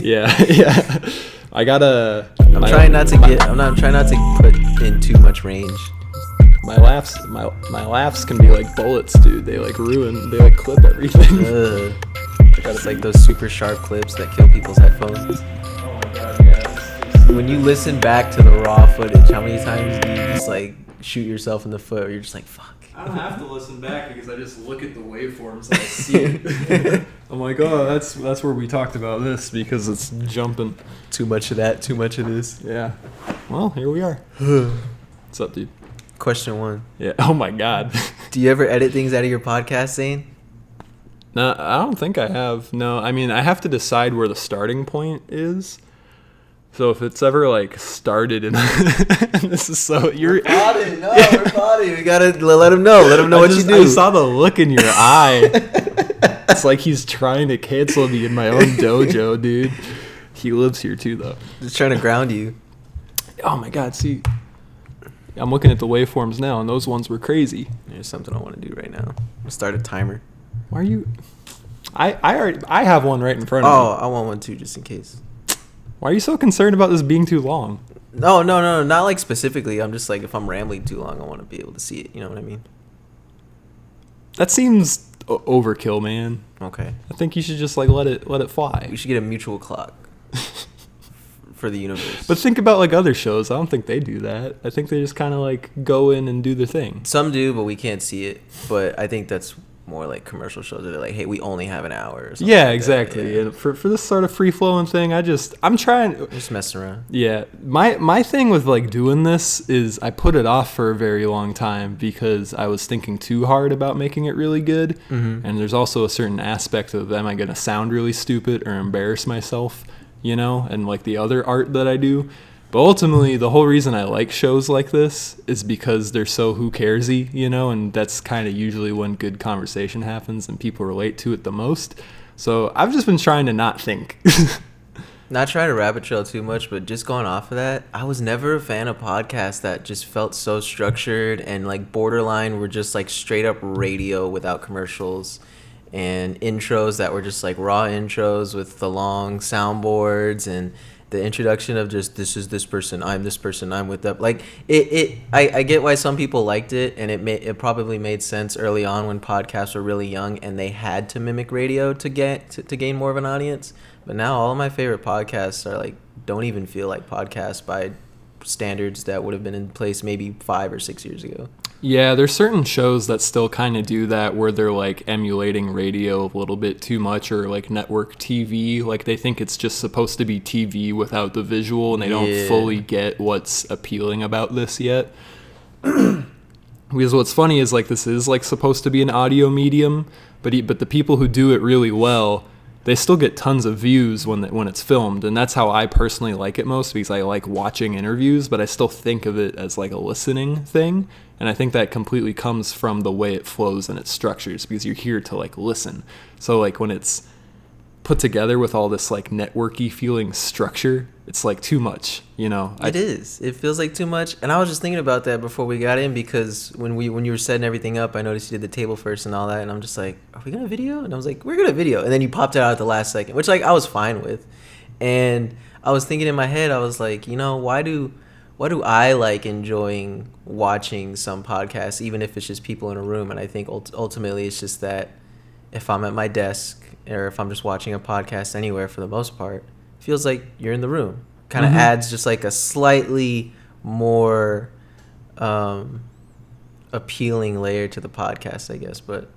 Yeah. I gotta. I'm trying not to put in too much range. My laughs can be like bullets, dude. They like clip everything. It's like those super sharp clips that kill people's headphones. Oh my god, yeah. When you listen back to the raw footage, how many times do you just like shoot yourself in the foot, or you're just like, fuck? I don't have to listen back because I just look at the waveforms and I see it. I'm like, oh, that's where we talked about this because it's jumping. Too much of that, too much of this. Yeah. Well, here we are. What's up, dude? Question 1. Yeah. Oh my god. Do you ever edit things out of your podcast, Zane? No, I don't think I have. No, I mean, I have to decide where the starting point is. So if it's ever like started in this is so we're potting. We gotta let him know. Let him know what you do. I saw the look in your eye. It's like he's trying to cancel me in my own dojo, dude. He lives here too, though. Just trying to ground you. Oh my god! See, I'm looking at the waveforms now, and those ones were crazy. There's something I want to do right now. I'm gonna start a timer. Why are you? I have one right in front of me. Oh, I want one too, just in case. Why are you so concerned about this being too long? No, not like specifically. I'm just like, if I'm rambling too long, I want to be able to see it. You know what I mean? That seems overkill, man. Okay. I think you should just like let it fly. We should get a mutual clock for the universe. But think about like other shows. I don't think they do that. I think they just kind of like go in and do their thing. Some do, but we can't see it. But I think that's more like commercial shows that are like, hey, we only have an hour or something. Yeah, like exactly. Yeah. And for this sort of free flowing thing, I'm trying just messing around. Yeah. My thing with like doing this is I put it off for a very long time because I was thinking too hard about making it really good. Mm-hmm. And there's also a certain aspect of, am I going to sound really stupid or embarrass myself, you know, and like the other art that I do. But ultimately, the whole reason I like shows like this is because they're so who cares-y, you know, and that's kind of usually when good conversation happens and people relate to it the most. So I've just been trying to not think. Not trying to rabbit trail too much, but just going off of that, I was never a fan of podcasts that just felt so structured and like borderline were just like straight up radio without commercials, and intros that were just like raw intros with the long soundboards and the introduction of just, this is this person, I'm this person, I'm with them. Like I get why some people liked it, and it probably made sense early on when podcasts were really young and they had to mimic radio to gain more of an audience. But now all of my favorite podcasts are like, don't even feel like podcasts by standards that would have been in place maybe 5 or 6 years ago. Yeah, there's certain shows that still kind of do that where they're like emulating radio a little bit too much, or like network TV. Like they think it's just supposed to be TV without the visual, and they don't fully get what's appealing about this yet. Because what's funny is like this is like supposed to be an audio medium, but the people who do it really well, they still get tons of views when it's filmed, and that's how I personally like it most, because I like watching interviews, but I still think of it as like a listening thing, and I think that completely comes from the way it flows and its structures, because you're here to like listen. So like when it's put together with all this like networky feeling structure, it's like too much, you know. It is. It feels like too much. And I was just thinking about that before we got in, because when you were setting everything up, I noticed you did the table first and all that, and I'm just like, are we gonna video? And I was like, we're gonna video. And then you popped it out at the last second, which like I was fine with. And I was thinking in my head, I was like, you know, why do I like enjoying watching some podcasts, even if it's just people in a room? And I think ultimately it's just that if I'm at my desk or if I'm just watching a podcast anywhere, for the most part, it feels like you're in the room. Kind of adds just like a slightly more appealing layer to the podcast, I guess. But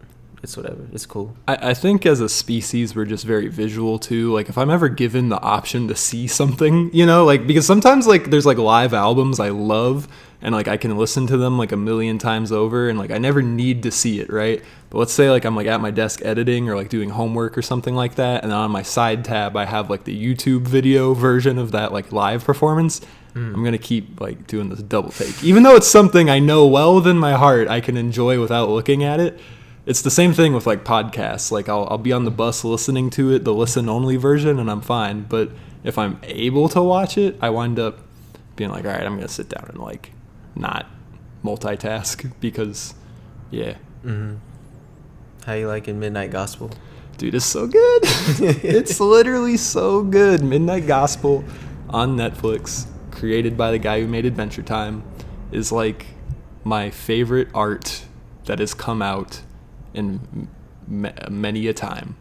it's whatever. It's cool. I think as a species, we're just very visual too. Like if I'm ever given the option to see something, you know, like because sometimes like there's like live albums I love, and like I can listen to them like a million times over, and like I never need to see it, right? But let's say like I'm like at my desk editing or like doing homework or something like that, and on my side tab I have like the YouTube video version of that like live performance. I'm gonna keep like doing this double take, even though it's something I know well within my heart I can enjoy without looking at it. It's the same thing with like podcasts. Like I'll be on the bus listening to it, the listen only version, and I'm fine. But if I'm able to watch it, I wind up being like, all right, I'm gonna sit down and like not multitask, because yeah. How you liking Midnight Gospel? Dude, it's so good. It's literally so good. Midnight Gospel on Netflix, created by the guy who made Adventure Time, is like my favorite art that has come out in many a time.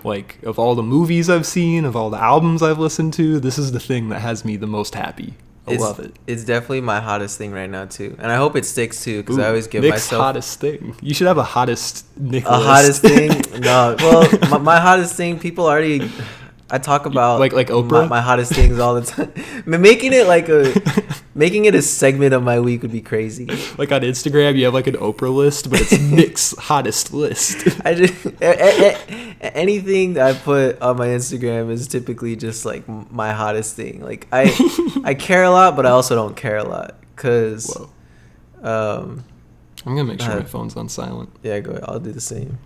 Like, of all the movies I've seen, of all the albums I've listened to, this is the thing that has me the most happy. I love it. It's definitely my hottest thing right now too, and I hope it sticks too, because I always give Nick's myself hottest thing. You should have a hottest Nick a list. hottest thing. No, well, my hottest thing. People already. I talk about like Oprah. My hottest things all the time. Making it a segment of my week would be crazy. Like on Instagram, you have like an Oprah list, but it's Nick's hottest list. I just anything that I put on my Instagram is typically just like my hottest thing. Like I care a lot, but I also don't care a lot because. I'm gonna make sure my phone's on silent. Yeah, go ahead. I'll do the same.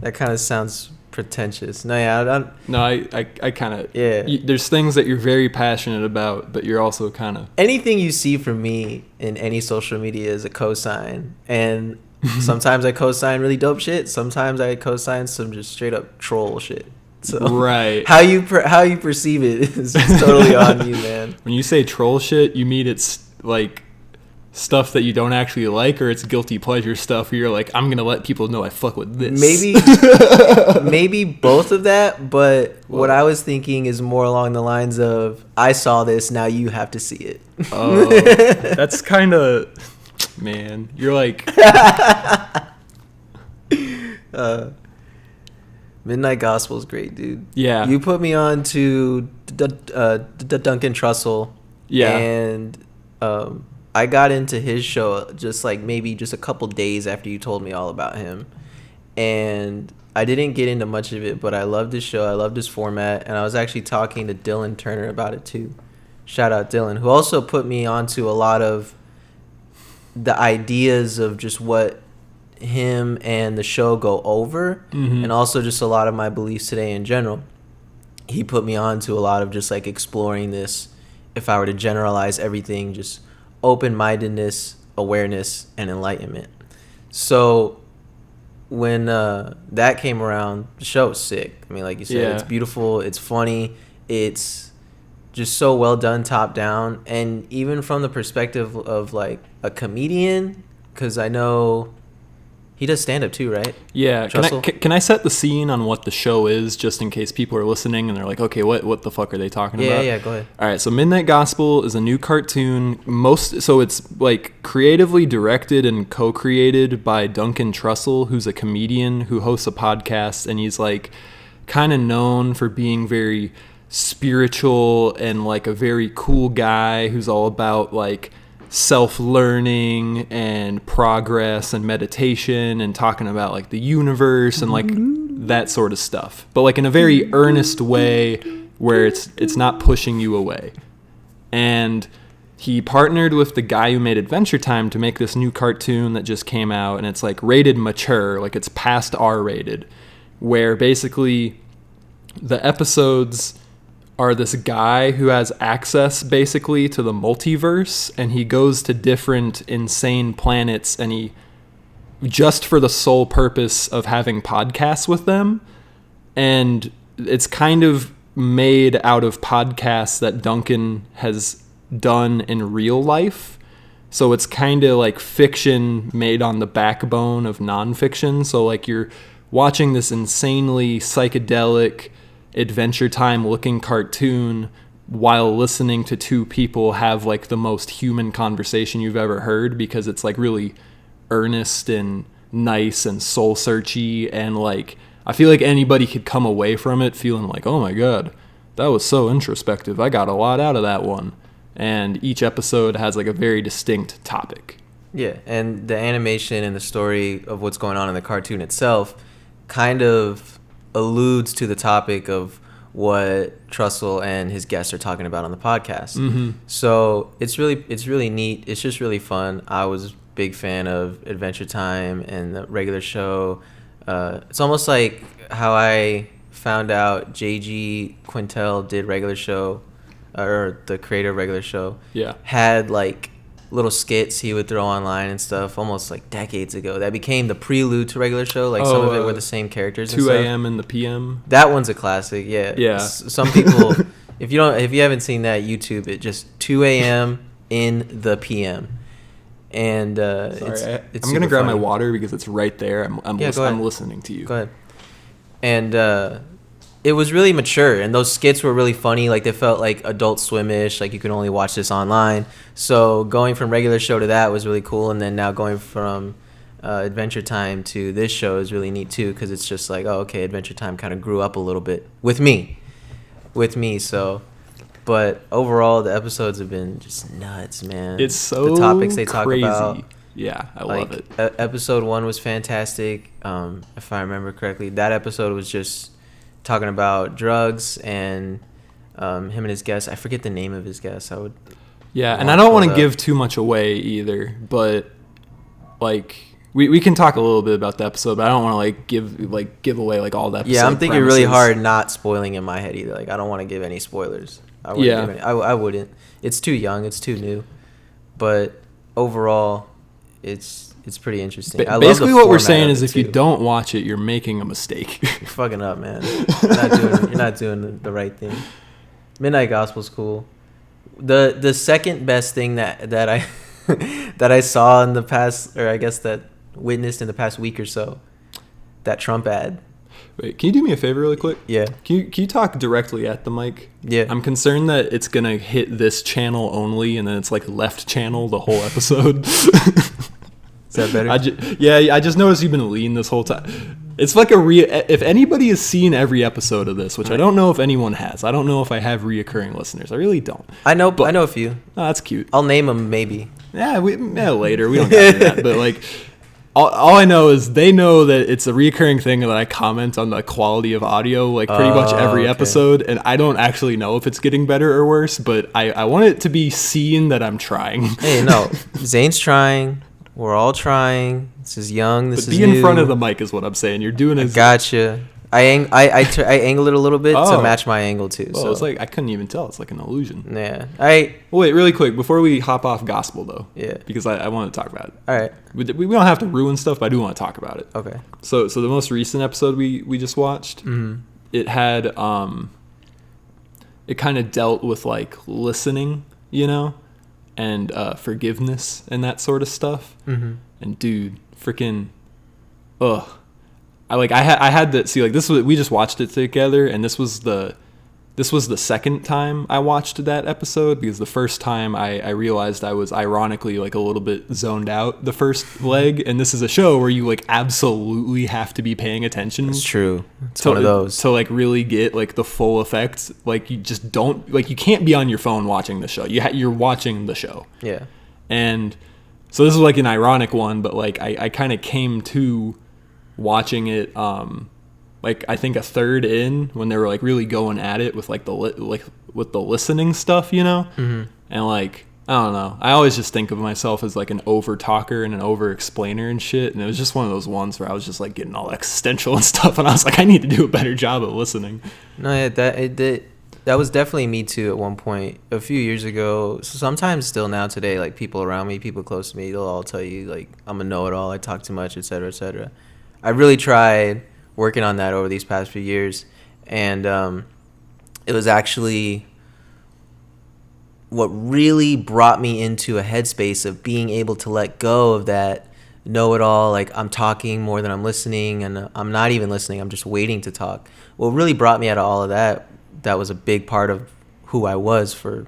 That kind of sounds pretentious. No, yeah, I don't. No, I kind of. Yeah. There's things that you're very passionate about, but you're also kind of. Anything you see from me in any social media is a cosign, and sometimes I cosign really dope shit. Sometimes I cosign some just straight up troll shit. So right. How you perceive it is totally on you, man. When you say troll shit, you mean it's like stuff that you don't actually like, or it's guilty pleasure stuff where you're like, I'm gonna let people know I fuck with this. Maybe both of that, but what I was thinking is more along the lines of, I saw this, now you have to see it. Oh, that's kind of, man, you're like Midnight Gospel is great, dude. Yeah, you put me on to the Duncan Trussell. Yeah. And I got into his show just like maybe just a couple days after you told me all about him. And I didn't get into much of it, but I loved his show. I loved his format. And I was actually talking to Dylan Turner about it too. Shout out Dylan, who also put me onto a lot of the ideas of just what him and the show go over, and also just a lot of my beliefs today in general. He put me on to a lot of just like exploring this, if I were to generalize everything, just open-mindedness, awareness, and enlightenment. So when that came around, the show was sick. I mean, like you said, It's beautiful, it's funny, it's just so well done top down. And even from the perspective of like a comedian, because I know he does stand-up too, right? Yeah. Can I set the scene on what the show is, just in case people are listening and they're like, okay, what the fuck are they talking about? Yeah, go ahead. All right, so Midnight Gospel is a new cartoon. So it's like creatively directed and co-created by Duncan Trussell, who's a comedian who hosts a podcast, and he's like kind of known for being very spiritual and like a very cool guy who's all about like self-learning and progress and meditation and talking about like the universe and like that sort of stuff, but like in a very earnest way where it's not pushing you away. And he partnered with the guy who made Adventure Time to make this new cartoon that just came out, and it's like rated mature, like it's past R-rated, where basically the episodes are this guy who has access basically to the multiverse, and he goes to different insane planets, and he just for the sole purpose of having podcasts with them. And it's kind of made out of podcasts that Duncan has done in real life. So it's kind of like fiction made on the backbone of nonfiction. So like you're watching this insanely psychedelic Adventure Time looking cartoon while listening to two people have like the most human conversation you've ever heard, because it's like really earnest and nice and soul searchy, and like I feel like anybody could come away from it feeling like, oh my god, that was so introspective, I got a lot out of that one. And each episode has like a very distinct topic. Yeah, and the animation and the story of what's going on in the cartoon itself kind of alludes to the topic of what Trussell and his guests are talking about on the podcast. Mm-hmm. So it's really neat. It's just really fun. I was a big fan of Adventure Time and the regular show. It's almost like how I found out J.G. Quintel did regular show, or the creator of regular show, yeah, had like little skits he would throw online and stuff, almost like decades ago. That became the prelude to regular show. Like some of it were the same characters. 2 a.m. and the PM. That one's a classic. Yeah. Yeah. Some people, if you haven't seen that, YouTube it. Just 2 a.m. in the PM. And Sorry, it's I'm gonna grab funny. my water because it's right there. I'm listening to you. Go ahead. And it was really mature, and those skits were really funny. Like they felt like Adult Swim-ish. Like you could only watch this online. So going from regular show to that was really cool, and then now going from Adventure Time to this show is really neat too, because it's just like, oh, okay, Adventure Time kind of grew up a little bit with me. So, but overall, the episodes have been just nuts, man. It's so the topics they crazy. Talk about. Yeah, I love it. Episode 1 was fantastic. If I remember correctly, that episode was just talking about drugs and him and his guest. I forget the name of his guest. And I don't want to give too much away either, but like we can talk a little bit about the episode, but I don't want to give away like all the episode. Yeah, I'm thinking really hard not spoiling in my head either. Like I don't want to give any spoilers. I wouldn't. It's too young. It's too new. But overall, it's pretty interesting. Basically, what we're saying is if you don't watch it, you're making a mistake. You're fucking up, man. You're not doing the right thing. Midnight Gospel's cool. The second best thing that I that I saw in the past, or I guess that witnessed in the past week or so, that Trump ad. Wait, can you do me a favor really quick? Yeah. Can you talk directly at the mic? Yeah. I'm concerned that it's going to hit this channel only, and then it's like left channel the whole episode. Is that better? I just noticed you've been lean this whole time. It's like if anybody has seen every episode of this, which I don't know if anyone has. I don't know if I have reoccurring listeners. I really don't. I know a few. Oh, that's cute. I'll name them maybe. Yeah, later. We don't have to do that. But like, all I know is they know that it's a reoccurring thing that I comment on the quality of audio like pretty much every episode, and I don't actually know if it's getting better or worse, but I want it to be seen that I'm trying. Hey, no, Zane's trying. We're all trying. This is young. This is new. Be in front of the mic is what I'm saying. You're doing it. Gotcha. I angle it a little bit to match my angle too. Well, so it's like I couldn't even tell. It's like an illusion. Yeah. Wait, really quick before we hop off gospel though. Yeah. Because I want to talk about it. All right. We don't have to ruin stuff, but I do want to talk about it. Okay. So the most recent episode we just watched, it had it kind of dealt with like listening, and forgiveness and that sort of stuff. And dude, freaking, I had to see, like, this was, we just watched it together, and this was the second time I watched that episode, because the first time I realized I was ironically like a little bit zoned out the first leg, and this is a show where you like absolutely have to be paying attention. It's true. It's one of those. To like really get like the full effect. Like you just don't, like you can't be on your phone watching the show. You're watching the show. Yeah. And so this was like an ironic one, but like I kind of came to watching it like I think a third in when they were like really going at it with like with the listening stuff, and like I don't know, I always just think of myself as like an over talker and an over explainer and shit, and it was just one of those ones where I was just like getting all existential and stuff, and I was like, I need to do a better job at listening. No, yeah, that was definitely me too at one point a few years ago. So sometimes still now today, like people around me, people close to me, they'll all tell you like I'm a know-it-all, I talk too much, etc., etc. I really tried working on that over these past few years, and it was actually what really brought me into a headspace of being able to let go of that know-it-all, like I'm talking more than I'm listening, and I'm not even listening, I'm just waiting to talk. What really brought me out of all of that was a big part of who I was for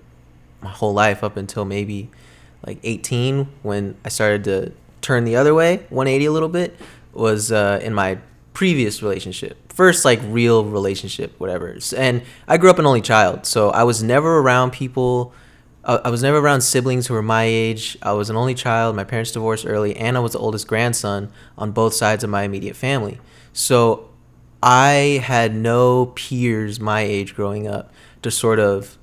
my whole life up until maybe like 18, when I started to turn the other way, 180 a little bit, was in my previous relationship. First, like real relationship, whatever. And I grew up an only child, so I was never around people. I was never around siblings who were my age. I was an only child. My parents divorced early, and I was the oldest grandson on both sides of my immediate family. So I had no peers my age growing up to sort of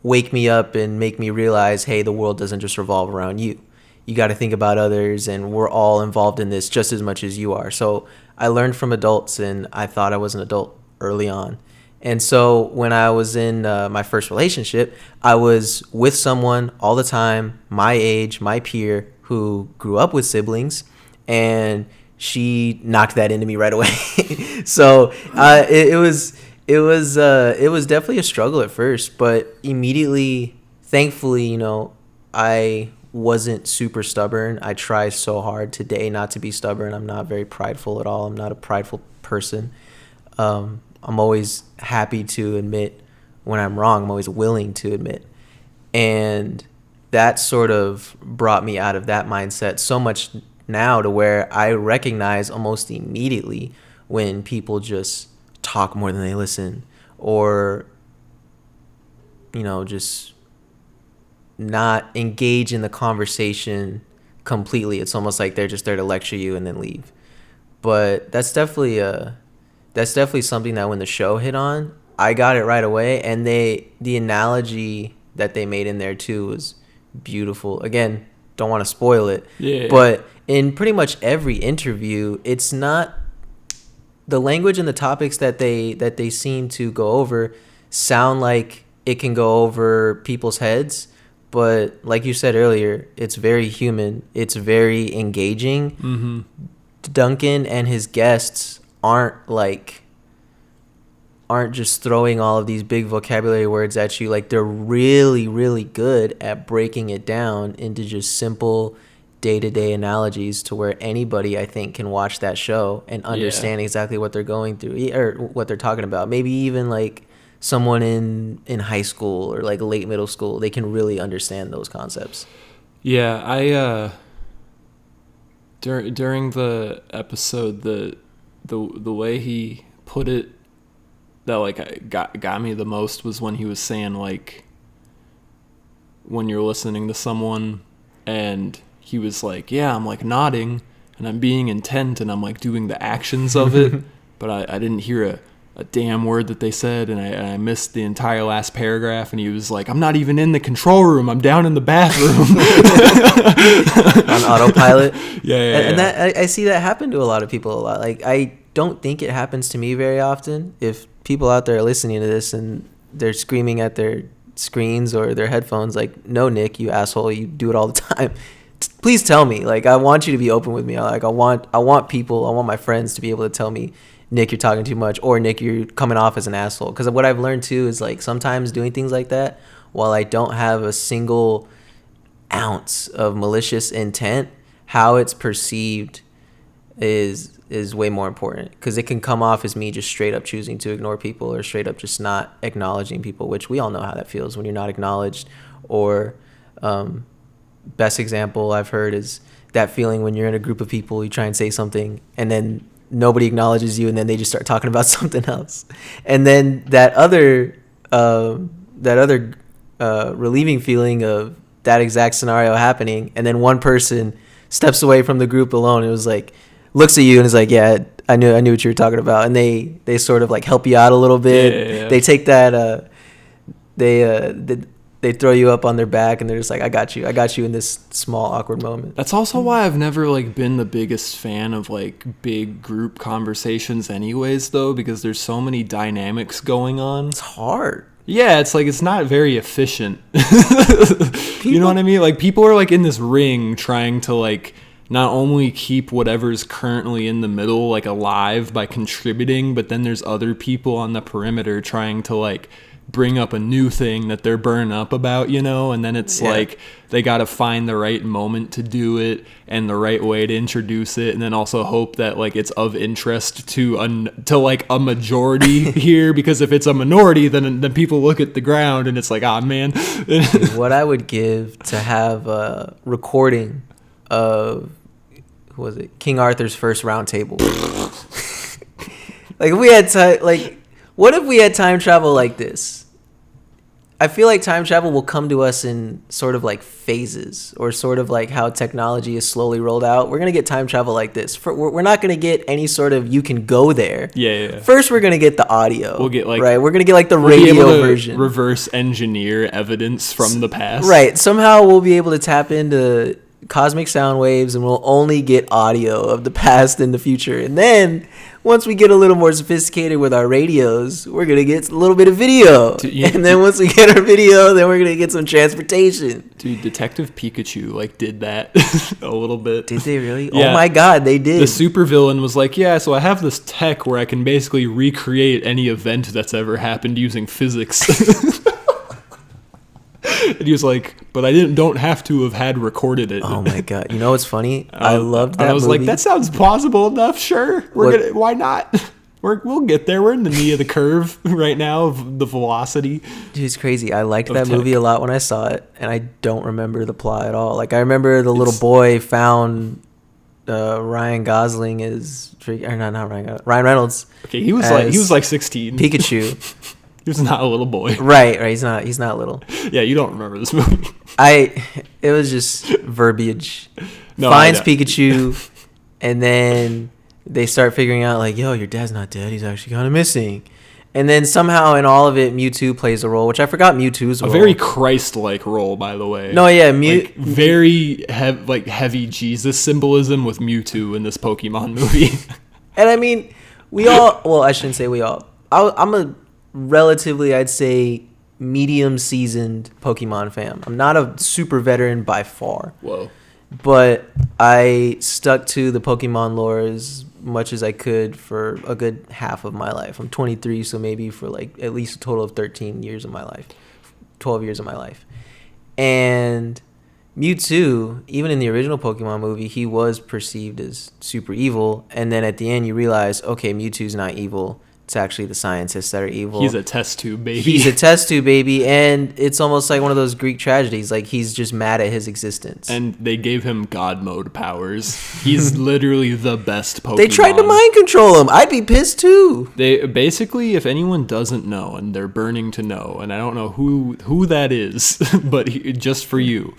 wake me up and make me realize, hey, the world doesn't just revolve around you. You got to think about others, and we're all involved in this just as much as you are. So I learned from adults, and I thought I was an adult early on. And so when I was in my first relationship, I was with someone all the time, my age, my peer, who grew up with siblings, and she knocked that into me right away. So it was definitely a struggle at first, but immediately, thankfully, I wasn't super stubborn. I try so hard today not to be stubborn. I'm not very prideful at all. I'm not a prideful person. I'm always happy to admit when I'm wrong. I'm always willing to admit. And that sort of brought me out of that mindset so much now to where I recognize almost immediately when people just talk more than they listen, or, just not engage in the conversation completely. It's almost like they're just there to lecture you and then leave. But that's definitely something that when the show hit on, I got it right away. And the analogy that they made in there too was beautiful. Again, don't want to spoil it. Yeah. But in pretty much every interview, it's not the language and the topics that they seem to go over sound like it can go over people's heads. But like you said earlier, it's very human. It's very engaging. Mm-hmm. Duncan and his guests aren't just throwing all of these big vocabulary words at you. Like, they're really, really good at breaking it down into just simple day-to-day analogies to where anybody, I think, can watch that show and understand exactly what they're going through or what they're talking about. Maybe even like someone in high school or like late middle school, they can really understand those concepts. Yeah, I during the episode, the way he put it that like got me the most was when he was saying, like, when you're listening to someone and he was like, yeah, I'm like nodding and I'm being intent and I'm like doing the actions of it, but I didn't hear a damn word that they said, and I missed the entire last paragraph. And he was like, I'm not even in the control room, I'm down in the bathroom. On autopilot. Yeah. And that I see that happen to a lot of people a lot. Like, I don't think it happens to me very often. If people out there are listening to this and they're screaming at their screens or their headphones, like, no, Nick, you asshole, you do it all the time. Please tell me. Like, I want you to be open with me. Like, I want my friends to be able to tell me, Nick, you're talking too much, or Nick, you're coming off as an asshole. Because what I've learned too is, like, sometimes doing things like that, while I don't have a single ounce of malicious intent, how it's perceived is way more important, because it can come off as me just straight up choosing to ignore people or straight up just not acknowledging people, which we all know how that feels when you're not acknowledged. Or best example I've heard is that feeling when you're in a group of people, you try and say something and then nobody acknowledges you, and then they just start talking about something else. And then that other relieving feeling of that exact scenario happening, and then one person steps away from the group alone. It was like, looks at you and is like, yeah, I knew what you were talking about. And they sort of like help you out a little bit. Yeah. They take that, they throw you up on their back, and they're just like, I got you in this small awkward moment. That's also why I've never like been the biggest fan of like big group conversations anyways, though, because there's so many dynamics going on. It's hard. Yeah, it's like, it's not very efficient. You know what I mean? Like, people are like in this ring trying to like not only keep whatever's currently in the middle like alive by contributing, but then there's other people on the perimeter trying to like bring up a new thing that they're burning up about, and then it's like they got to find the right moment to do it and the right way to introduce it, and then also hope that like it's of interest to like a majority here, because if it's a minority, then people look at the ground and it's like, ah, man. What I would give to have a recording of, who was it, King Arthur's first round table. Like, if we had time, like, what if we had time travel like this? I feel like time travel will come to us in sort of like phases, or sort of like how technology is slowly rolled out. We're going to get time travel like this. We're not going to get any sort of you can go there. Yeah. First, we're going to get the audio. We'll get like, right? We're going to get like the radio version. Reverse engineer evidence from the past. Right. Somehow we'll be able to tap into cosmic sound waves, and we'll only get audio of the past and the future. And then once we get a little more sophisticated with our radios, we're going to get a little bit of video. Dude, and then once we get our video, then we're going to get some transportation. Dude, Detective Pikachu, like, did that a little bit. Did they really? Yeah. Oh, my God, they did. The supervillain was like, yeah, so I have this tech where I can basically recreate any event that's ever happened using physics. And he was like, but I don't have to have had recorded it. Oh my God. You know what's funny? I loved that movie. I was like, that sounds plausible enough. Sure. Why not? We'll get there. We're in the knee of the curve right now of the velocity. Dude, it's crazy. I liked that movie a lot when I saw it, and I don't remember the plot at all. Like, I remember the little boy found Ryan Gosling is, or not Ryan Reynolds. Okay, he was like 16. Pikachu. He was not a little boy. Right. He's not little. Yeah, you don't remember this movie. It was just verbiage. Finds Pikachu, and then they start figuring out, like, yo, your dad's not dead. He's actually kind of missing. And then somehow in all of it, Mewtwo plays a role, which I forgot Mewtwo's role. A very Christ-like role, by the way. No, yeah. Very heavy Jesus symbolism with Mewtwo in this Pokemon movie. And I mean, I shouldn't say we all. I'm a relatively, I'd say, medium seasoned Pokemon fan. I'm not a super veteran by far. Whoa. But I stuck to the Pokemon lore as much as I could for a good half of my life. I'm 23, so maybe for like at least a total of 13 years of my life. 12 years of my life. And Mewtwo, even in the original Pokemon movie, he was perceived as super evil. And then at the end, you realize, okay, Mewtwo's not evil. It's actually the scientists that are evil. He's a test tube baby. And it's almost like one of those Greek tragedies. Like, he's just mad at his existence. And they gave him God mode powers. He's literally the best Pokemon. They tried to mind control him. I'd be pissed too. They basically, if anyone doesn't know, and they're burning to know, and I don't know who that is, but just for you,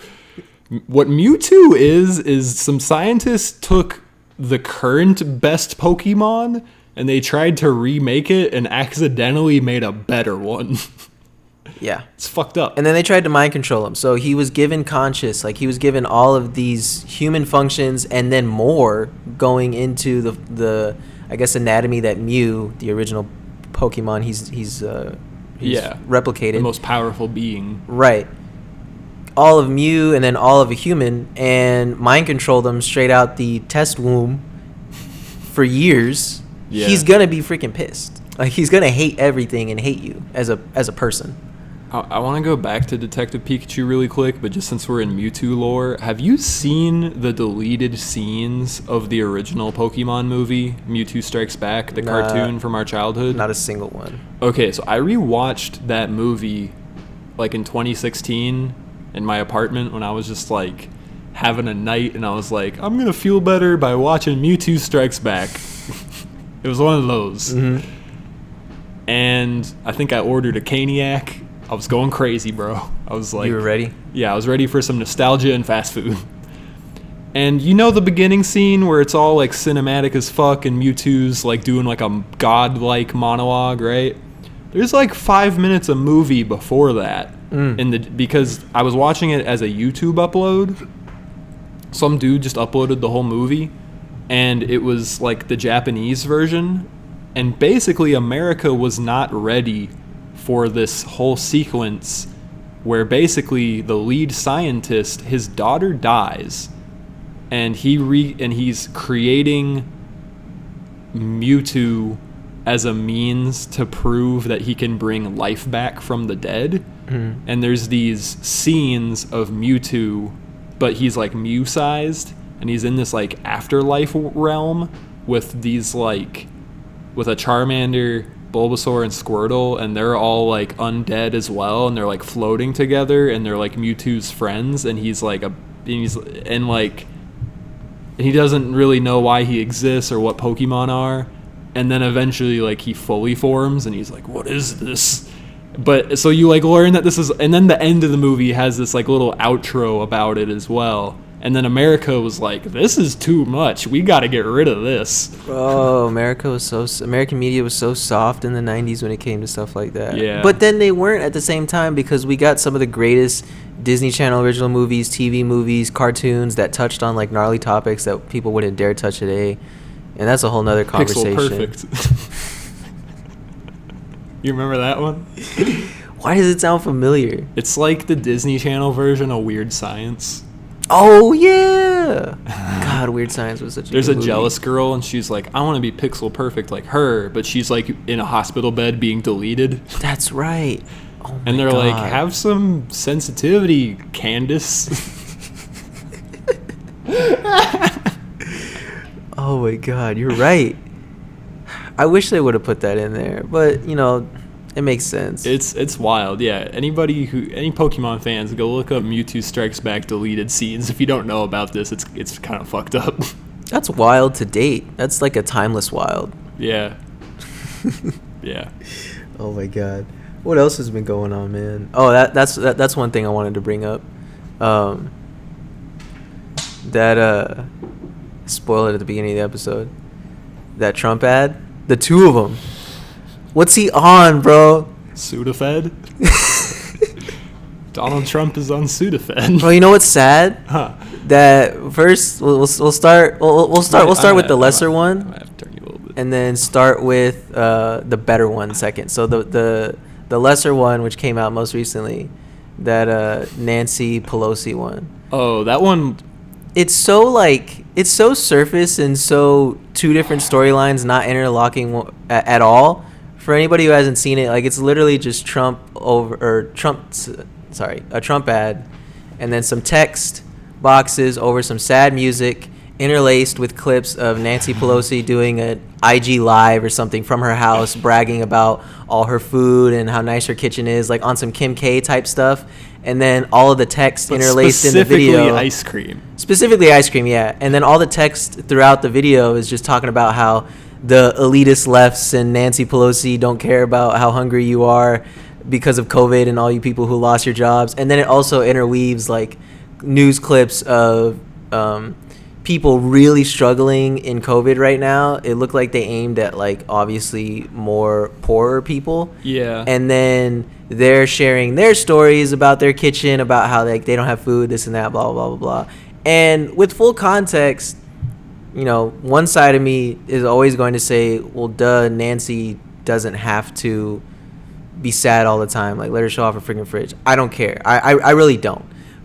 what Mewtwo is some scientists took the current best Pokemon and they tried to remake it and accidentally made a better one. Yeah. It's fucked up. And then they tried to mind control him. So he was given conscious, like he was given all of these human functions and then more going into the I guess anatomy that Mew, the original Pokemon, he's replicated. The most powerful being. Right. All of Mew and then all of a human, and mind control them straight out the test womb for years. Yeah. He's gonna be freaking pissed. Like, he's gonna hate everything and hate you as a person. I want to go back to Detective Pikachu really quick, but just since we're in Mewtwo lore, have you seen the deleted scenes of the original Pokemon movie, Mewtwo Strikes Back, the cartoon from our childhood? Not a single one. Okay, so I rewatched that movie like in 2016 in my apartment when I was just like having a night, and I was like, I'm gonna feel better by watching Mewtwo Strikes Back. It was one of those. Mm-hmm. And I think I ordered a Caniac. I was going crazy, bro. I was like... You were ready? Yeah, I was ready for some nostalgia and fast food. And you know the beginning scene where it's all like cinematic as fuck and Mewtwo's like doing like a godlike monologue, right? There's like 5 minutes of movie before that. Because I was watching it as a YouTube upload. Some dude just uploaded the whole movie. And it was like the Japanese version. And basically America was not ready for this whole sequence where basically the lead scientist, his daughter dies. And he's creating Mewtwo as a means to prove that he can bring life back from the dead. Mm-hmm. And there's these scenes of Mewtwo, but he's like Mew-sized. And he's in this like afterlife realm with these like, with a Charmander, Bulbasaur, and Squirtle, and they're all like undead as well, and they're like floating together, and they're like Mewtwo's friends, and he doesn't really know why he exists or what Pokemon are, and then eventually like he fully forms, and he's like, what is this? But so you like learn that this is, and then the end of the movie has this like little outro about it as well. And then America was like, this is too much. We got to get rid of this. Oh, American media was so soft in the 90s when it came to stuff like that. Yeah. But then they weren't at the same time, because we got some of the greatest Disney Channel original movies, TV movies, cartoons that touched on like gnarly topics that people wouldn't dare touch today. And that's a whole nother conversation. Pixel Perfect. You remember that one? Why does it sound familiar? It's like the Disney Channel version of Weird Science. Oh, yeah. God, Weird Science was such a There's good a movie. jealous girl, and she's like, I want to be pixel perfect like her, but she's like in a hospital bed being deleted. That's right. Oh my And they're God. like, have some sensitivity, Candace. Oh my God, you're right. I wish they would have put that in there, but you know, it makes sense. It's wild, yeah. Any Pokemon fans, go look up Mewtwo Strikes Back deleted scenes. If you don't know about this, it's kind of fucked up. That's wild to date. That's like a timeless wild. Yeah. Yeah. Oh my God. What else has been going on, man? Oh, that's one thing I wanted to bring up. Spoil it at the beginning of the episode. That Trump ad, the two of them. What's he on, bro? Sudafed. Donald Trump is on Sudafed. Bro, you know what's sad? Huh. That first we'll start with the lesser one. I have to turn you a little bit. And then start with the better one second. So the lesser one, which came out most recently, that Nancy Pelosi one. Oh, that one. It's so surface and so two different storylines not interlocking at all. For anybody who hasn't seen it, like it's literally just a Trump ad, and then some text boxes over some sad music interlaced with clips of Nancy Pelosi doing an IG live or something from her house, bragging about all her food and how nice her kitchen is, like on some Kim K type stuff. And then all of the text interlaced in the video. Specifically ice cream, yeah. And then all the text throughout the video is just talking about how the elitist lefts and Nancy Pelosi don't care about how hungry you are because of COVID and all you people who lost your jobs. And then it also interweaves like news clips of people really struggling in COVID right now. It looked like they aimed at like obviously more poorer people. Yeah. And then they're sharing their stories about their kitchen, about how like they don't have food, this and that, blah, blah, blah, blah. And with full context, you know, one side of me is always going to say, well, duh, Nancy doesn't have to be sad all the time. Like, let her show off her freaking fridge. I don't care. I really don't.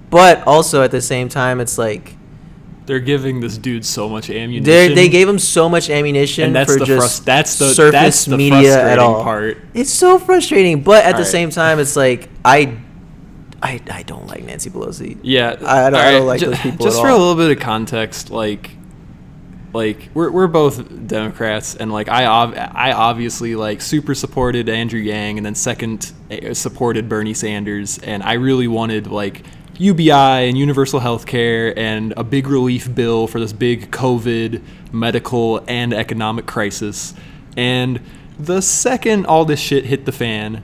But also at the same time, it's like, they're giving this dude so much ammunition. They gave him so much ammunition and for that's the surface media at all. Part. It's so frustrating, but at the same time, it's like I don't like Nancy Pelosi. Yeah, I don't like those people just at for all. a little bit of context, like we're both Democrats, and like I obviously like super supported Andrew Yang, and then second supported Bernie Sanders, and I really wanted like UBI and universal health care and a big relief bill for this big COVID medical and economic crisis. And the second all this shit hit the fan,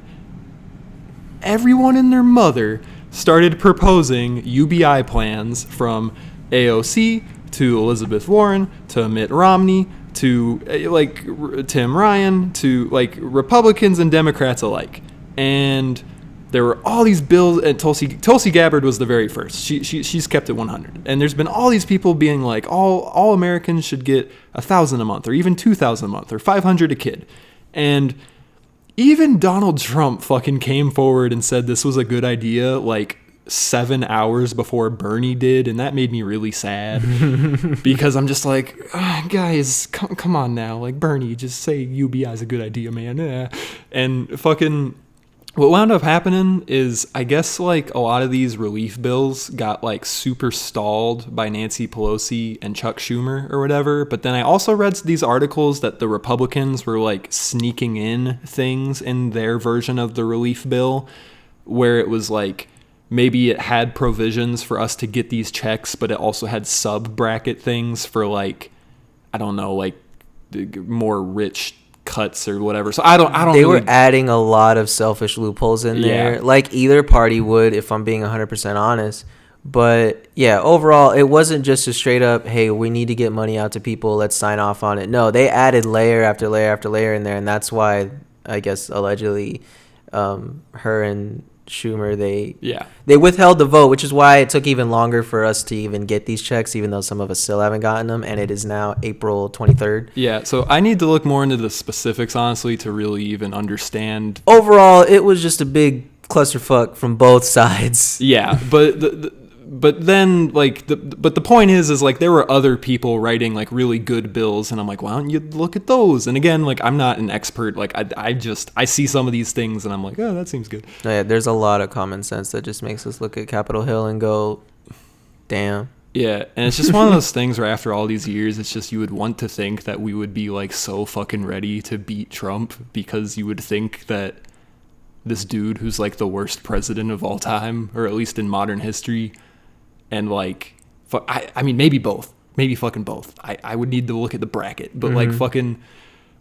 everyone and their mother started proposing UBI plans, from AOC to Elizabeth Warren to Mitt Romney to like Tim Ryan to like Republicans and Democrats alike. And there were all these bills, and Tulsi Gabbard was the very first. She's kept it 100. And there's been all these people being like, all Americans should get $1,000 a month, or even $2,000 a month, or $500 a kid. And even Donald Trump fucking came forward and said this was a good idea like 7 hours before Bernie did, and that made me really sad because I'm just like, guys, come on now, like Bernie, just say UBI is a good idea, man. And fucking. What wound up happening is, I guess, like, a lot of these relief bills got, like, super stalled by Nancy Pelosi and Chuck Schumer or whatever. But then I also read these articles that the Republicans were, like, sneaking in things in their version of the relief bill, where it was, like, maybe it had provisions for us to get these checks, but it also had sub-bracket things for, like, I don't know, like, more rich cuts or whatever. So I don't They really... were adding a lot of selfish loopholes in there, like either party would, if I'm being 100% honest. But yeah, overall, it wasn't just a straight up, hey, we need to get money out to people, let's sign off on it. No, they added layer after layer after layer in there, and that's why, I guess, allegedly, her and Schumer, they Yeah. they withheld the vote, which is why it took even longer for us to even get these checks, even though some of us still haven't gotten them, and it is now April 23rd. Yeah, so I need to look more into the specifics, honestly, to really even understand. Overall, it was just a big clusterfuck from both sides. Yeah, but the point is like there were other people writing like really good bills, and I'm like, why don't you look at those? And again, like I'm not an expert. Like I see some of these things, and I'm like, oh, that seems good. Yeah, there's a lot of common sense that just makes us look at Capitol Hill and go, damn. Yeah, and it's just one of those things where after all these years, it's just you would want to think that we would be like so fucking ready to beat Trump, because you would think that this dude who's like the worst president of all time, or at least in modern history, and like, I mean, maybe both, maybe fucking both. I would need to look at the bracket, but like fucking,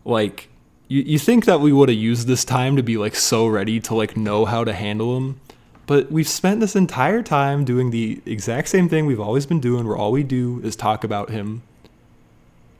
like you think that we would have used this time to be like so ready to like know how to handle him. But we've spent this entire time doing the exact same thing we've always been doing, where all we do is talk about him.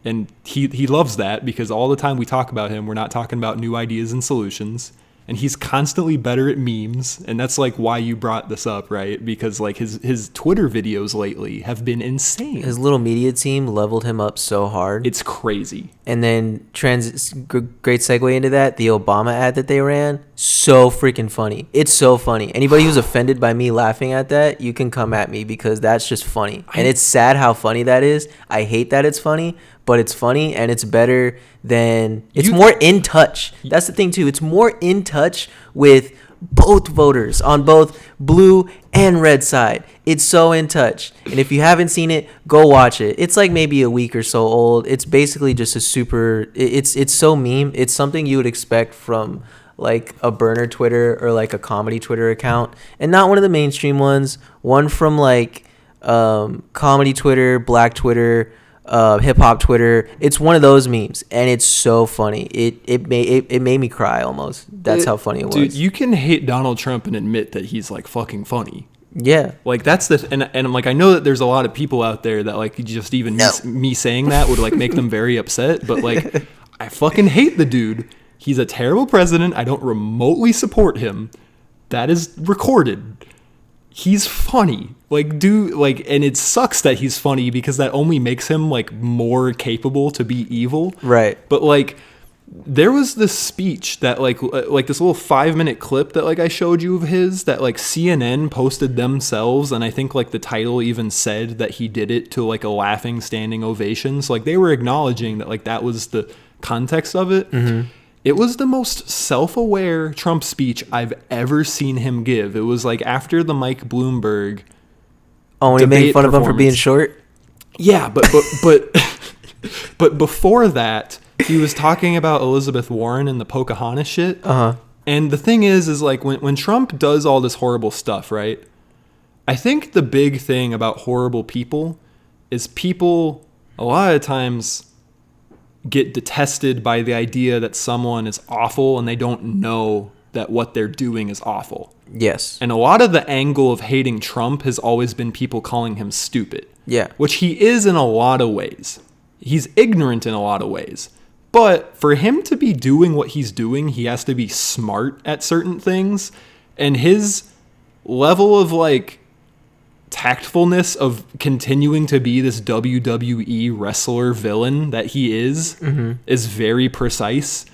And he loves that, because all the time we talk about him, we're not talking about new ideas and solutions. And he's constantly better at memes. And that's like why you brought this up, right? Because like his Twitter videos lately have been insane. His little media team leveled him up so hard. It's crazy. And then great segue into that, the Obama ad that they ran, so freaking funny. It's so funny. Anybody who's offended by me laughing at that, you can come at me, because that's just funny. And it's sad how funny that is. I hate that it's funny, but it's funny, and it's better than, it's more in touch. That's the thing too. It's more in touch with both voters on both blue and red side. It's so in touch. And if you haven't seen it, go watch it. It's like maybe a week or so old. It's basically just a super, it's so meme. It's something you would expect from like a burner Twitter or like a comedy Twitter account, and not one of the mainstream ones. One from like comedy Twitter, black Twitter, hip hop Twitter. It's one of those memes, and it's so funny. It made me cry almost. That's how funny it was. Dude, you can hate Donald Trump and admit that he's like fucking funny. Yeah. Like that's and I'm like, I know that there's a lot of people out there that like just even me saying that would like make them very upset, but like I fucking hate the dude. He's a terrible president. I don't remotely support him. That is recorded. He's funny. And it sucks that he's funny, because that only makes him like more capable to be evil. Right. But like there was this speech that like this little 5-minute clip that like I showed you of his, that like CNN posted themselves, and I think like the title even said that he did it to like a laughing standing ovation. So like they were acknowledging that like that was the context of it. Mm-hmm. It was the most self-aware Trump speech I've ever seen him give. It was like after the Mike Bloomberg. Oh, and he made fun of him for being short? Yeah, but but before that, he was talking about Elizabeth Warren and the Pocahontas shit. Uh-huh. And the thing is like when Trump does all this horrible stuff, right? I think the big thing about horrible people is people a lot of times get detested by the idea that someone is awful, and they don't know that what they're doing is awful. Yes. And a lot of the angle of hating Trump has always been people calling him stupid. Yeah. Which he is in a lot of ways. He's ignorant in a lot of ways. But for him to be doing what he's doing, he has to be smart at certain things. And his level of like tactfulness of continuing to be this WWE wrestler villain that he is very precise.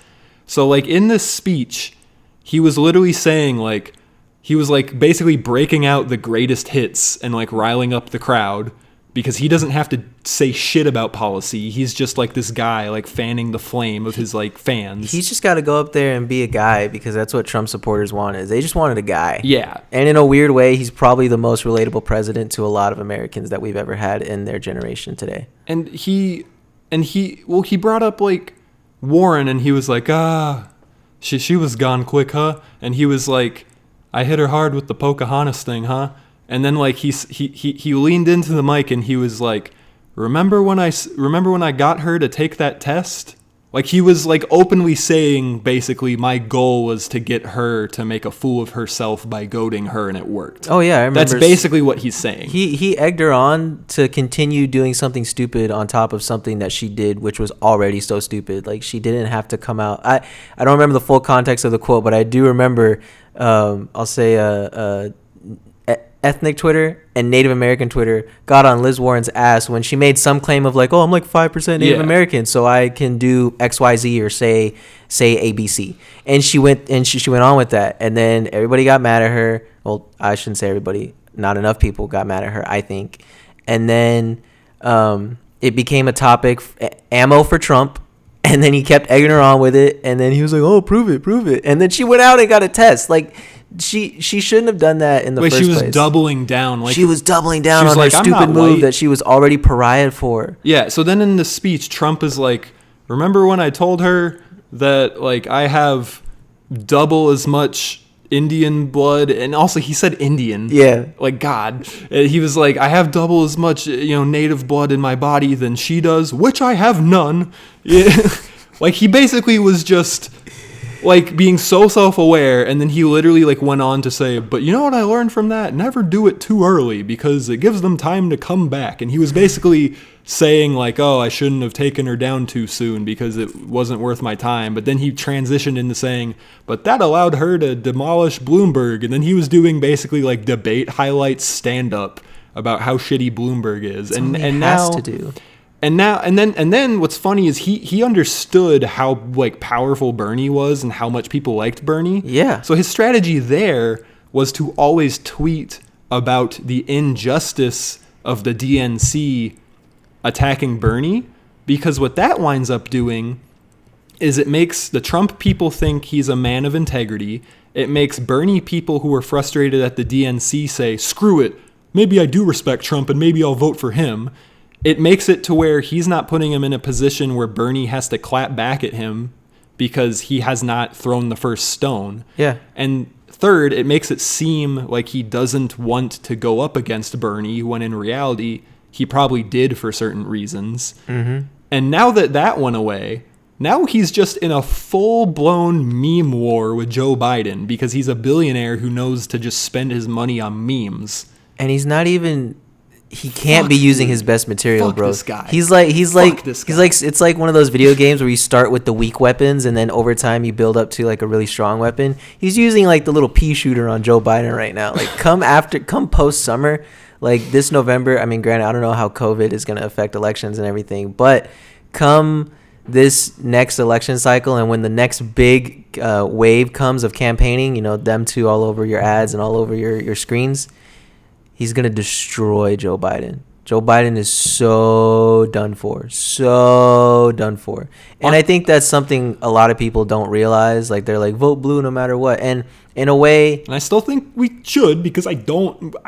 So like in this speech, he was literally saying like, he was like basically breaking out the greatest hits and like riling up the crowd, because he doesn't have to say shit about policy. He's just like this guy like fanning the flame of his like fans. He's just got to go up there and be a guy, because that's what Trump supporters wanted. They just wanted a guy. Yeah. And in a weird way, he's probably the most relatable president to a lot of Americans that we've ever had in their generation today. And he brought up like Warren, and he was like, she was gone quick, huh? And he was like, I hit her hard with the Pocahontas thing, huh? And then like he leaned into the mic, and he was like, remember when I got her to take that test? Like he was like openly saying basically my goal was to get her to make a fool of herself by goading her, and it worked. Oh yeah, I remember. That's basically what he's saying. He egged her on to continue doing something stupid on top of something that she did, which was already so stupid. Like she didn't have to come out. I don't remember the full context of the quote, but I do remember I'll say ethnic Twitter and Native American Twitter got on Liz Warren's ass when she made some claim of like, oh, I'm like 5% Native American, so I can do XYZ or say ABC. And she went on with that, and then everybody got mad at her. Well, I shouldn't say everybody. Not enough people got mad at her, I think. And then it became a topic, ammo for Trump. And then he kept egging her on with it. And then he was like, oh, prove it. And then she went out and got a test. Like, she shouldn't have done that in the first place. She was doubling down. Like, she was doubling down on her stupid move that she was already pariahed for. Yeah, so then in the speech, Trump is like, remember when I told her that, like, I have double as much Indian blood? And also he said Indian. Yeah. Like, God. He was like, I have double as much, native blood in my body than she does, which I have none. Yeah. Like, he basically was just, like, being so self-aware, and then he literally, like, went on to say, but you know what I learned from that? Never do it too early, because it gives them time to come back. And he was basically saying, like, oh, I shouldn't have taken her down too soon because it wasn't worth my time. But then he transitioned into saying, but that allowed her to demolish Bloomberg. And then he was doing basically, like, debate highlights stand-up about how shitty Bloomberg is. And now to do. And then what's funny is he understood how, like, powerful Bernie was and how much people liked Bernie. Yeah. So his strategy there was to always tweet about the injustice of the DNC attacking Bernie, because what that winds up doing is it makes the Trump people think he's a man of integrity. It makes Bernie people who are frustrated at the DNC say, screw it, maybe I do respect Trump and maybe I'll vote for him. It makes it to where he's not putting him in a position where Bernie has to clap back at him because he has not thrown the first stone. Yeah. And third, it makes it seem like he doesn't want to go up against Bernie when in reality he probably did for certain reasons. Mm-hmm. And now that went away, now he's just in a full-blown meme war with Joe Biden because he's a billionaire who knows to just spend his money on memes. And he's not even... He can't be using his best material, bro. This guy. He's like it's like one of those video games where you start with the weak weapons and then over time you build up to like a really strong weapon. He's using like the little pea shooter on Joe Biden right now. Like come post summer, like this November. I mean, granted, I don't know how COVID is going to affect elections and everything, but come this next election cycle and when the next big wave comes of campaigning, them two all over your ads and all over your screens. He's going to destroy Joe Biden. Joe Biden is so done for. So done for. And I think that's something a lot of people don't realize. Like, they're like, vote blue no matter what. And in a way... And I still think we should because I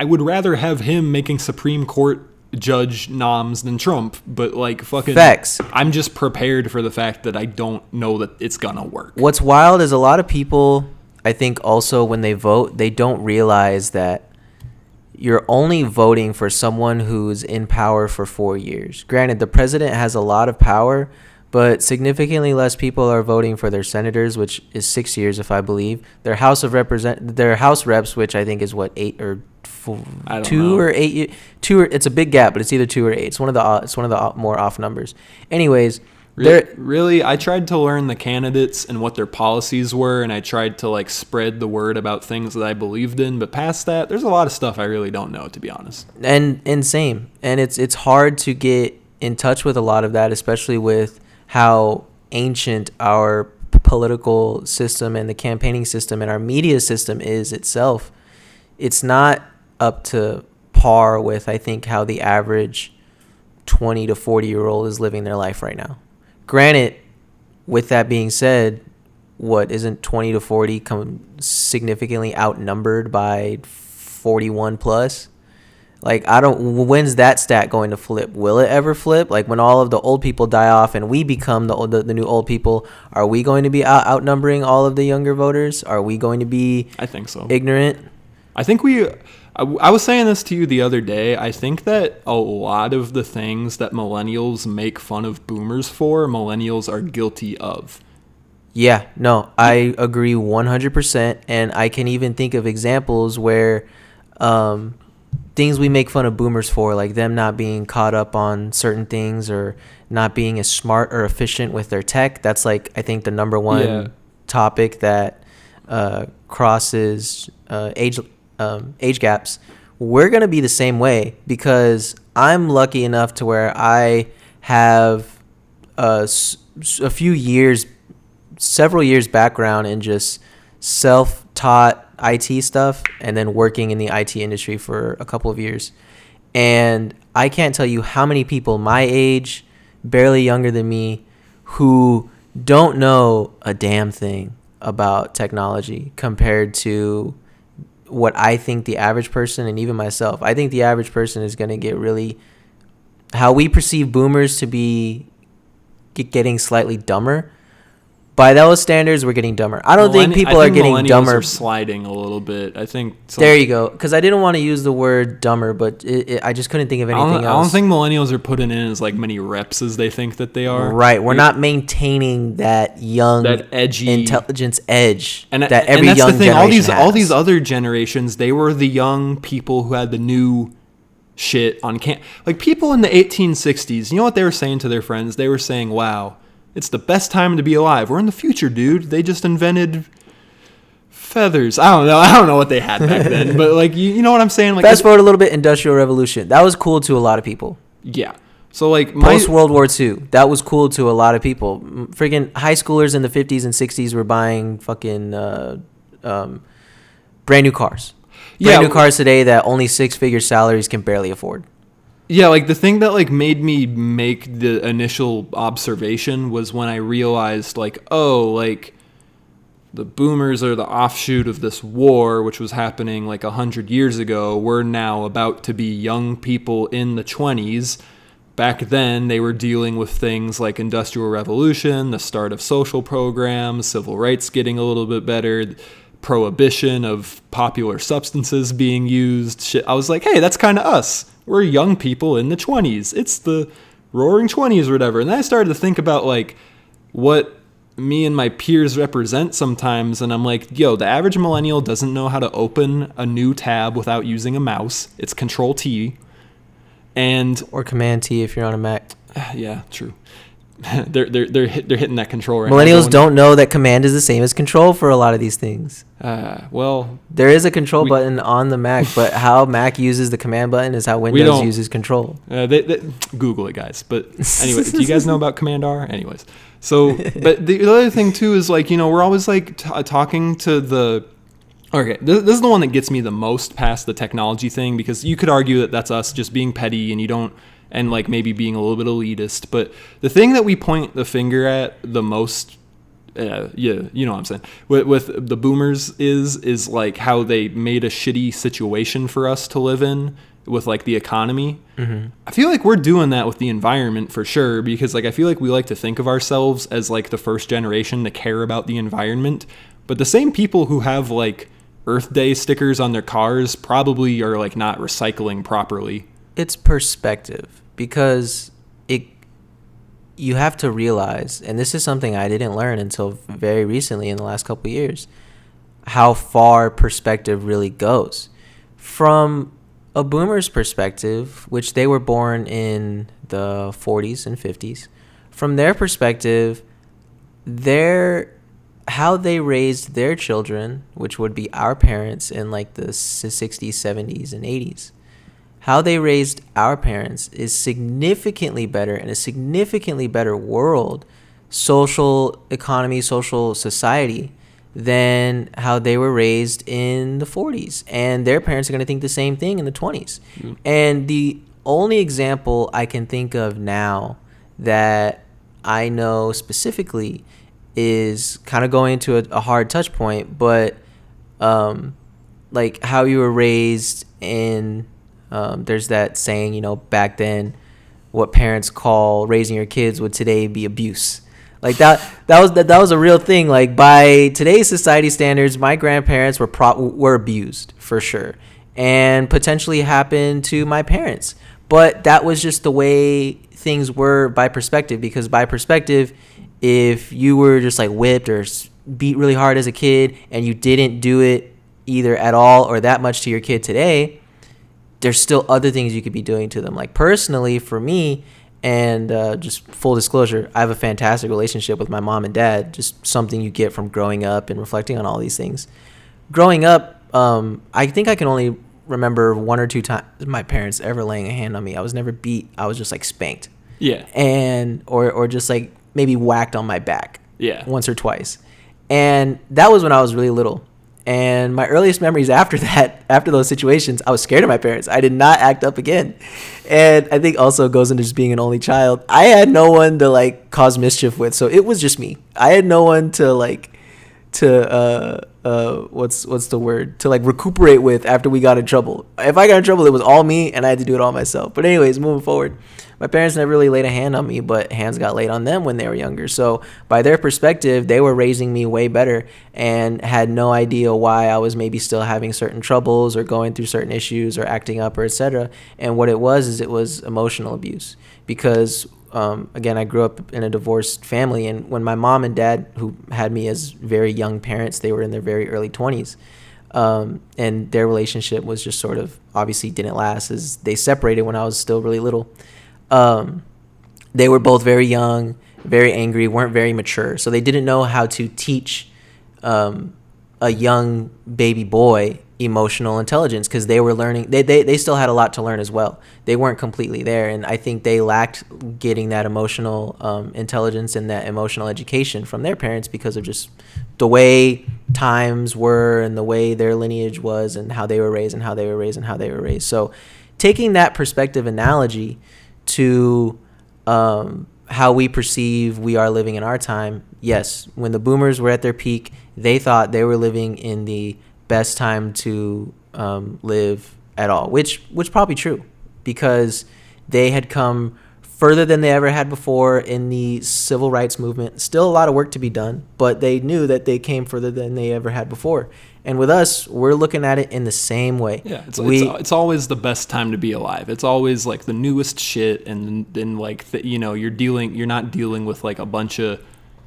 would rather have him making Supreme Court judge noms than Trump. But, like, fucking... Facts. I'm just prepared for the fact that I don't know that it's going to work. What's wild is a lot of people, I think also when they vote, they don't realize that you're only voting for someone who's in power for 4 years. Granted, the president has a lot of power, but significantly less people are voting for their senators, which is 6 years, if I believe. Their House reps, which I think is what 8 or 4, 2 or 8. It's a big gap, but it's either 2 or 8. It's one of the more off numbers. Anyways. Really, I tried to learn the candidates and what their policies were, and I tried to like spread the word about things that I believed in. But past that, there's a lot of stuff I really don't know, to be honest. And same. And it's hard to get in touch with a lot of that, especially with how ancient our political system and the campaigning system and our media system is itself. It's not up to par with, I think, how the average 20 to 40-year-old is living their life right now. Granted, with that being said, isn't 20 to 40 significantly outnumbered by 41 plus? Like, when's that stat going to flip? Will it ever flip? Like, when all of the old people die off and we become the new old people, are we going to be outnumbering all of the younger voters? Are we going to be I think so. Ignorant? I think I was saying this to you the other day. I think that a lot of the things that millennials make fun of boomers for, millennials are guilty of. Yeah, no, I agree 100%. And I can even think of examples where things we make fun of boomers for, like them not being caught up on certain things or not being as smart or efficient with their tech. That's like, I think, the number one topic that crosses age gaps, we're going to be the same way, because I'm lucky enough to where I have several years background in just self-taught IT stuff, and then working in the IT industry for a couple of years. And I can't tell you how many people my age, barely younger than me, who don't know a damn thing about technology compared to what I think the average person, and even myself, I think the average person is going to get really, how we perceive boomers to be getting slightly dumber. By those standards, we're getting dumber. I don't think people are getting dumber. Are sliding a little bit. I think. There you go. Because I didn't want to use the word dumber, but I just couldn't think of anything else. I don't think millennials are putting in as like many reps as they think that they are. Right. We're not maintaining that young, that edgy intelligence edge and that every that's young the thing. generation has. All these other generations, they were the young people who had the new shit on like people in the 1860s. You know what they were saying to their friends? They were saying, "Wow, it's the best time to be alive. We're in the future, dude. They just invented feathers." I don't know what they had back then, but like you know what I'm saying? Like, fast forward a little bit, Industrial Revolution. That was cool to a lot of people. Yeah. So like post World War II, that was cool to a lot of people. Freaking high schoolers in the 50s and 60s were buying fucking brand new cars. Brand new cars today that only six-figure salaries can barely afford. Yeah, like the thing that like made me make the initial observation was when I realized like, oh, like the boomers are the offshoot of this war, which was happening like 100 years ago. We're now about to be young people in the 20s. Back then, they were dealing with things like Industrial Revolution, the start of social programs, civil rights getting a little bit better, prohibition of popular substances being used. Shit. I was like, hey, that's kind of us. We're young people in the 20s. It's the roaring 20s or whatever. And then I started to think about like what me and my peers represent sometimes. And I'm like, yo, the average millennial doesn't know how to open a new tab without using a mouse. It's Control T. Or Command T if you're on a Mac. Yeah, true. They're hitting that control right Millennials now. Don't know that command is the same as control for a lot of these things. Well, there is a control button on the Mac, but how Mac uses the command button is how Windows uses control. They Google it, guys. But anyway, do you guys know about Command R? Anyways, so but the other thing too is like, you know, we're always like talking to the. Okay, this is the one that gets me the most past the technology thing, because you could argue that that's us just being petty and you don't. And like maybe being a little bit elitist, but the thing that we point the finger at the most, you know what I'm saying, with the boomers is like how they made a shitty situation for us to live in with like the economy. Mm-hmm. I feel like we're doing that with the environment for sure, because like I feel like we like to think of ourselves as like the first generation to care about the environment, but the same people who have like Earth Day stickers on their cars probably are like not recycling properly. It's perspective, because you have to realize, and this is something I didn't learn until very recently in the last couple of years, how far perspective really goes. From a boomer's perspective, which they were born in the 40s and 50s, from their perspective, how they raised their children, which would be our parents in like the 60s, 70s, and 80s, how they raised our parents is significantly better, in a significantly better world, social economy, social society, than how they were raised in the 40s. And their parents are going to think the same thing in the 20s. Mm. And the only example I can think of now that I know specifically is kind of going into a hard touch point, but like how you were raised in... there's that saying, you know, back then, what parents call raising your kids would today be abuse. Like that was a real thing. Like by today's society standards, my grandparents were abused for sure, and potentially happened to my parents. But that was just the way things were by perspective. Because by perspective, if you were just like whipped or beat really hard as a kid, and you didn't do it either at all or that much to your kid today, there's still other things you could be doing to them. Like personally, for me, And just full disclosure, I have a fantastic relationship with my mom and dad, just something you get from growing up and reflecting on all these things. Growing up, I think I can only remember one or two times my parents ever laying a hand on me. I was never beat. I was just like spanked. Yeah. And or just like maybe whacked on my back. Yeah. Once or twice. And that was when I was really little. And my earliest memories after that, after those situations, I was scared of my parents. I did not act up again. And I think also goes into just being an only child. I had no one to like cause mischief with. So it was just me. I had no one to like, what's the word? To like recuperate with after we got in trouble. If I got in trouble, it was all me and I had to do it all myself. But anyways, moving forward. My parents never really laid a hand on me, but hands got laid on them when they were younger. So by their perspective, they were raising me way better and had no idea why I was maybe still having certain troubles or going through certain issues or acting up or etc. And what it was emotional abuse because, again, I grew up in a divorced family. And when my mom and dad, who had me as very young parents, they were in their very early 20s. And their relationship was just sort of obviously didn't last as they separated when I was still really little. They were both very young, very angry, weren't very mature. So they didn't know how to teach a young baby boy emotional intelligence because they were learning. They still had a lot to learn as well. They weren't completely there. And I think they lacked getting that emotional intelligence and that emotional education from their parents because of just the way times were and the way their lineage was and how they were raised and how they were raised and how they were raised. So taking that perspective analogy to how we perceive we are living in our time. Yes, when the boomers were at their peak, they thought they were living in the best time to live at all, which was probably true because they had come further than they ever had before in the civil rights movement. Still a lot of work to be done, but they knew that they came further than they ever had before. And with us, we're looking at it in the same way. Yeah, it's always the best time to be alive. It's always like the newest shit, and then like you're not dealing with like a bunch of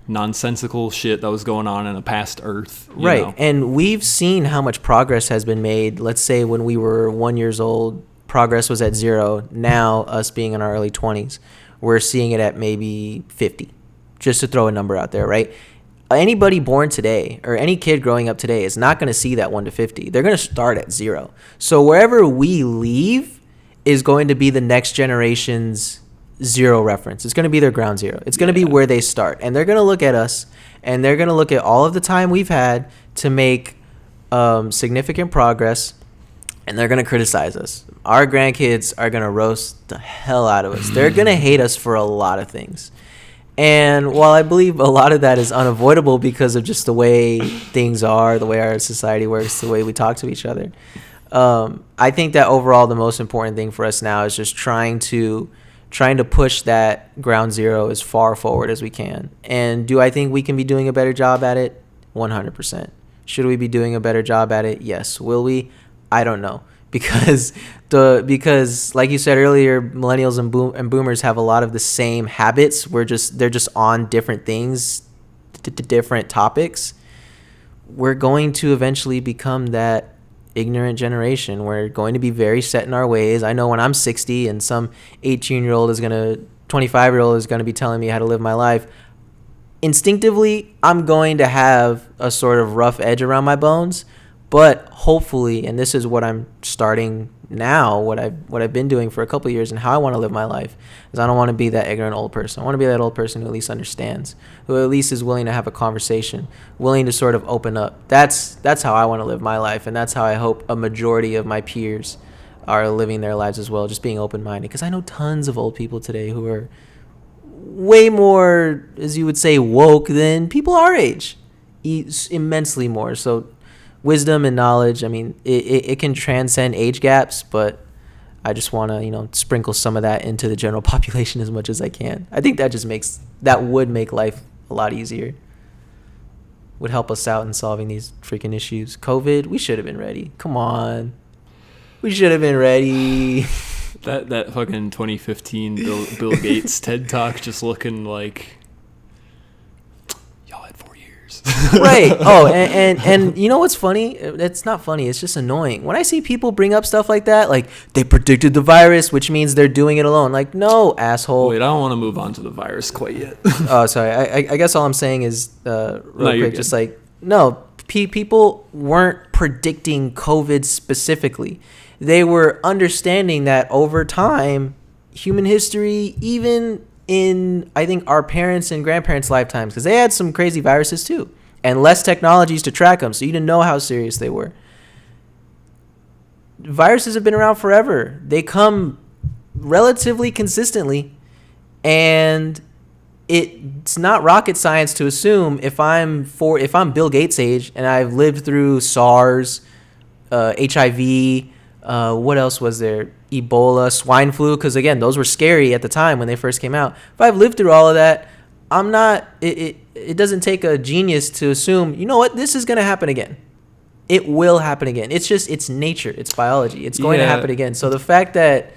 nonsensical shit that was going on in a past Earth. Right, and we've seen how much progress has been made. Let's say when we were 1 year old, progress was at 0. Now, us being in our early 20s, we're seeing it at maybe 50. Just to throw a number out there, right? Anybody born today or any kid growing up today is not going to see that 1 to 50. They're going to start at 0. So wherever we leave is going to be the next generation's 0 reference. It's going to be their ground zero. It's going to be where they start. And they're going to look at us and they're going to look at all of the time we've had to make significant progress, and they're going to criticize us. Our grandkids are going to roast the hell out of us. They're going to hate us for a lot of things. And while I believe a lot of that is unavoidable because of just the way things are, the way our society works, the way we talk to each other, I think that overall the most important thing for us now is just trying to push that ground zero as far forward as we can. And do I think we can be doing a better job at it? 100%. Should we be doing a better job at it? Yes. Will we? I don't know. Because like you said earlier, millennials and boomers have a lot of the same habits. They're just on different things, different topics. We're going to eventually become that ignorant generation. We're going to be very set in our ways. I know when I'm 60 and some 25-year-old is going to be telling me how to live my life, instinctively I'm going to have a sort of rough edge around my bones. But hopefully, and this is what I'm starting now, what I've been doing for a couple of years and how I want to live my life, is I don't want to be that ignorant old person. I want to be that old person who at least understands, who at least is willing to have a conversation, willing to sort of open up. That's how I want to live my life, and that's how I hope a majority of my peers are living their lives as well, just being open-minded. Because I know tons of old people today who are way more, as you would say, woke than people our age, immensely more. So wisdom and knowledge, I mean, it can transcend age gaps, but I just want to, sprinkle some of that into the general population as much as I can. I think that would make life a lot easier. Would help us out in solving these freaking issues. COVID, we should have been ready. Come on. We should have been ready. That fucking 2015 Bill Gates TED Talk just looking like, y'all had 4 years. years. Right. Oh, and you know what's funny? It's not funny. It's just annoying. When I see people bring up stuff like that, like they predicted the virus, which means they're doing it alone. Like, no, asshole. Wait, I don't want to move on to the virus quite yet. Oh, sorry. I guess all I'm saying is real quick, just like, no, people weren't predicting COVID specifically. They were understanding that over time, human history, even in, I think, our parents and grandparents' lifetimes, because they had some crazy viruses too, and less technologies to track them, so you didn't know how serious they were. Viruses have been around forever. They come relatively consistently, and it's not rocket science to assume if I'm Bill Gates' age and I've lived through SARS, HIV, what else was there? Ebola, swine flu, because again, those were scary at the time when they first came out. If I've lived through all of that, I'm not. It doesn't take a genius to assume, you know what, this is going to happen again. It will happen again. It's nature. It's biology. It's going to happen again. So the fact that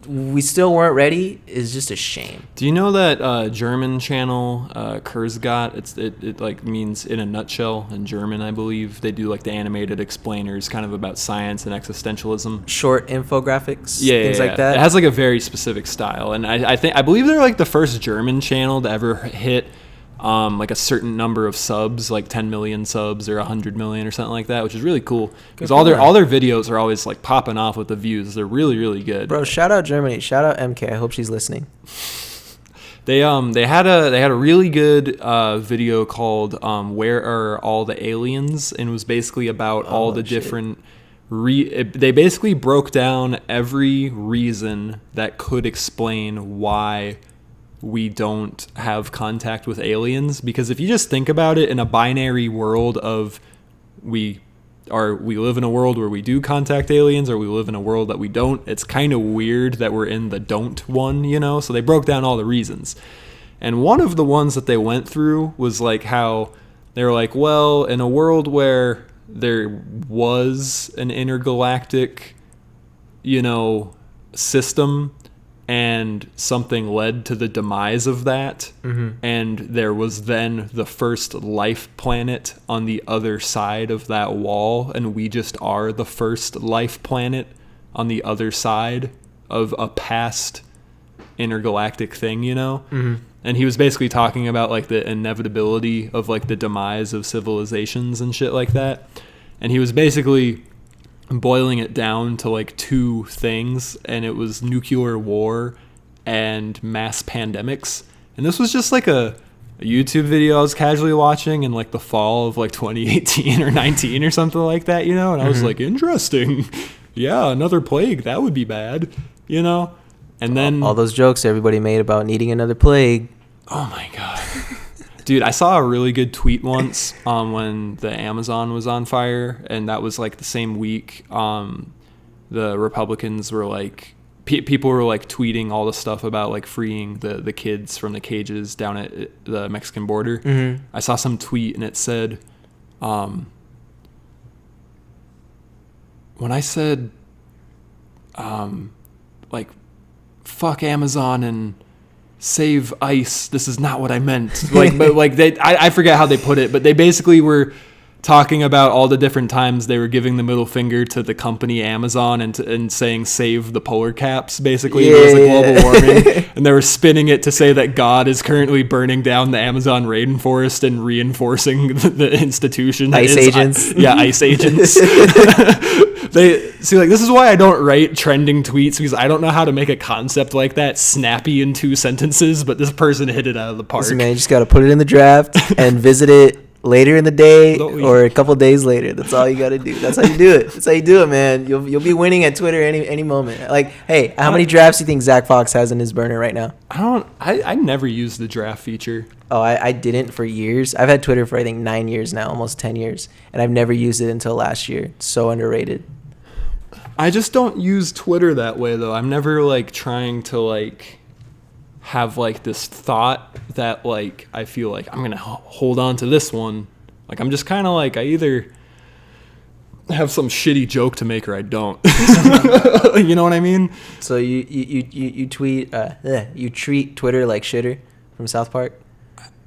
we still weren't ready is just a shame. Do you know that German channel Kurzgott? It like means in a nutshell in German, I believe. They do like the animated explainers, kind of about science and existentialism. Short infographics, things like that. It has like a very specific style, and I believe they're like the first German channel to ever hit like a certain number of subs, like 10 million subs or 100 million or something like that, which is really cool because all their videos are always like popping off with the views. They're really, really good. Bro, shout out Germany. Shout out MK. I hope she's listening. They had a really good video called "Where Are All the Aliens?" and it was basically about all the different. They basically broke down every reason that could explain why we don't have contact with aliens, because if you just think about it in a binary world of we live in a world where we do contact aliens or we live in a world that we don't, it's kind of weird that we're in the don't one, you know? So they broke down all the reasons. And one of the ones that they went through was like how they were like, well, in a world where there was an intergalactic, system, and something led to the demise of that, and there was then the first life planet on the other side of that wall, and we just are the first life planet on the other side of a past intergalactic thing, And he was basically talking about like the inevitability of like the demise of civilizations and shit like that, and he was basically boiling it down to like two things, and it was nuclear war and mass pandemics. And this was just like a YouTube video I was casually watching in like the fall of like 2018 or 19 or something like that, and I was like, interesting. Yeah, another plague, that would be bad, and then all those jokes everybody made about needing another plague. Oh my god. Dude, I saw a really good tweet once when the Amazon was on fire, and that was like the same week the Republicans were like, people were like tweeting all the stuff about like freeing the kids from the cages down at the Mexican border. I saw some tweet and it said, when I said, like, fuck Amazon and save ICE, this is not what I meant. Like, but like I forget how they put it, but they basically were talking about all the different times they were giving the middle finger to the company Amazon and saying save the polar caps, basically. It was like global warming, and they were spinning it to say that God is currently burning down the Amazon rainforest and reinforcing the institution. ICE agents. ICE agents. They see, like, this is why I don't write trending tweets, because I don't know how to make a concept like that snappy in 2 sentences, but this person hit it out of the park. Listen, man, you just got to put it in the draft and visit it later in the day or a couple days later. That's all you got to do. That's how you do it. That's how you do it, man. You'll be winning at Twitter any moment. Like, hey, how many drafts do you think Zach Fox has in his burner right now? I never used the draft feature. Oh, I didn't for years. I've had Twitter for, I think, 9 years now, almost 10 years. And I've never used it until last year. It's so underrated. I just don't use Twitter that way, though. I'm never, like, trying to, like, have, like, this thought that, like, I feel like I'm going to hold on to this one. Like, I'm just kind of like, I either have some shitty joke to make or I don't. You know what I mean? So you tweet, you treat Twitter like shitter from South Park?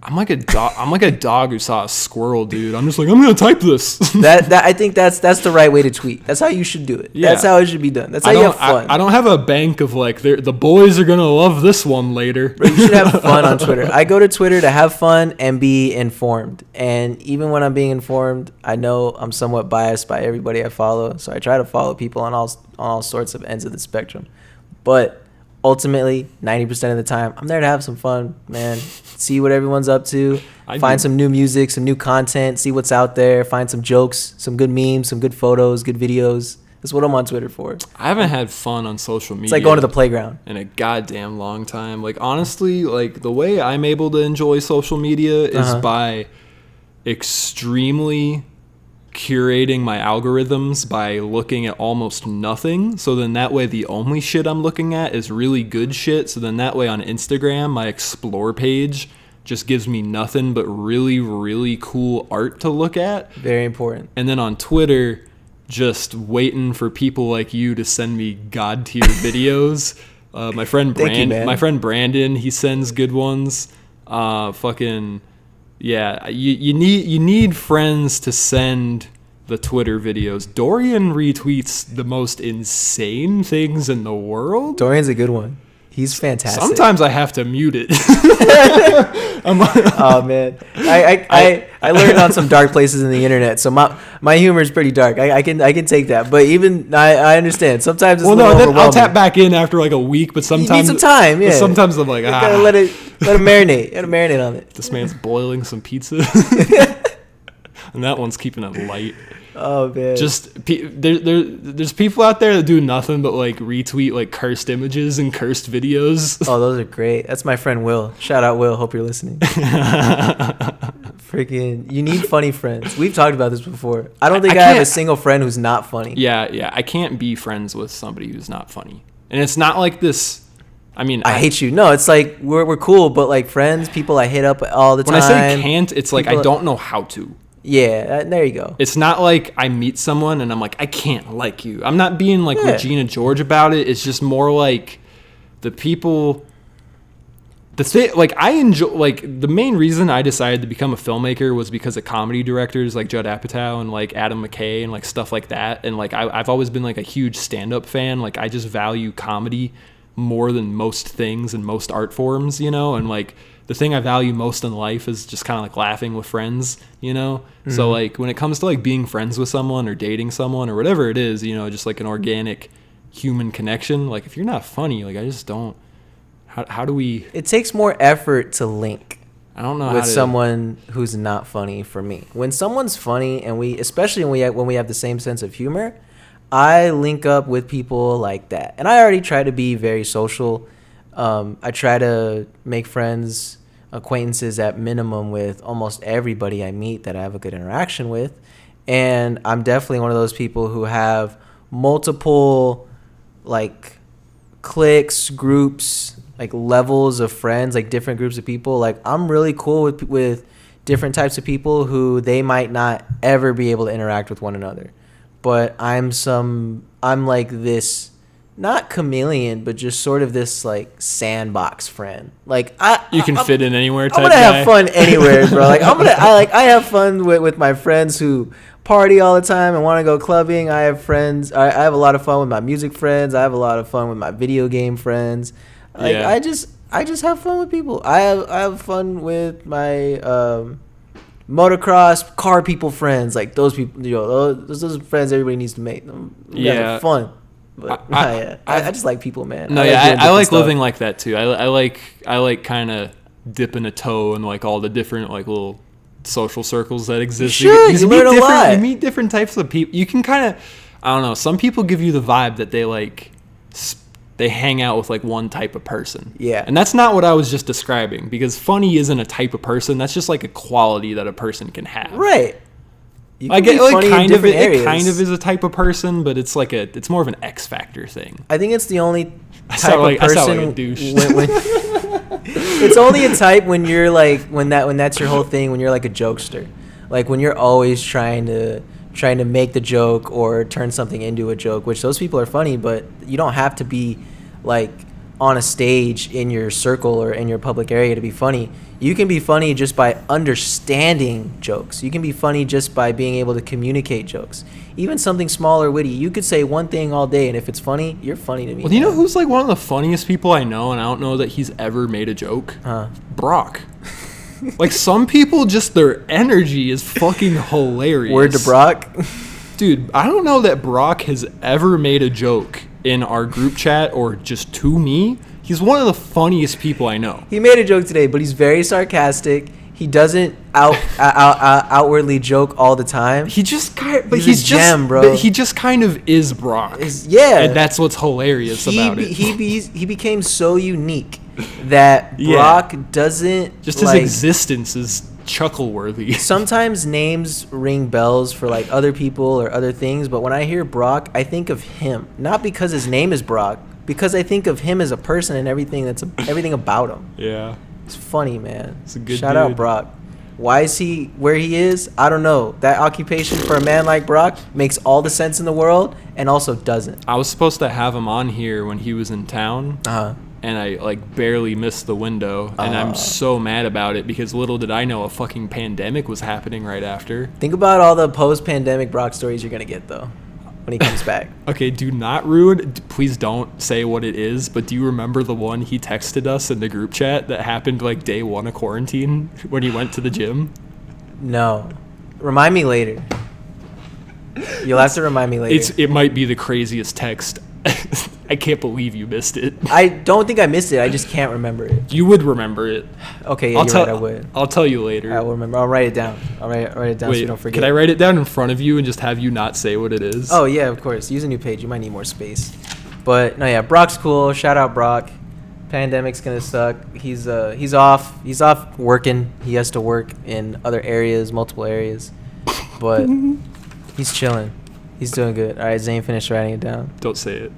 I'm like a dog. I'm like a dog who saw a squirrel, dude. I'm just like, I'm gonna type this. that I think that's the right way to tweet. That's how you should do it. Yeah. That's how it should be done. That's how you have fun. I don't have a bank of like the boys are gonna love this one later. Bro, you should have fun on Twitter. I go to Twitter to have fun and be informed. And even when I'm being informed, I know I'm somewhat biased by everybody I follow. So I try to follow people on all sorts of ends of the spectrum. But ultimately, 90% of the time, I'm there to have some fun, man. See what everyone's up to. Find some new music, some new content. See what's out there. Find some jokes, some good memes, some good photos, good videos. That's what I'm on Twitter for. I haven't had fun on social media. It's like going to the playground. In a goddamn long time. Like, honestly, like, the way I'm able to enjoy social media is by extremely curating my algorithms by looking at almost nothing. So then that way the only shit I'm looking at is really good shit. So then that way on Instagram, my explore page just gives me nothing but really, really cool art to look at. Very important. And then on Twitter, just waiting for people like you to send me god tier videos. My friend Brandon, he sends good ones. Yeah, you need friends to send the Twitter videos. Dorian retweets the most insane things in the world. Dorian's a good one. He's fantastic. Sometimes I have to mute it. Oh man, I learned on some dark places in the internet, so my humor is pretty dark. I can take that, but even I understand. Sometimes it's then I'll tap back in after like a week, but sometimes you need some time. Yeah, sometimes I'm like, you gotta let it marinate. You gotta marinate on it. This man's boiling some pizza, and that one's keeping it light. Oh man! Just there's people out there that do nothing but like retweet like cursed images and cursed videos. Oh, those are great. That's my friend Will. Shout out Will. Hope you're listening. Freaking, you need funny friends. We've talked about this before. I don't think I have a single friend who's not funny. Yeah. I can't be friends with somebody who's not funny, and it's not like this. I mean, I hate you. No, it's like we're cool, but like friends, people I hit up all the time. When I say can't, it's like I don't know how to. Yeah, there you go. It's not like I meet someone and I'm like, I can't like you. I'm not being like Regina George about it. It's just more like the people. The thing, like I enjoy, like the main reason I decided to become a filmmaker was because of comedy directors like Judd Apatow and like Adam McKay and like stuff like that. And like I've always been like a huge stand-up fan. Like I just value comedy more than most things and most art forms, you know, and like. The thing I value most in life is just kind of like laughing with friends, you know? Mm-hmm. So like when it comes to like being friends with someone or dating someone or whatever it is, you know, just like an organic human connection, like if you're not funny, like I just don't, how do we... It takes more effort to link. I don't know with someone who's not funny for me. When someone's funny and especially when we have the same sense of humor, I link up with people like that. And I already try to be very social. I try to make friends, acquaintances at minimum with almost everybody I meet that I have a good interaction with. And I'm definitely one of those people who have multiple like cliques, groups, like levels of friends, like different groups of people. Like I'm really cool with different types of people who they might not ever be able to interact with one another. But I'm like this, not chameleon, but just sort of this like sandbox friend. Like you can fit in anywhere type I'm gonna have fun anywhere, bro. Like I have fun with my friends who party all the time and want to go clubbing. I have friends. I have a lot of fun with my music friends. I have a lot of fun with my video game friends. Like I just have fun with people. I have fun with my motocross car people friends. Like those people, you know, those friends everybody needs to make. You guys are fun. But I just like people, man. No, I like living like that too. I like kind of dipping a toe in like all the different like little social circles that exist. You learn a lot. You meet different types of people. You can kind of, I don't know. Some people give you the vibe that they hang out with like one type of person. Yeah. And that's not what I was just describing, because funny isn't a type of person. That's just like a quality that a person can have. Right. I get like it kind of is a type of person, but it's like it's more of an X factor thing. I think it's the only type of person. I sound like a douche. It's only a type when you're like when that's your whole thing, when you're like a jokester. Like when you're always trying to make the joke or turn something into a joke, which those people are funny, but you don't have to be like on a stage in your circle or in your public area to be funny. You can be funny just by understanding jokes. You can be funny just by being able to communicate jokes. Even something small or witty. You could say one thing all day, and if it's funny, you're funny to me. Well, you know who's like one of the funniest people I know, and I don't know that he's ever made a joke? Brock. Like, some people, just their energy is fucking hilarious. Word to Brock. Dude, I don't know that Brock has ever made a joke in our group chat or just to me. He's one of the funniest people I know. He made a joke today, but he's very sarcastic. He doesn't outwardly joke all the time. He just kind of, but he's a gem, bro. But he just kind of is Brock. Yeah, and that's what's hilarious about it. He became so unique that Brock doesn't. Just his existence is chuckle worthy. Sometimes names ring bells for like other people or other things, but when I hear Brock, I think of him. Not because his name is Brock, because I think of him as a person and everything about him. Yeah. It's funny, man. It's a good Shout dude. out Brock. Why is he where he is? I don't know. That occupation for a man like Brock makes all the sense in the world and also doesn't. I was supposed to have him on here when he was in town. And I like barely missed the window, and I'm so mad about it because little did I know a fucking pandemic was happening right after. Think about all the post-pandemic Brock stories you're gonna get though when he comes back. Okay, do not ruin. Please don't say what it is. But do you remember the one he texted us in the group chat that happened like day 1 of quarantine when he went to the gym? No, remind me later. You'll have to remind me later. It might be the craziest text. I can't believe you missed it. I don't think I missed it. I just can't remember it. You would remember it. Okay, yeah, I would. I'll tell you later. I will remember. I'll write it down. I'll write it down so you don't forget. Can I write it down in front of you and just have you not say what it is? Oh, yeah, of course. Use a new page. You might need more space. But, no, yeah, Brock's cool. Shout out Brock. Pandemic's going to suck. He's off. He's off working. He has to work in other areas, multiple areas. But he's chilling. He's doing good. All right, Zane finished writing it down. Don't say it.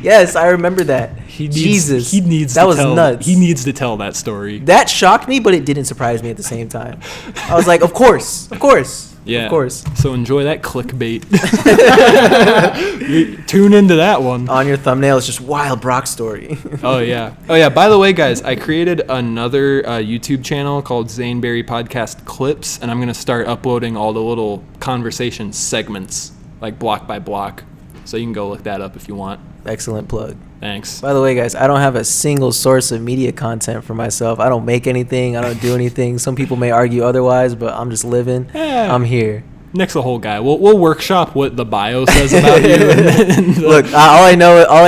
Yes, I remember that. Jesus, that was nuts. He needs to tell that story. That shocked me, but it didn't surprise me at the same time. I was like, of course. Yeah, of course. So enjoy that clickbait. Tune into that one. On your thumbnail, it's just wild Brock story. Oh yeah. By the way, guys, I created another YouTube channel called ZaneBerryPodcast Clips, and I'm gonna start uploading all the little conversation segments, like block by block. So you can go look that up if you want. Excellent plug. Thanks. By the way, guys, I don't have a single source of media content for myself. I don't make anything. I don't do anything. Some people may argue otherwise, but I'm just living. Yeah. I'm here. Nick's a whole guy. We'll workshop what the bio says about you. Look, all I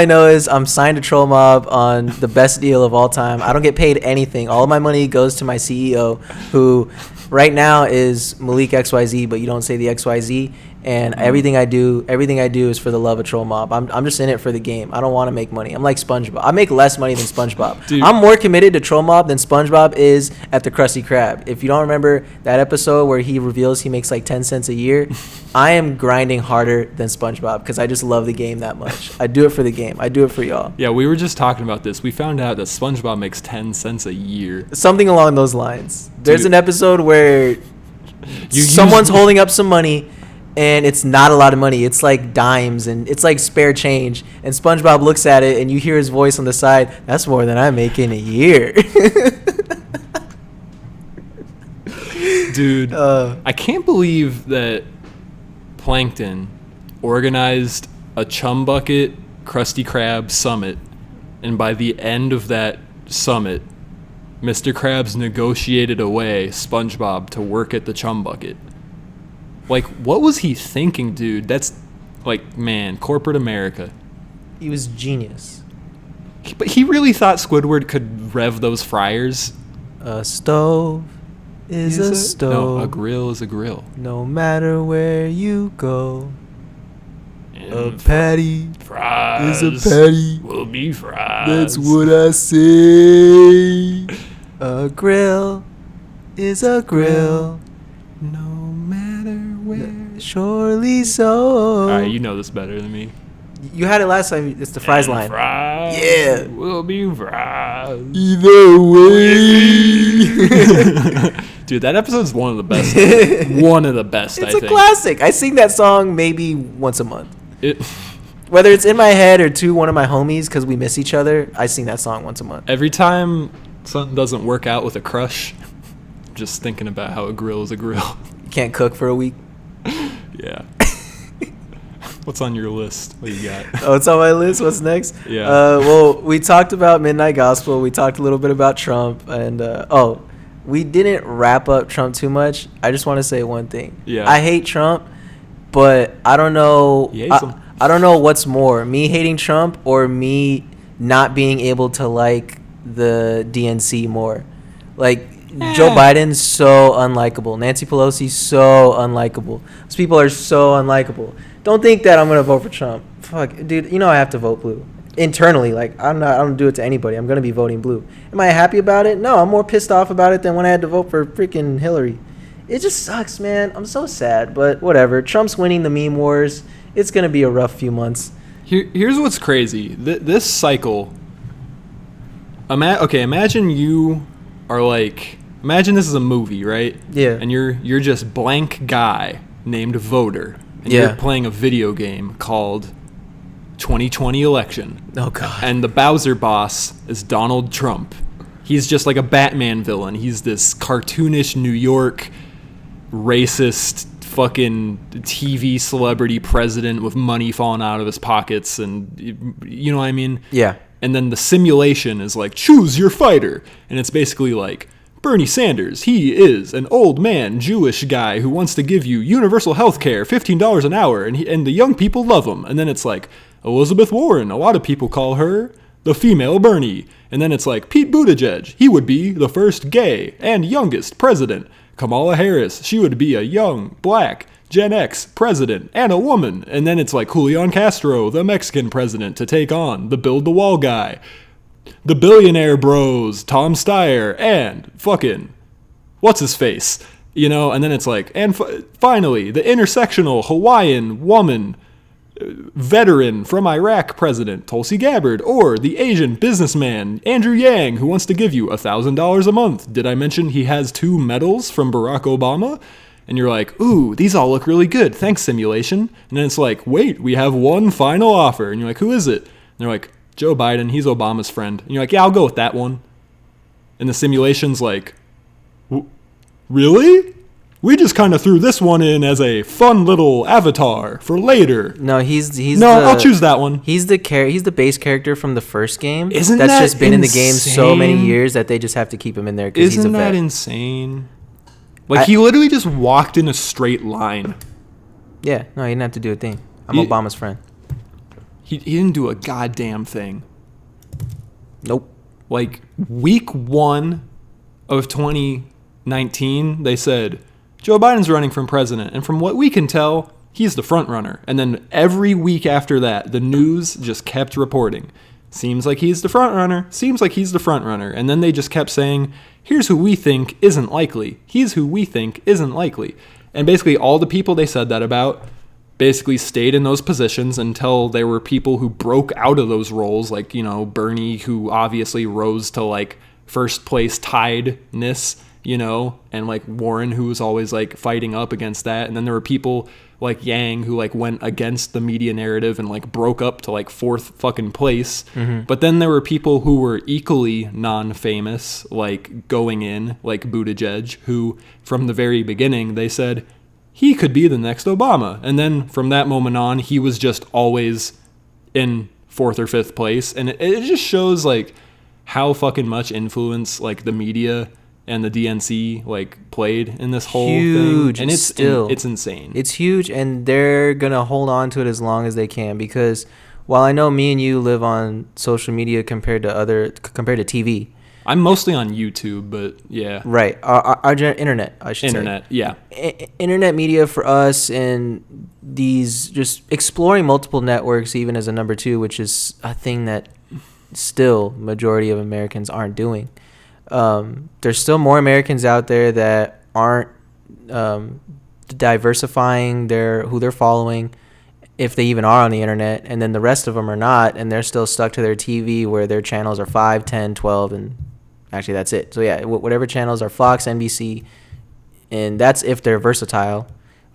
know is I'm signed to Troll Mob on the best deal of all time. I don't get paid anything. All of my money goes to my CEO, who right now is Malik XYZ, but you don't say the XYZ. And everything I do is for the love of Troll Mob. I'm just in it for the game. I don't want to make money. I'm like SpongeBob. I make less money than SpongeBob. Dude. I'm more committed to Troll Mob than SpongeBob is at the Krusty Krab. If you don't remember that episode where he reveals he makes like 10 cents a year, I am grinding harder than SpongeBob because I just love the game that much. I do it for the game. I do it for y'all. Yeah, we were just talking about this. We found out that SpongeBob makes 10 cents a year. Something along those lines. There's an episode where someone's holding up some money, and it's not a lot of money. It's like dimes, and it's like spare change. And SpongeBob looks at it, and you hear his voice on the side. That's more than I make in a year. Dude, I can't believe that Plankton organized a Chum Bucket Krusty Krab summit, and by the end of that summit, Mr. Krabs negotiated away SpongeBob to work at the Chum Bucket. Like, what was he thinking, dude? That's, like, man, corporate America. He was genius. But he really thought Squidward could rev those fryers. A stove is a stove. No, a grill is a grill. No matter where you go. And a patty fries is a patty. Will be fries. That's what I say. A grill is a grill. No matter where. Surely so. All right, you know this better than me. You had it last time. It's the fries line. Fries. Yeah. Will be fries. Either way. Dude, that episode's one of the best. One of the best, It's a classic. I sing that song maybe once a month. Whether it's in my head or to one of my homies because we miss each other, I sing that song once a month. Every time something doesn't work out with a crush, just thinking about how a grill is a grill. Can't cook for a week. Yeah. What's on your list? What you got? Oh, it's on my list. What's next? Yeah. Well, we talked about Midnight Gospel. We talked a little bit about Trump. And, we didn't wrap up Trump too much. I just want to say one thing. Yeah. I hate Trump, but I don't know. He hates him. I don't know what's more, me hating Trump or me not being able to like the DNC more. Like, Joe Biden's so unlikable. Nancy Pelosi's so unlikable. Those people are so unlikable. Don't think that I'm going to vote for Trump. Fuck, dude, you know I have to vote blue. Internally, like, I don't do it to anybody. I'm going to be voting blue. Am I happy about it? No, I'm more pissed off about it than when I had to vote for freaking Hillary. It just sucks, man. I'm so sad, but whatever. Trump's winning the meme wars. It's going to be a rough few months. Here's what's crazy. This cycle. Imagine you are like. Imagine this is a movie, right? Yeah. And you're just blank guy named voter, and Yeah. you're playing a video game called 2020 Election. Oh, God. And the Bowser boss is Donald Trump. He's just like a Batman villain. He's this cartoonish New York racist fucking TV celebrity president with money falling out of his pockets, and you know what I mean? Yeah. And then the simulation is like, choose your fighter. And it's basically like, Bernie Sanders, he is an old man, Jewish guy who wants to give you universal health care, $15 an hour, and the young people love him. And then it's like, Elizabeth Warren, a lot of people call her the female Bernie. And then it's like, Pete Buttigieg, he would be the first gay and youngest president. Kamala Harris, she would be a young, black, Gen X president and a woman. And then it's like Julian Castro, the Mexican president, to take on the Build the Wall guy. The billionaire bros, Tom Steyer, and fucking, what's his face? You know, and then it's like, and finally, the intersectional Hawaiian woman, veteran from Iraq president, Tulsi Gabbard, or the Asian businessman, Andrew Yang, who wants to give you $1,000 a month. Did I mention he has 2 medals from Barack Obama? And you're like, ooh, these all look really good. Thanks, simulation. And then it's like, wait, we have one final offer. And you're like, who is it? And they're like, Joe Biden, he's Obama's friend. And you're like, yeah, I'll go with that one. And the simulation's like, really? We just kind of threw this one in as a fun little avatar for later. No, he's I'll choose that one. He's the base character from the first game. Isn't that's that just been insane? in the game so many years that they just have to keep him in there because he's a Isn't vet. that insane? Like, he literally just walked in a straight line. Yeah, no, he didn't have to do a thing. I'm Obama's friend. He didn't do a goddamn thing. Nope. Like, week 1 of 2019, they said, Joe Biden's running for president. And from what we can tell, he's the front runner. And then every week after that, the news just kept reporting. Seems like he's the front runner. Seems like he's the front runner. And then they just kept saying, here's who we think isn't likely. He's who we think isn't likely. And basically all the people they said that about basically stayed in those positions until there were people who broke out of those roles, like, you know, Bernie, who obviously rose to like first place tiedness, you know, and like Warren, who was always like fighting up against that. And then there were people like Yang who like went against the media narrative and like broke up to like 4th fucking place. Mm-hmm. But then there were people who were equally non-famous, like going in, like Buttigieg, who from the very beginning they said he could be the next Obama. And then from that moment on, he was just always in 4th or 5th place. And it just shows like how fucking much influence like the media and the DNC like played in this whole thing. And it's insane. It's huge, and they're gonna hold on to it as long as they can, because while I know me and you live on social media compared to TV. I'm mostly on YouTube, but yeah. Right. Our internet, I should say. Internet, yeah. Internet media for us, and these just exploring multiple networks even as a number 2, which is a thing that still majority of Americans aren't doing. There's still more Americans out there that aren't diversifying who they're following, if they even are on the internet, and then the rest of them are not, and they're still stuck to their TV where their channels are 5, 10, 12, and actually that's it. So yeah, whatever channels are Fox, NBC, and that's if they're versatile.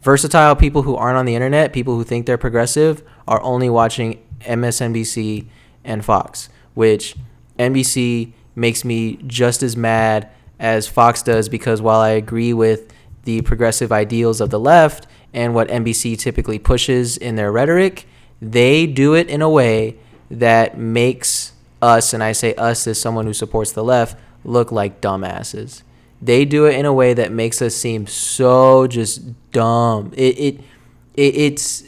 Versatile people who aren't on the internet, people who think they're progressive, are only watching MSNBC and Fox, which NBC makes me just as mad as Fox does, because while I agree with the progressive ideals of the left and what NBC typically pushes in their rhetoric, they do it in a way that makes us, and I say us as someone who supports the left, look like dumbasses. They do it in a way that makes us seem so just dumb. It's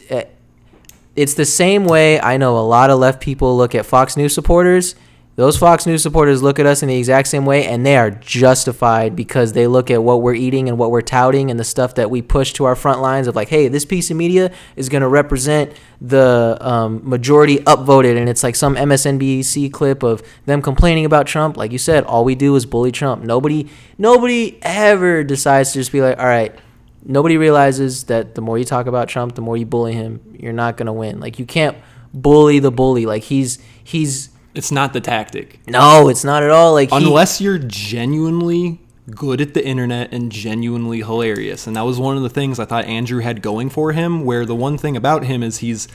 the same way I know a lot of left people look at Fox News supporters. Those Fox News supporters look at us in the exact same way, and they are justified because they look at what we're eating and what we're touting and the stuff that we push to our front lines of like, hey, this piece of media is going to represent the majority upvoted, and it's like some MSNBC clip of them complaining about Trump. Like you said, all we do is bully Trump. Nobody ever decides to just be like, all right, nobody realizes that the more you talk about Trump, the more you bully him, you're not going to win. Like, you can't bully the bully. Like, he's It's not the tactic. No, it's not at all. Like, unless you're genuinely good at the internet and genuinely hilarious. And that was one of the things I thought Andrew had going for him, where the one thing about him is he's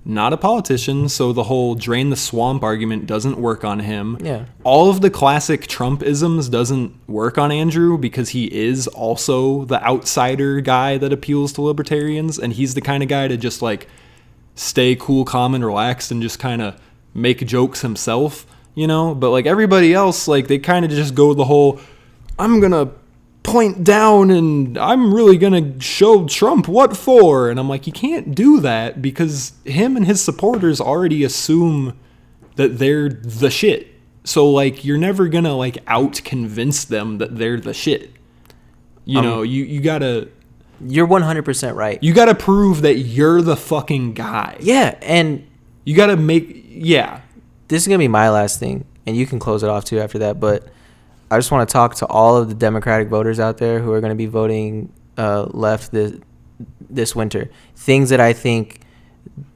not a politician, so the whole drain the swamp argument doesn't work on him. Yeah. All of the classic Trump-isms doesn't work on Andrew because he is also the outsider guy that appeals to libertarians, and he's the kind of guy to just like stay cool, calm, and relaxed and just kind of make jokes himself, you know? But like everybody else, like they kind of just go the whole, I'm gonna point down and I'm really gonna show Trump what for. And I'm like, you can't do that because him and his supporters already assume that they're the shit. So like you're never gonna like out convince them that they're the shit. You know, you gotta, you're 100% right. You gotta prove that you're the fucking guy. Yeah, and you gotta make, yeah. This is gonna be my last thing, and you can close it off too after that, but I just want to talk to all of the Democratic voters out there who are going to be voting left this winter. Things that I think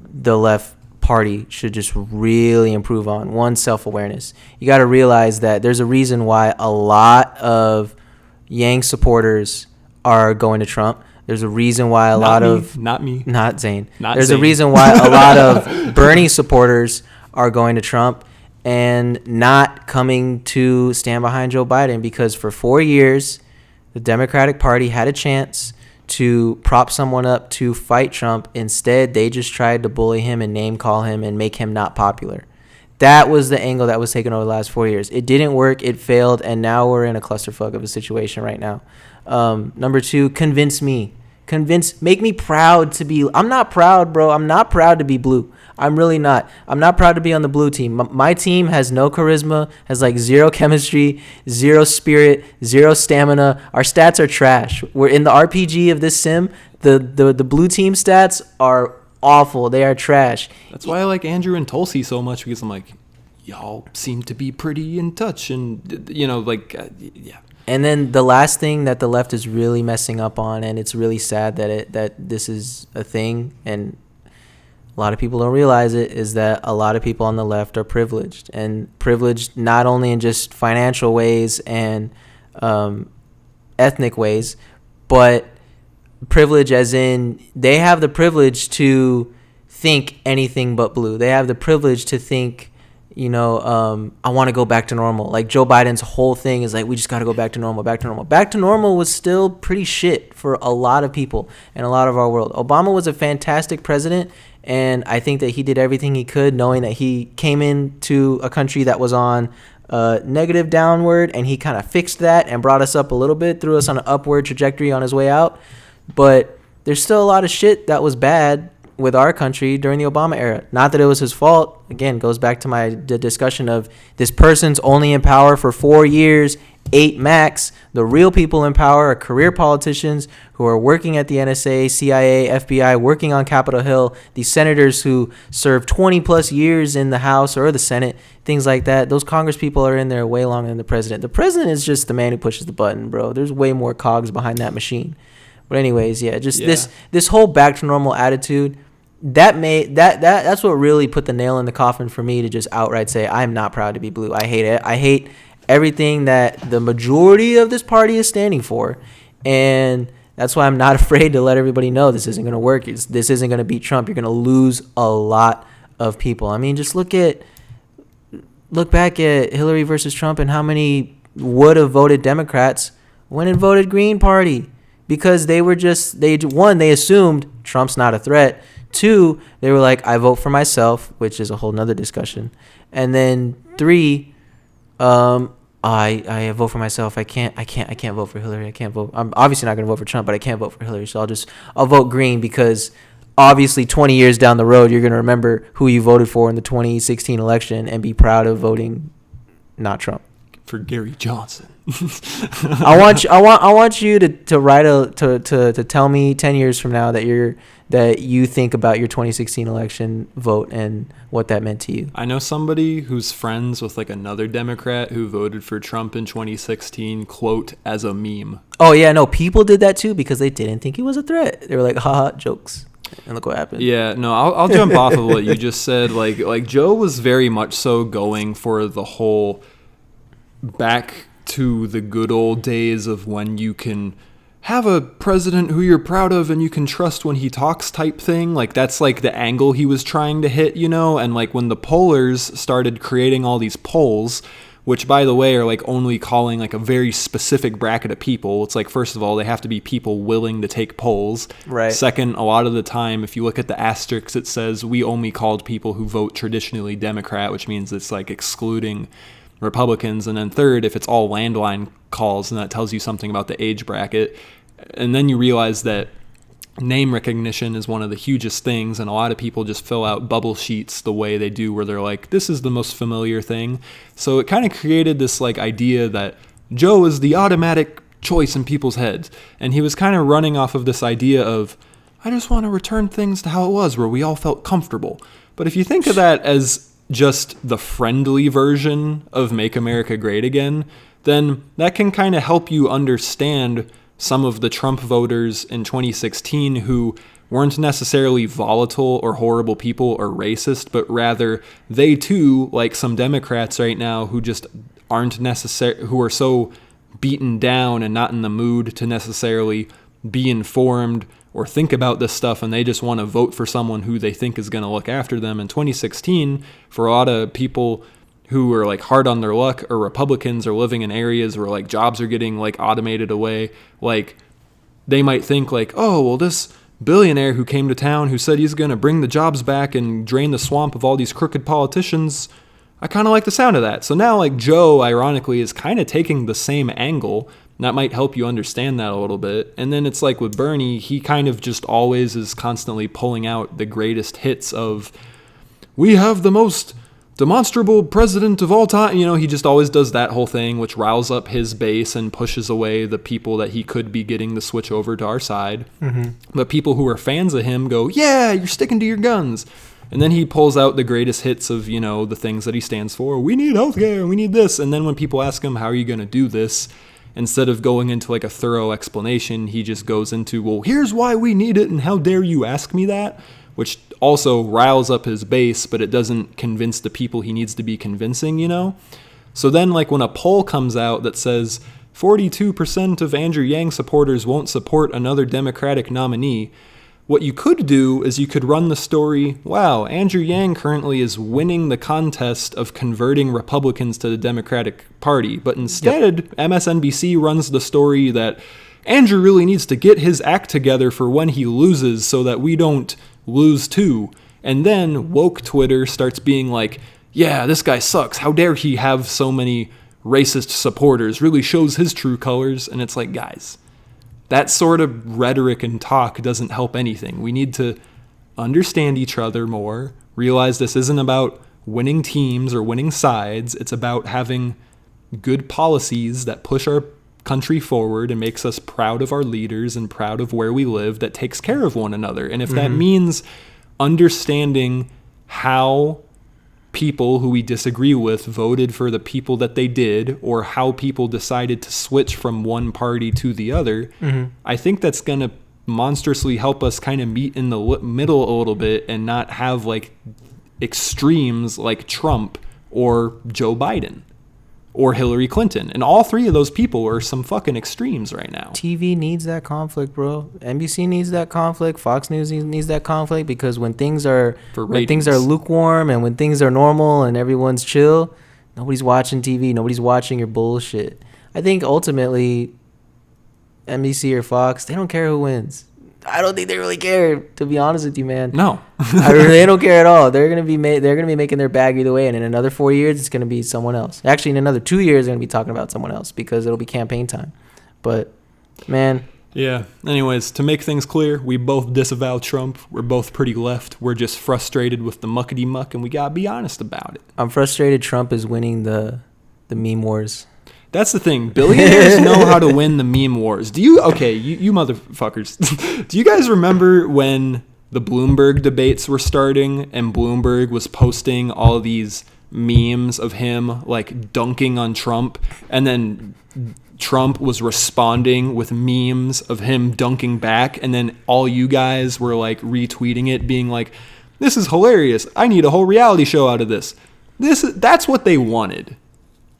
the left party should just really improve on. One, self-awareness. You got to realize that there's a reason why a lot of Yang supporters are going to Trump. There's a reason why a lot of... Not me. Not Zane. Not There's Zane. a reason why a lot of Bernie supporters are going to Trump and not coming to stand behind Joe Biden, because for 4 years, the Democratic Party had a chance to prop someone up to fight Trump. Instead, they just tried to bully him and name call him and make him not popular. That was the angle that was taken over the last 4 years. It didn't work. It failed. And now we're in a clusterfuck of a situation right now. Number two, convince me. Make me proud to be... I'm not proud, bro. I'm not proud to be blue. I'm really not. I'm not proud to be on the blue team. My team has no charisma, has like zero chemistry, zero spirit, zero stamina. Our stats are trash. We're in the RPG of this sim. The blue team stats are awful. They are trash. That's why I like Andrew and Tulsi so much, because I'm like, y'all seem to be pretty in touch, and you know, like, yeah. And then the last thing that the left is really messing up on, and it's really sad that this is a thing, and a lot of people don't realize it, is that a lot of people on the left are privileged, and privileged not only in just financial ways and ethnic ways, but privilege as in they have the privilege to think anything but blue. They have the privilege to think, you know, I want to go back to normal. Like Joe Biden's whole thing is like, we just got to go back to normal, back to normal. Back to normal was still pretty shit for a lot of people in a lot of our world. Obama was a fantastic president, and I think that he did everything he could, knowing that he came into a country that was on negative downward, and he kind of fixed that and brought us up a little bit, threw us on an upward trajectory on his way out. But there's still a lot of shit that was bad with our country during the Obama era. Not that it was his fault. Again, goes back to the discussion of this person's only in power for 4 years, 8 max. The real people in power are career politicians who are working at the NSA, CIA, FBI, working on Capitol Hill. These senators who serve 20 plus years in the House or the Senate, things like that. Those Congress people are in there way longer than the president. The president is just the man who pushes the button, bro. There's way more cogs behind that machine. But anyways, yeah, this whole back to normal attitude, that's what really put the nail in the coffin for me to just outright say I'm not proud to be blue. I hate it. I hate everything that the majority of this party is standing for, and That's why I'm not afraid to let everybody know this isn't going to work. This isn't going to beat Trump. You're going to lose a lot of people. I mean, just look back at Hillary versus Trump and how many would have voted Democrats went and voted Green Party because they assumed Trump's not a threat. 2, they were like, I vote for myself, which is a whole nother discussion. And then 3, I vote for myself. I can't vote for Hillary. I can't vote. I'm obviously not going to vote for Trump, but I can't vote for Hillary. So I'll vote Green because obviously 20 years down the road, you're going to remember who you voted for in the 2016 election and be proud of voting not Trump. For Gary Johnson. I want you to write to tell me 10 years from now that you think about your 2016 election vote and what that meant to you. I know somebody who's friends with like another Democrat who voted for Trump in 2016, quote, as a meme. Oh yeah, no, people did that too because they didn't think he was a threat. They were like, haha, jokes. And look what happened. Yeah, no, I'll jump off of what you just said. Like Joe was very much so going for the whole back to the good old days of when you can have a president who you're proud of and you can trust when he talks type thing. Like that's like the angle he was trying to hit, you know? And like when the pollers started creating all these polls, which by the way are like only calling like a very specific bracket of people. It's like, first of all, they have to be people willing to take polls. Right. Second, a lot of the time, if you look at the asterisks, it says we only called people who vote traditionally Democrat, which means it's like excluding Republicans. And then third, if it's all landline calls, and that tells you something about the age bracket. And then you realize that name recognition is one of the hugest things, and a lot of people just fill out bubble sheets the way they do, where they're like, this is the most familiar thing. So it kind of created this like idea that Joe is the automatic choice in people's heads. And he was kind of running off of this idea of, I just want to return things to how it was, where we all felt comfortable. But if you think of that as just the friendly version of Make America Great Again, then that can kind of help you understand some of the Trump voters in 2016 who weren't necessarily volatile or horrible people or racist, but rather they too, like some Democrats right now who just aren't necessary, who are so beaten down and not in the mood to necessarily be informed or think about this stuff, and they just want to vote for someone who they think is going to look after them. In 2016, for a lot of people who are like hard on their luck or Republicans are living in areas where like jobs are getting like automated away, like they might think like, oh, well, this billionaire who came to town who said he's going to bring the jobs back and drain the swamp of all these crooked politicians, I kind of like the sound of that. So now like Joe, ironically, is kind of taking the same angle. That might help you understand that a little bit. And then it's like with Bernie, he kind of just always is constantly pulling out the greatest hits of, we have the most demonstrable president of all time. You know, he just always does that whole thing, which riles up his base and pushes away the people that he could be getting to switch over to our side. Mm-hmm. But people who are fans of him go, yeah, you're sticking to your guns. And then he pulls out the greatest hits of, you know, the things that he stands for. We need healthcare, we need this. And then when people ask him, how are you going to do this? Instead of going into like a thorough explanation, he just goes into, well, here's why we need it, and how dare you ask me that? Which also riles up his base, but it doesn't convince the people he needs to be convincing, you know? So then, like, when a poll comes out that says 42% of Andrew Yang supporters won't support another Democratic nominee, what you could do is you could run the story, wow, Andrew Yang currently is winning the contest of converting Republicans to the Democratic Party. But instead, MSNBC runs the story that Andrew really needs to get his act together for when he loses so that we don't lose too. And then woke Twitter starts being like, yeah, this guy sucks. How dare he have so many racist supporters? Really shows his true colors. And it's like, guys, that sort of rhetoric and talk doesn't help anything. We need to understand each other more, realize this isn't about winning teams or winning sides. It's about having good policies that push our country forward and makes us proud of our leaders and proud of where we live, that takes care of one another. And if that means understanding how people who we disagree with voted for the people that they did, or how people decided to switch from one party to the other, I think that's going to monstrously help us kind of meet in the middle a little bit and not have like extremes like Trump or Joe Biden. or Hillary Clinton. And all three of those people are some fucking extremes right now. TV needs that conflict, bro. NBC needs that conflict. Fox News needs that conflict, because when things are lukewarm and when things are normal and everyone's chill, nobody's watching TV. Nobody's watching your bullshit. I think ultimately NBC or Fox, they don't care who wins. I don't think they really care, to be honest with you, man. No. They don't care at all. They're gonna be making their bag either way, and in another 4 years, it's gonna be someone else. Actually, in another 2 years, they're gonna be talking about someone else, because it'll be campaign time. But, man. Yeah. Anyways, to make things clear, we both disavow Trump. We're both pretty left. We're just frustrated with the muckety muck, and we gotta be honest about it. I'm frustrated Trump is winning the meme wars. That's the thing. Billionaires know how to win the meme wars. You motherfuckers. Do you guys remember when the Bloomberg debates were starting and Bloomberg was posting all these memes of him like dunking on Trump, and then Trump was responding with memes of him dunking back, and then all you guys were like retweeting it, being like, "This is hilarious. I need a whole reality show out of this." That's what they wanted.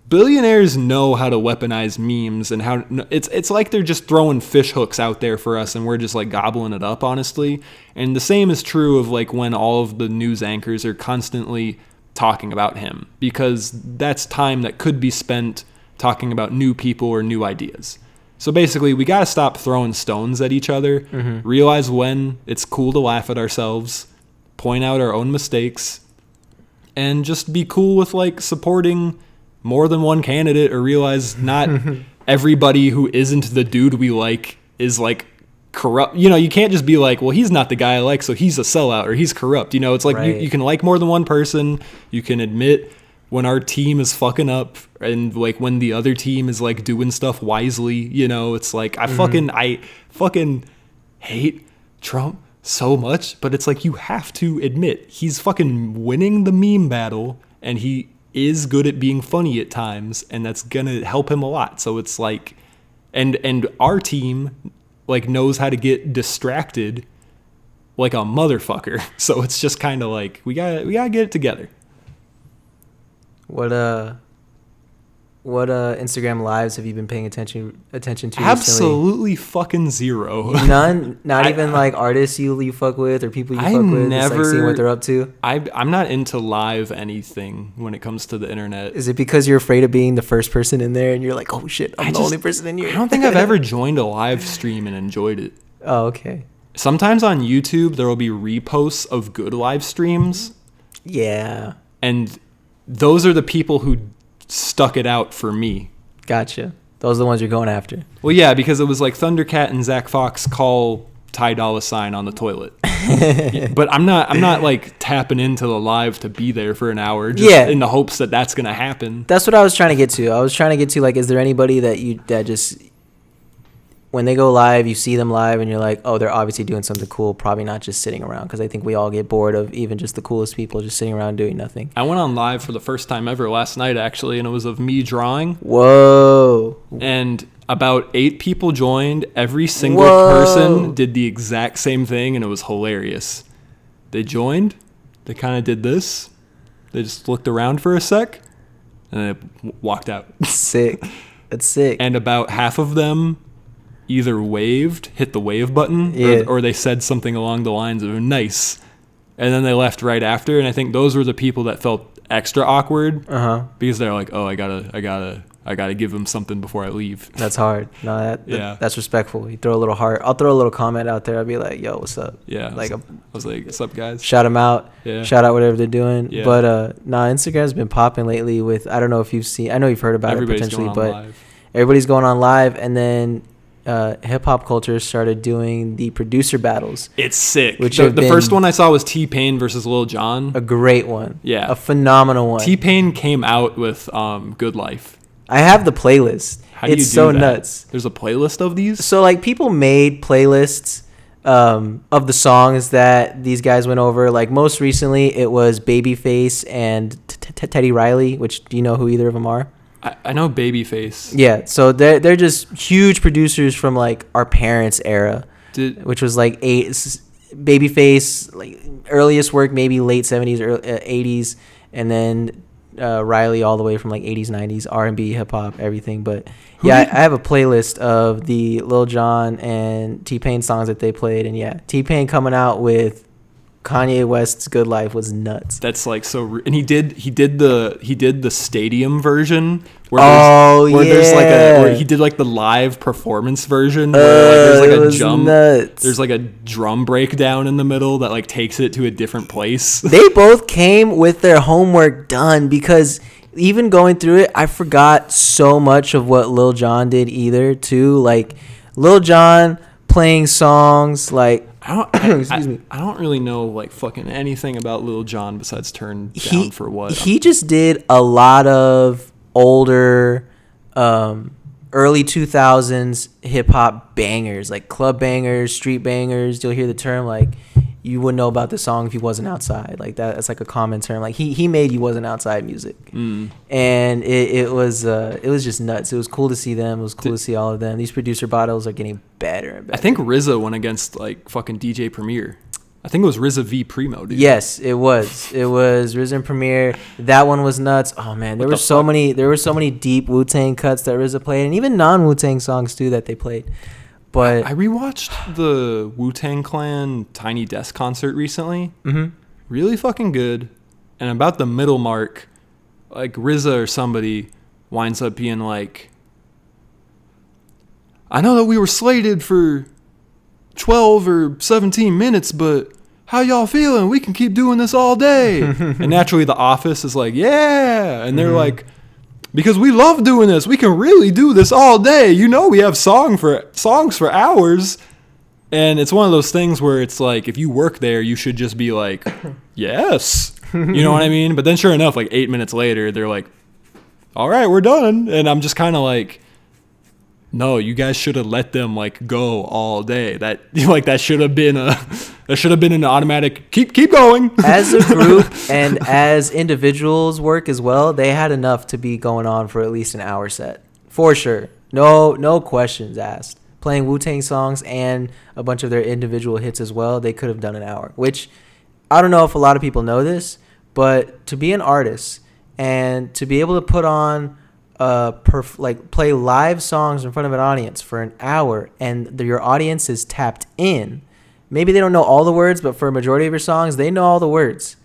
Billionaires know how to weaponize memes, and how it's like they're just throwing fish hooks out there for us, and we're just like gobbling it up, honestly. And the same is true of like when all of the news anchors are constantly talking about him, because that's time that could be spent talking about new people or new ideas. So basically, we got to stop throwing stones at each other, realize when it's cool to laugh at ourselves, point out our own mistakes, and just be cool with like supporting more than one candidate, or realize not everybody who isn't the dude we like is like corrupt. You know, you can't just be like, well, he's not the guy I like, so he's a sellout or he's corrupt. You know, it's like you can like more than one person. You can admit when our team is fucking up, and like when the other team is like doing stuff wisely. You know, it's like I fucking hate Trump so much, but it's like you have to admit he's fucking winning the meme battle, and he is good at being funny at times, and that's gonna help him a lot. So it's like, and our team like knows how to get distracted like a motherfucker. So it's just kind of like we gotta get it together. What Instagram lives have you been paying attention to Absolutely recently? Fucking zero. None? Not even like artists you fuck with, or people you fuck with? Never, just like seeing what they're up to? I'm not into live anything when it comes to the internet. Is it because you're afraid of being the first person in there, and you're like, oh shit, I'm the only person in here? I don't think I've ever joined a live stream and enjoyed it. Oh, okay. Sometimes on YouTube, there will be reposts of good live streams. Yeah. And those are the people who stuck it out for me. Gotcha. Those are the ones you're going after. Well, yeah, because it was like Thundercat and Zach Fox call Ty Dolla $ign on the toilet. But I'm not like tapping into the live to be there for an hour just in the hopes that that's gonna happen. That's what I was trying to get to. I was trying to get to like, is there anybody that just, when they go live, you see them live and you're like, oh, they're obviously doing something cool, probably not just sitting around, because I think we all get bored of even just the coolest people just sitting around doing nothing. I went on live for the first time ever last night, actually, and it was of me drawing. Whoa. And about 8 people joined. Every single person did the exact same thing, and it was hilarious. They joined. They kind of did this. They just looked around for a sec, and they walked out. Sick. That's sick. And about half of them either hit the wave button, or they said something along the lines of nice, and then they left right after. And I think those were the people that felt extra awkward, because they're like, oh, I gotta give them something before I leave. That's hard. No, that's respectful. You throw a little heart. I'll throw a little comment out there. I'll be like, yo, what's up? Yeah. I was like, what's up, guys? Shout them out. Yeah. Shout out whatever they're doing. Yeah. But Instagram's been popping lately with, I don't know if you've seen, I know you've heard about it potentially, but live. Everybody's going on live, and then hip hop culture started doing the producer battles. It's sick. The first one I saw was T-Pain versus Lil Jon. A great one. Yeah. A phenomenal one. T-Pain came out with Good Life. I have the playlist. How do you do so that? Nuts. There's a playlist of these? So like people made playlists of the songs that these guys went over. Like most recently it was Babyface and Teddy Riley, which, do you know who either of them are? I know Babyface. Yeah, so they're just huge producers from like our parents' era, which was like Babyface, like earliest work maybe late 70s or 80s, and then Riley all the way from like 80s, 90s, R&B, hip hop, everything. But yeah, I have a playlist of the Lil Jon and T-Pain songs that they played, and yeah, T-Pain coming out with Kanye West's Good Life was nuts. That's like and he did the stadium version where he did like the live performance version where like there's like a jump, nuts. There's like a drum breakdown in the middle that like takes it to a different place. They both came with their homework done, because even going through it, I forgot so much of what Lil Jon did either too. Like Lil Jon playing songs like excuse me. I don't really know like fucking anything about Lil Jon besides Turn Down for What. He just did a lot of older early 2000s hip hop bangers, like club bangers, street bangers. You'll hear the term like you wouldn't know about the song if you wasn't outside. Like that's like a common term. Like he made you wasn't outside music. And it was just nuts. It was cool to see them. It was cool to see all of them. These producer battles are getting better and better. I think RZA went against like fucking DJ Premier. I think it was RZA v Primo, dude. Yes, it was. It was RZA and Premier. That one was nuts. Oh man, there were so many deep Wu-Tang cuts that RZA played, and even non-Wu-Tang songs too that they played. But I rewatched the Wu-Tang Clan Tiny Desk concert recently. Really fucking good. And about the middle mark, like RZA or somebody winds up being like, I know that we were slated for 12 or 17 minutes, but how y'all feeling? We can keep doing this all day. And naturally the office is like, yeah. And they're like, because we love doing this. We can really do this all day. You know, we have songs for hours. And it's one of those things where it's like, if you work there, you should just be like, yes. You know what I mean? But then sure enough, like 8 minutes later, they're like, all right, we're done. And I'm just kind of like, no, you guys should have let them like go all day. That should have been an automatic keep going. As a group and as individuals work as well, they had enough to be going on for at least an hour set. For sure. No questions asked. Playing Wu-Tang songs and a bunch of their individual hits as well, they could have done an hour. Which I don't know if a lot of people know this, but to be an artist and to be able to put on play live songs in front of an audience for an hour, and your audience is tapped in. Maybe they don't know all the words, but for a majority of your songs, they know all the words.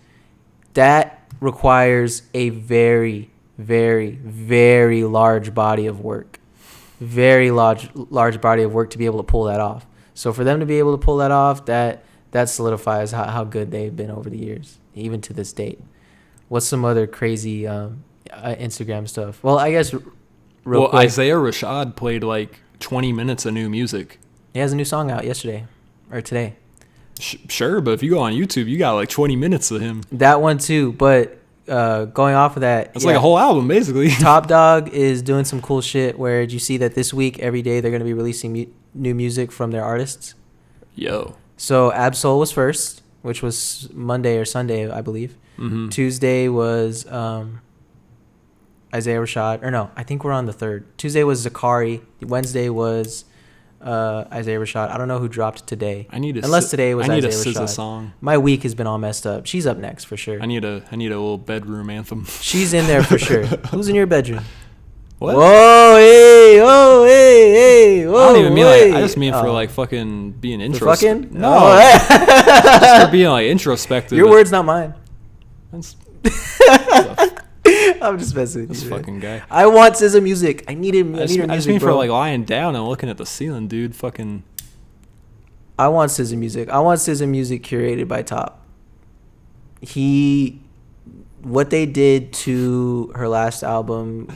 That requires a very, very, very large body of work. Very large body of work to be able to pull that off. So for them to be able to pull that off, that solidifies how good they've been over the years, even to this date. What's some other crazy Instagram stuff? Well, I guess quick, Isaiah Rashad played like 20 minutes of new music. He has a new song out yesterday or today. Sure, but if you go on YouTube, you got like 20 minutes of him. That one too, but going off of that, it's like a whole album basically. Top Dog is doing some cool shit. Where did you see that this week every day they're going to be releasing new music from their artists? Yo. So Absol was first, which was Monday or Sunday, I believe. Tuesday was Isaiah Rashad, or no, I think we're on the third. Tuesday was Zakari. Wednesday was Isaiah Rashad. I don't know who dropped today. Today was Isaiah Rashad. I need a SZA song. My week has been all messed up. She's up next for sure. I need a little bedroom anthem. She's in there for sure. Who's in your bedroom? What? Whoa, hey, oh, hey, whoa. I don't even mean like. I just mean for like fucking being introspective. No, just for being like introspective. Your words, not mine. That's I'm just messing with this you. This fucking guy. I want SZA music. I need him. I just mean for like lying down and looking at the ceiling, dude. Fucking. I want SZA music. I want SZA music curated by Top. What they did to her last album,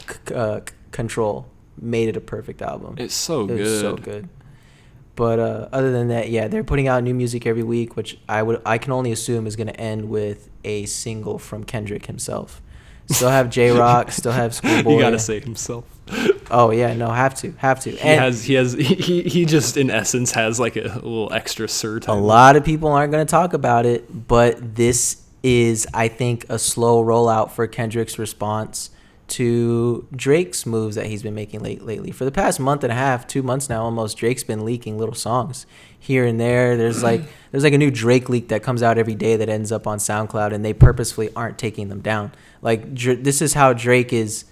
Control, made it a perfect album. It's so good. It's so good. But other than that, yeah, they're putting out new music every week, which I can only assume is going to end with a single from Kendrick himself. Still have J-Rock, still have Schoolboy. You gotta say himself. Oh yeah, no, have to. He just in essence has like a little extra time. A lot of people aren't going to talk about it, but this is, I think, a slow rollout for Kendrick's response to Drake's moves that he's been making lately. For the past month and a half, 2 months now almost, Drake's been leaking little songs here and there. There's like a new Drake leak that comes out every day that ends up on SoundCloud, and they purposefully aren't taking them down. Like, this is how Drake is.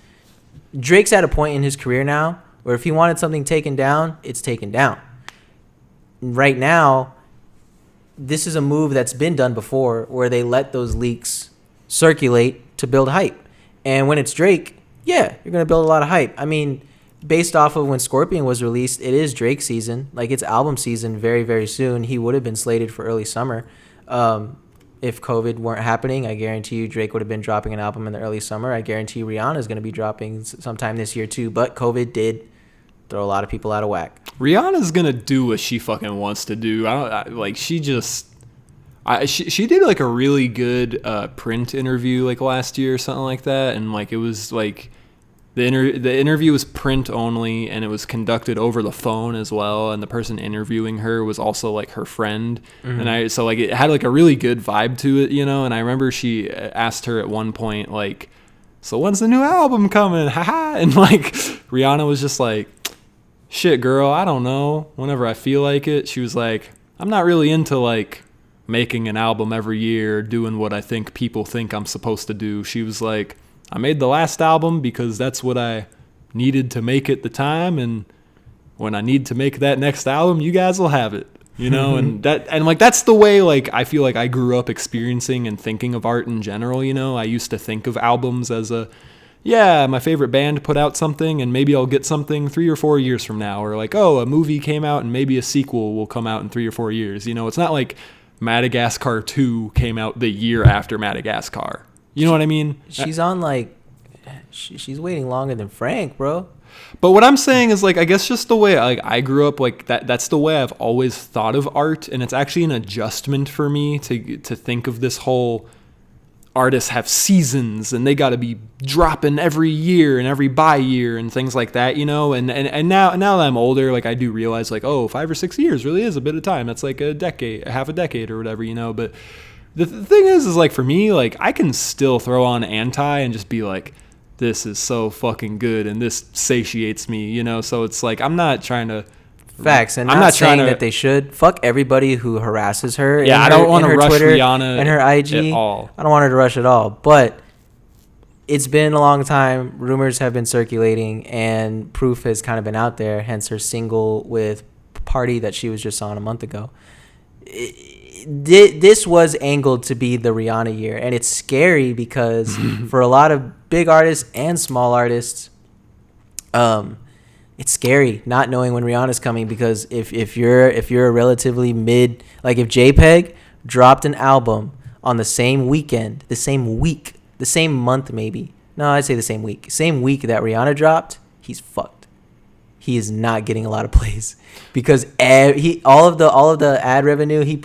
Drake's at a point in his career now where if he wanted something taken down, it's taken down. Right now, this is a move that's been done before where they let those leaks circulate to build hype. And when it's Drake, yeah, you're going to build a lot of hype. I mean, based off of when Scorpion was released, it is Drake season. Like, it's album season very, very soon. He would have been slated for early summer. If COVID weren't happening, I guarantee you Drake would have been dropping an album in the early summer. I guarantee Rihanna is going to be dropping sometime this year too. But COVID did throw a lot of people out of whack. Rihanna's going to do what she fucking wants to do. She did like a really good print interview like last year or something like that, and like it was like the interview was print only, and it was conducted over the phone as well, and the person interviewing her was also like her friend. And so like it had like a really good vibe to it, you know. And I remember she asked her at one point like, so when's the new album coming? Haha. And like Rihanna was just like, shit girl, I don't know, whenever I feel like it. She was like, I'm not really into like making an album every year, doing what I think people think I'm supposed to do. She was like, I made the last album because that's what I needed to make at the time, and when I need to make that next album, you guys will have it, you know. And that's the way like I feel like I grew up experiencing and thinking of art in general, you know. I used to think of albums as my favorite band put out something and maybe I'll get something 3 or 4 years from now, or like, oh, a movie came out and maybe a sequel will come out in 3 or 4 years, you know. It's not like Madagascar 2 came out the year after Madagascar. You know what I mean? She's on like, she's waiting longer than Frank, bro. But what I'm saying is like, I guess just the way like I grew up, like that's the way I've always thought of art, and it's actually an adjustment for me to think of this whole artists have seasons and they got to be dropping every year and every bi-year and things like that, you know. And now that I'm older, like I do realize like, oh, 5 or 6 years really is a bit of time. That's like half a decade or whatever, you know. But the thing is like for me, like I can still throw on Anti and just be like, this is so fucking good and this satiates me, you know. So it's like I'm not trying to. Facts, and I'm not saying that they should. Fuck everybody who harasses her. Yeah, I don't want to rush Twitter Rihanna and her IG at all. I don't want her to rush at all. But it's been a long time. Rumors have been circulating, and proof has kind of been out there. Hence her single with Party that she was just on a month ago. This was angled to be the Rihanna year, and it's scary because for a lot of big artists and small artists, it's scary not knowing when Rihanna's coming, because if you're a relatively mid, like if JPEG dropped an album on the same weekend, the same week, the same month maybe. No, I'd say the same week. Same week that Rihanna dropped, he's fucked. He is not getting a lot of plays because all of the ad revenue he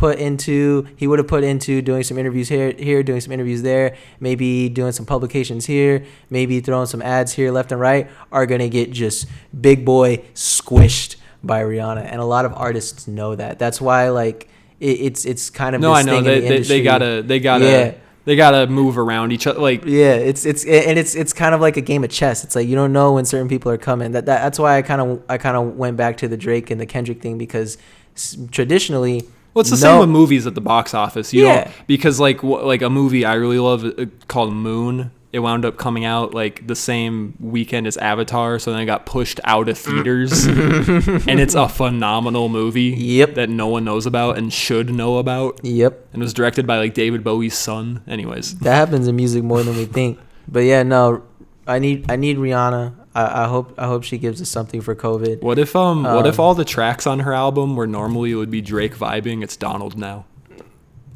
would have put into doing some interviews here, doing some interviews there, maybe doing some publications here, maybe throwing some ads here left and right, are gonna get just big boy squished by Rihanna, and a lot of artists know that. That's why like it's kind of no, this I know thing in the industry. they gotta. Yeah. They gotta move around each other, like it's kind of like a game of chess. It's like you don't know when certain people are coming. That's why I kind of went back to the Drake and the Kendrick thing, because traditionally, well, it's the same with movies at the box office. Because like a movie I really love called Moon. It wound up coming out like the same weekend as Avatar, so then it got pushed out of theaters. And it's a phenomenal movie that no one knows about and should know about. Yep. And it was directed by like David Bowie's son. Anyways. That happens in music more than we think. But yeah, no, I need Rihanna. I hope she gives us something for COVID. What if all the tracks on her album where normally it would be Drake vibing, it's Donald now?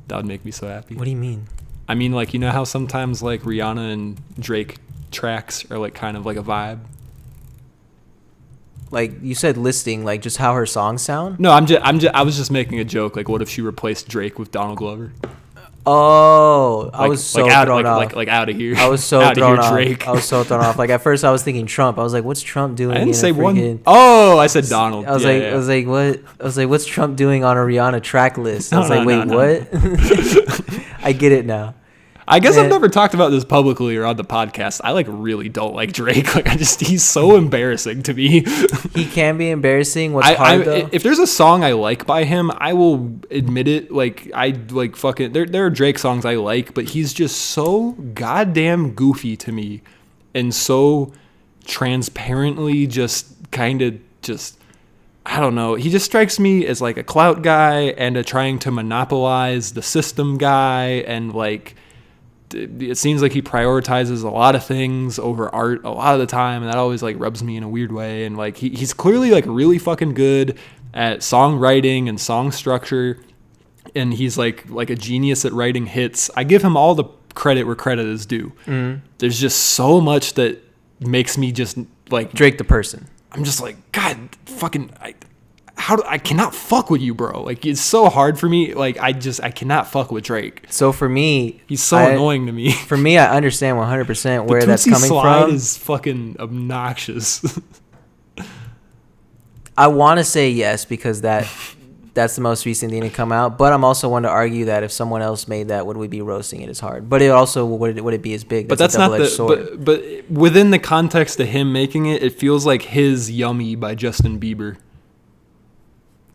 That would make me so happy. What do you mean? I mean, like, you know how sometimes like Rihanna and Drake tracks are like kind of like a vibe? Like you said, listing like just how her songs sound? No, I was just making a joke. Like, what if she replaced Drake with Donald Glover? Oh, I was so thrown off. Like out of here. I was so thrown off. Drake. I was so thrown off. Like at first I was thinking Trump. I was like, what's Trump doing? I didn't say one. Oh, I said Donald. I was like, what? I was like, what's Trump doing on a Rihanna track list? I was what? I get it now. I guess I've never talked about this publicly or on the podcast. I like really don't like Drake. Like he's so embarrassing to me. He can be embarrassing. What's hard though? If there's a song I like by him, I will admit it. Like I like fucking there are Drake songs I like, but he's just so goddamn goofy to me, and so transparently just kind of just. I don't know. He just strikes me as like a clout guy and a trying to monopolize the system guy. And like, it seems like he prioritizes a lot of things over art a lot of the time. And that always like rubs me in a weird way. And like, he's clearly like really fucking good at songwriting and song structure. And he's like a genius at writing hits. I give him all the credit where credit is due. Mm-hmm. There's just so much that makes me just like Drake the person. I'm just like, God, fucking, I cannot fuck with you, bro. Like, it's so hard for me. Like, I cannot fuck with Drake. So for me, he's so annoying to me. For me, I understand 100% where that's coming slide from. Is fucking obnoxious. I want to say yes because that's the most recent thing to come out. But I'm also one to argue that if someone else made that, would we be roasting it as hard? But it also would it be as big? That's a double-edged sword. But within the context of him making it, it feels like his "Yummy" by Justin Bieber.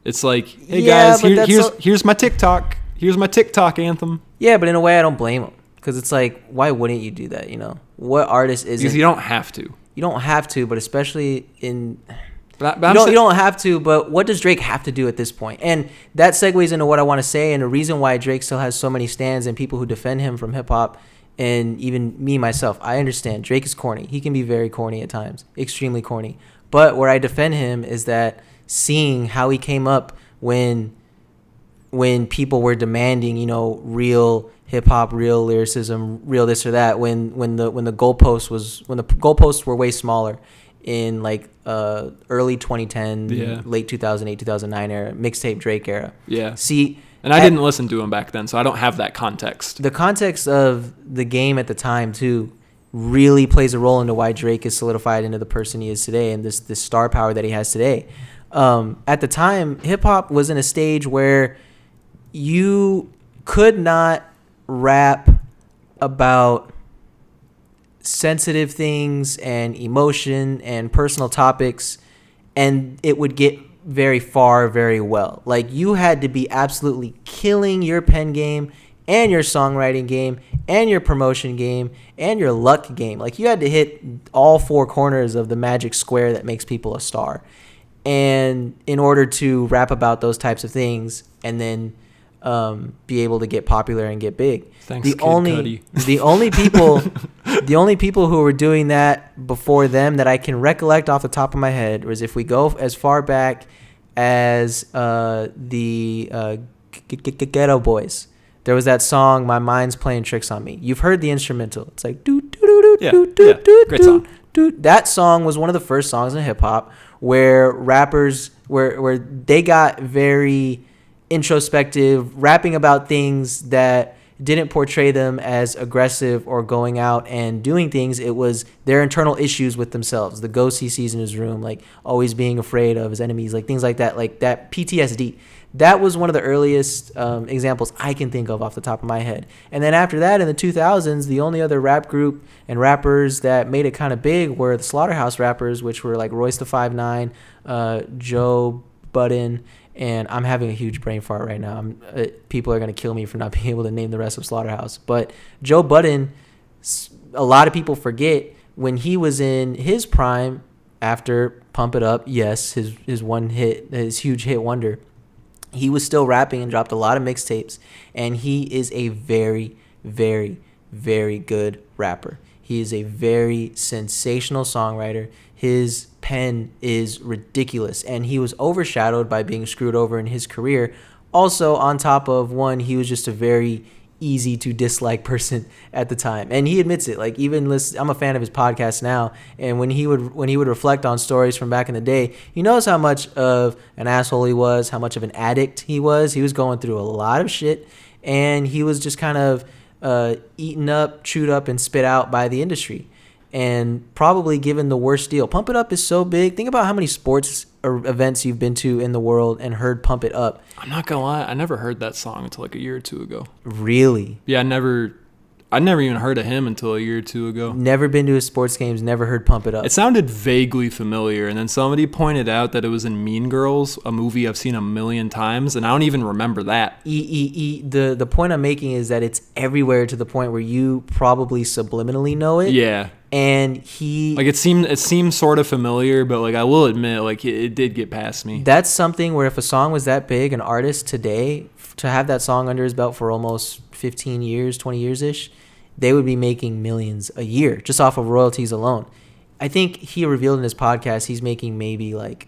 It's like, hey guys, here's my TikTok. Here's my TikTok anthem. Yeah, but in a way, I don't blame him because it's like, why wouldn't you do that? You know, what artist isn't? Because you don't have to. You don't have to, but especially in. You don't have to, but what does Drake have to do at this point? And that segues into what I want to say, and the reason why Drake still has so many stans and people who defend him from hip-hop, and even me, myself. I understand. Drake is corny. He can be very corny at times, extremely corny. But where I defend him is that seeing how he came up when people were demanding, you know, real hip-hop, real lyricism, real this or that, when the goalposts were way smaller, in like early 2010, late 2008, 2009 era, mixtape Drake era. Yeah. See, and I didn't listen to him back then, so I don't have that context. The context of the game at the time too really plays a role into why Drake is solidified into the person he is today and this star power that he has today. At the time, hip hop was in a stage where you could not rap about sensitive things and emotion and personal topics and it would get very far very well. Like, you had to be absolutely killing your pen game and your songwriting game and your promotion game and your luck game. Like, you had to hit all four corners of the magic square that makes people a star, and in order to rap about those types of things and then be able to get popular and get big. Thanks, the only people who were doing that before them that I can recollect off the top of my head was, if we go as far back as the Ghetto Boys. There was that song, "My Mind's Playing Tricks on Me." You've heard the instrumental. It's like do do do do do do great song. That song was one of the first songs in hip hop where rappers where they got very introspective, rapping about things that didn't portray them as aggressive or going out and doing things. It was their internal issues with themselves, the ghosts he sees in his room, like always being afraid of his enemies, like things like that PTSD. That was one of the earliest examples I can think of off the top of my head. And then after that, in the 2000s, the only other rap group and rappers that made it kind of big were the Slaughterhouse rappers, which were like Royce the 5'9", Joe Budden, and I'm having a huge brain fart right now. People are going to kill me for not being able to name the rest of Slaughterhouse. But Joe Budden, a lot of people forget, when he was in his prime after Pump It Up, yes, his one hit, his huge hit wonder, he was still rapping and dropped a lot of mixtapes. And he is a very, very, very good rapper. He is a very sensational songwriter. His pen is ridiculous, and he was overshadowed by being screwed over in his career. Also, on top of one, he was just a very easy to dislike person at the time, and he admits it. Like, even I'm a fan of his podcast now, and when he would reflect on stories from back in the day, he knows how much of an asshole he was, how much of an addict he was. He was going through a lot of shit, and he was just kind of eaten up, chewed up, and spit out by the industry, and probably given the worst deal. Pump It Up is so big. Think about how many sports or events you've been to in the world and heard Pump It Up. I'm not gonna lie, I never heard that song until like a year or two ago. Really? Yeah, I never even heard of him until a year or two ago. Never been to his sports games, never heard Pump It Up. It sounded vaguely familiar, and then somebody pointed out that it was in Mean Girls, a movie I've seen a million times, and I don't even remember that. The point I'm making is that it's everywhere to the point where you probably subliminally know it. Yeah. And he... Like, it seemed sort of familiar, but, like, I will admit, like, it did get past me. That's something where if a song was that big, an artist today, to have that song under his belt for almost 15 years, 20 years-ish, they would be making millions a year just off of royalties alone. I think he revealed in his podcast he's making maybe like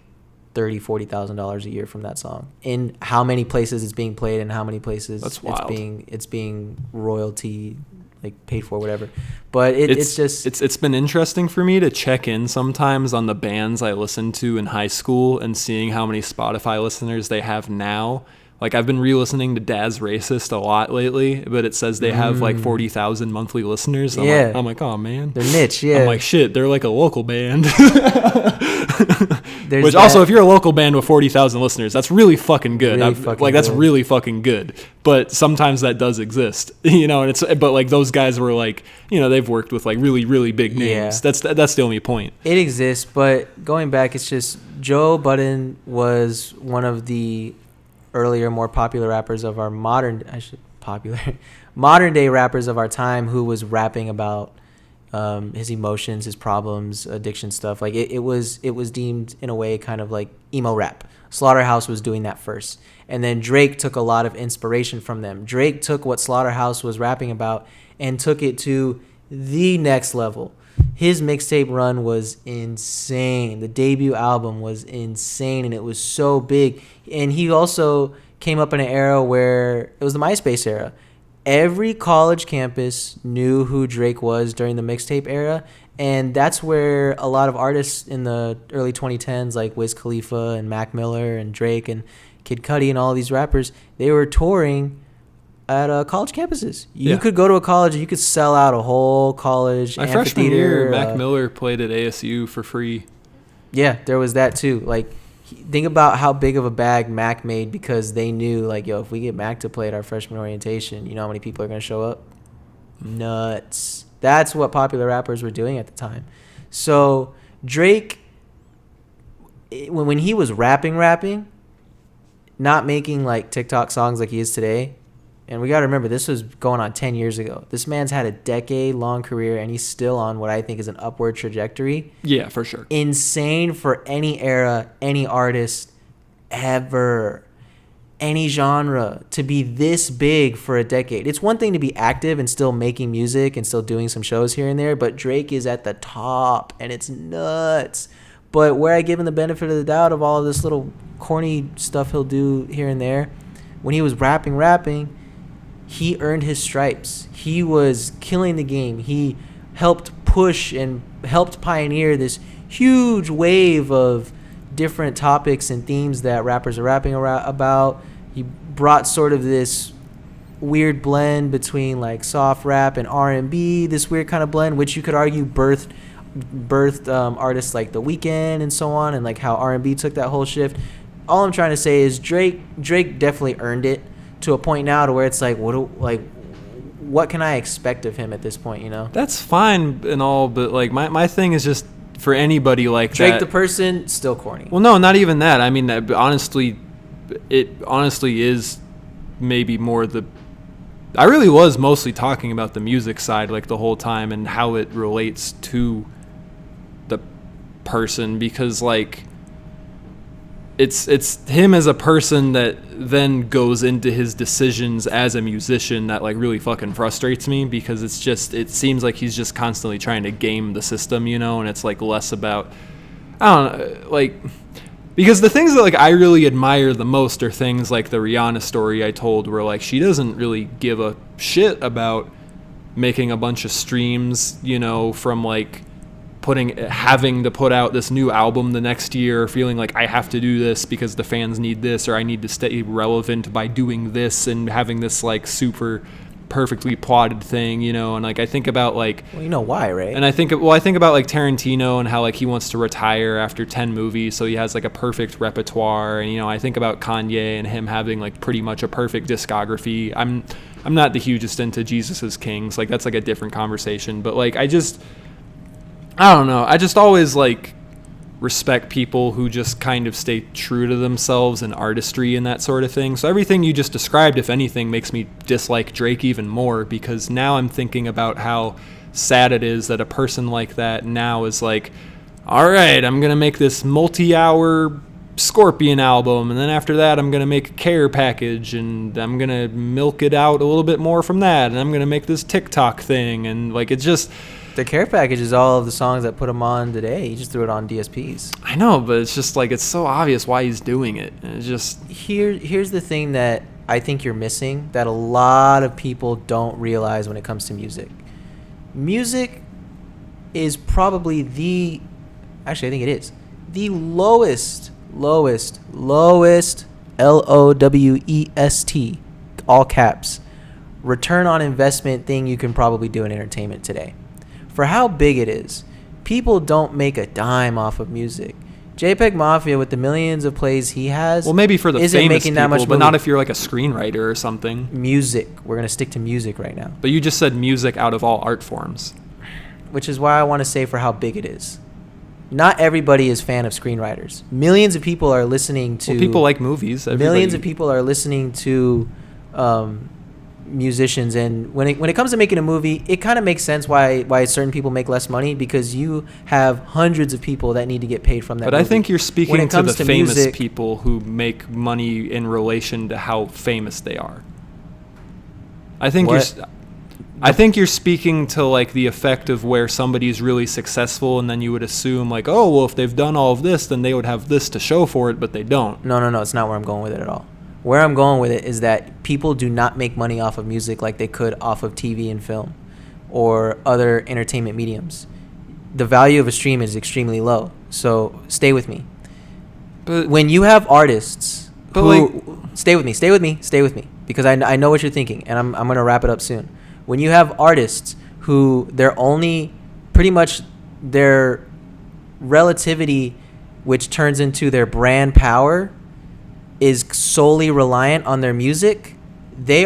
$30,000-$40,000 a year from that song. In how many places it's being played and how many places That's wild. it's being royalty like paid for, whatever. But it's been interesting for me to check in sometimes on the bands I listened to in high school and seeing how many Spotify listeners they have now. Like, I've been re-listening to Dad's Racist a lot lately, but it says they have, like, 40,000 monthly listeners. I'm like, oh, man. They're niche, yeah. I'm like, shit, they're like a local band. Which also, if you're a local band with 40,000 listeners, that's really fucking good. That's good. really fucking good. But sometimes that does exist, you know, but, like, those guys were, like, you know, they've worked with, like, really, really big names. Yeah. That's the only point. It exists, but going back, it's just Joe Budden was one of the earlier, more popular rappers of our modern day rappers of our time, who was rapping about his emotions, his problems, addiction stuff. Like it was deemed in a way kind of like emo rap. Slaughterhouse was doing that first, and then Drake took a lot of inspiration from them. Drake took what Slaughterhouse was rapping about and took it to the next level. His mixtape run was insane. The debut album was insane, and it was so big. And he also came up in an era where it was the MySpace era. Every college campus knew who Drake was during the mixtape era, and that's where a lot of artists in the early 2010s, like Wiz Khalifa and Mac Miller and Drake and Kid Cudi and all these rappers, they were touring at college campuses. You could go to a college and you could sell out a whole college My freshman year, Mac Miller played at ASU for free. Yeah, there was that too. Like, think about how big of a bag Mac made because they knew, like, yo, if we get Mac to play at our freshman orientation, you know how many people are going to show up? Nuts. That's what popular rappers were doing at the time. So Drake, when he was rapping, not making like TikTok songs like he is today, and we got to remember, this was going on 10 years ago. This man's had a decade-long career, and he's still on what I think is an upward trajectory. Yeah, for sure. Insane for any era, any artist, ever, any genre, to be this big for a decade. It's one thing to be active and still making music and still doing some shows here and there, but Drake is at the top, and it's nuts. But where I give him the benefit of the doubt of all of this little corny stuff he'll do here and there, when he was rapping, he earned his stripes. He was killing the game. He helped push and helped pioneer this huge wave of different topics and themes that rappers are rapping about. He brought sort of this weird blend between like soft rap and R&B, this weird kind of blend, which you could argue birthed artists like The Weeknd and so on, and like how R&B took that whole shift. All I'm trying to say is Drake definitely earned it to a point now to where it's like, what can I expect of him at this point, you know? That's fine and all, but like my thing is just for anybody like Drake that. the person, still corny. Well, no, not even that. I mean, it honestly is maybe more I really was mostly talking about the music side like the whole time and how it relates to the person, because like it's him as a person that then goes into his decisions as a musician that like really fucking frustrates me, because it seems like he's just constantly trying to game the system, you know, and it's like less about, I don't know, like, because the things that like I really admire the most are things like the Rihanna story I told, where like she doesn't really give a shit about making a bunch of streams, you know, from like having to put out this new album the next year, feeling like I have to do this because the fans need this, or I need to stay relevant by doing this and having this like super perfectly plotted thing, you know. And like I think about like, well, you know why, right? And I think about like Tarantino and how like he wants to retire after 10 movies, so he has like a perfect repertoire. And you know, I think about Kanye and him having like pretty much a perfect discography. I'm not the hugest into Jesus is Kings. Like, that's like a different conversation. But like, I don't know. I just always like respect people who just kind of stay true to themselves and artistry and that sort of thing. So everything you just described, if anything, makes me dislike Drake even more, because now I'm thinking about how sad it is that a person like that now is like, all right, I'm going to make this multi-hour Scorpion album, and then after that I'm going to make a Care package, and I'm going to milk it out a little bit more from that, and I'm going to make this TikTok thing, and like, it's just... The Care package is all of the songs that put him on today. He just threw it on DSPs. I know, but it's just like, it's so obvious why he's doing it. And it's just... Here's the thing that I think you're missing, that a lot of people don't realize when it comes to music. Music is probably the... Actually, I think it is. The lowest, lowest, LOWEST, all caps, return on investment thing you can probably do in entertainment today. For how big it is, people don't make a dime off of music. JPEG Mafia, with the millions of plays he has, well, maybe for the isn't famous making people, that much but movie. not if you're like a screenwriter or something. Music. We're going to stick to music right now. But you just said music out of all art forms. Which is why I want to say for how big it is. Not everybody is fan of screenwriters. Millions of people are listening to... Well, people like movies. Millions of people are listening to musicians, and when it comes to making a movie, it kind of makes sense why certain people make less money, because you have hundreds of people that need to get paid from that movie. I think you're speaking to the famous music, people who make money in relation to how famous they are. I think you're speaking to like the effect of where somebody's really successful, and then you would assume like, oh, well, if they've done all of this, then they would have this to show for it, but they don't. No, it's not where I'm going with it at all. Where I'm going with it is that people do not make money off of music like they could off of TV and film or other entertainment mediums. The value of a stream is extremely low. So stay with me. But when you have artists stay with me, because I know what you're thinking, and I'm going to wrap it up soon. When you have artists who they're only pretty much their relativity, which turns into their brand power, is solely reliant on their music, they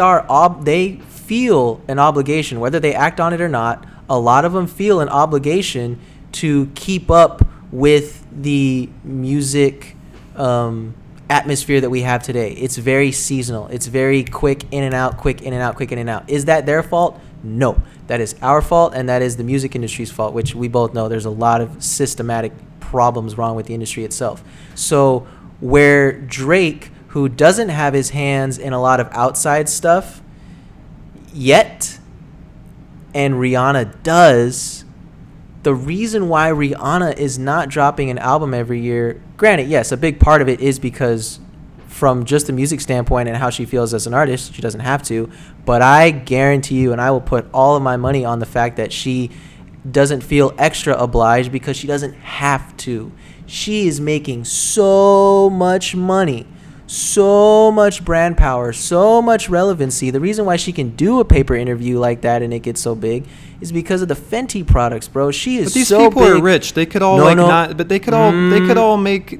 feel an obligation, whether they act on it or not. A lot of them feel an obligation to keep up with the music atmosphere that we have today. It's very seasonal. It's very quick in and out, quick in and out, quick in and out. Is that their fault? No. That is our fault, and that is the music industry's fault, which we both know there's a lot of systematic problems wrong with the industry itself. So where Drake, who doesn't have his hands in a lot of outside stuff yet, and Rihanna does, the reason why Rihanna is not dropping an album every year, granted, yes, a big part of it is because from just the music standpoint and how she feels as an artist, she doesn't have to, but I guarantee you, and I will put all of my money on the fact that she doesn't feel extra obliged because she doesn't have to. She is making so much money, so much brand power, so much relevancy. The reason why she can do a paper interview like that and it gets so big is because of the Fenty products, bro. She is so big. But these people are rich. They could all but they could all make.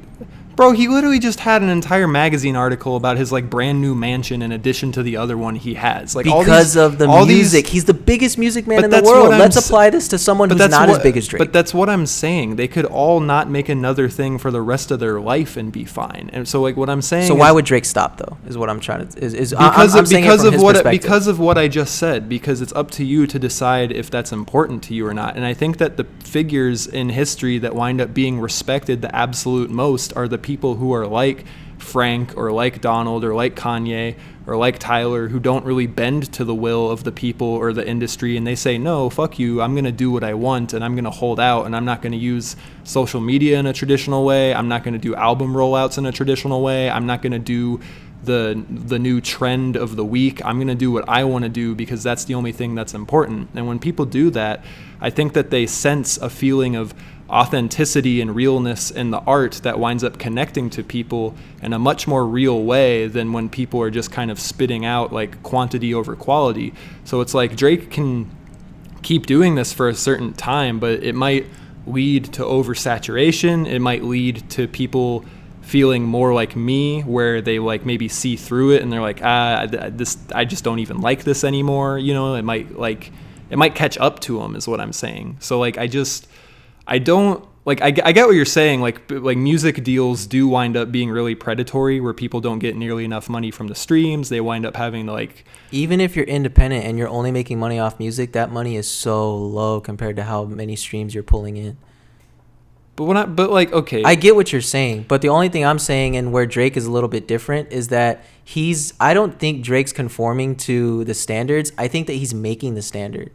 Bro, he literally just had an entire magazine article about his like brand new mansion in addition to the other one he has. Like because of the music. He's the biggest music man in the world. Let's apply this to someone who's not as big as Drake. But that's what I'm saying. They could all not make another thing for the rest of their life and be fine. And so like what I'm saying. So why would Drake stop though? Is what I'm trying to because of what I just said. Because it's up to you to decide if that's important to you or not. And I think that the figures in history that wind up being respected the absolute most are the people who are like Frank or like Donald or like Kanye or like Tyler, who don't really bend to the will of the people or the industry, and they say, no, fuck you, I'm going to do what I want, and I'm going to hold out, and I'm not going to use social media in a traditional way, I'm not going to do album rollouts in a traditional way, I'm not going to do the new trend of the week, I'm going to do what I want to do because that's the only thing that's important. And when people do that, I think that they sense a feeling of authenticity and realness in the art that winds up connecting to people in a much more real way than when people are just kind of spitting out like quantity over quality. So it's like Drake can keep doing this for a certain time, but it might lead to oversaturation. It might lead to people feeling more like me, where they like maybe see through it and they're like, I just don't even like this anymore. You know, it might catch up to them, is what I'm saying. So like, I don't like, I get what you're saying. Like music deals do wind up being really predatory, where people don't get nearly enough money from the streams. They wind up having to like, even if you're independent and you're only making money off music, that money is so low compared to how many streams you're pulling in. Okay. I get what you're saying, but the only thing I'm saying, and where Drake is a little bit different, is that I don't think Drake's conforming to the standards. I think that he's making the standard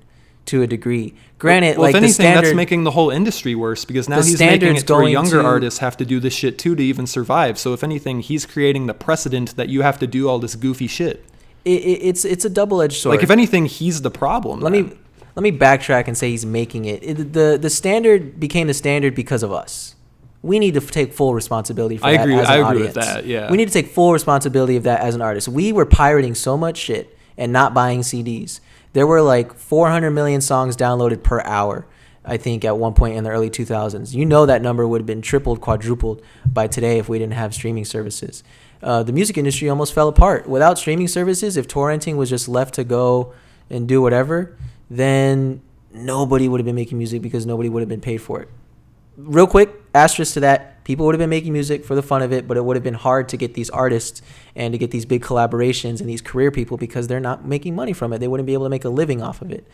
to a degree. Granted, well, like if anything, the standard, that's making the whole industry worse, because now he's making it to where younger artists have to do this shit too to even survive. So if anything, he's creating the precedent that you have to do all this goofy shit. It's a double-edged sword. Like, if anything, he's the problem. Let me backtrack and say he's making it. The standard became the standard because of us. We need to take full responsibility for that as an audience. I agree with that, yeah. We need to take full responsibility of that as an artist. We were pirating so much shit and not buying CDs. There were like 400 million songs downloaded per hour, I think, at one point in the early 2000s. You know that number would have been tripled, quadrupled by today if we didn't have streaming services. The music industry almost fell apart. Without streaming services, if torrenting was just left to go and do whatever, then nobody would have been making music because nobody would have been paid for it. Real quick, asterisk to that, people would have been making music for the fun of it, but it would have been hard to get these artists and to get these big collaborations and these career people because they're not making money from it. They wouldn't be able to make a living off of it.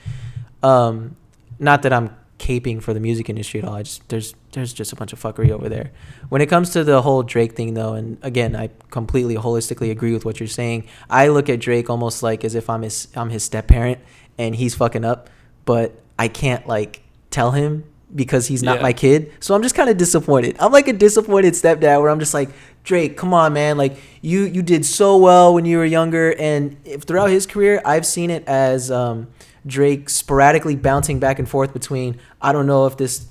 Not that I'm caping for the music industry at all. There's just a bunch of fuckery over there. When it comes to the whole Drake thing, though, and again, I completely holistically agree with what you're saying. I look at Drake almost like as if I'm his step parent and he's fucking up, but I can't like tell him because he's not my kid. So I'm just kind of disappointed. I'm like a disappointed stepdad where I'm just like, Drake, come on, man. Like you did so well when you were younger, and throughout his career, I've seen it as Drake sporadically bouncing back and forth between, I don't know if this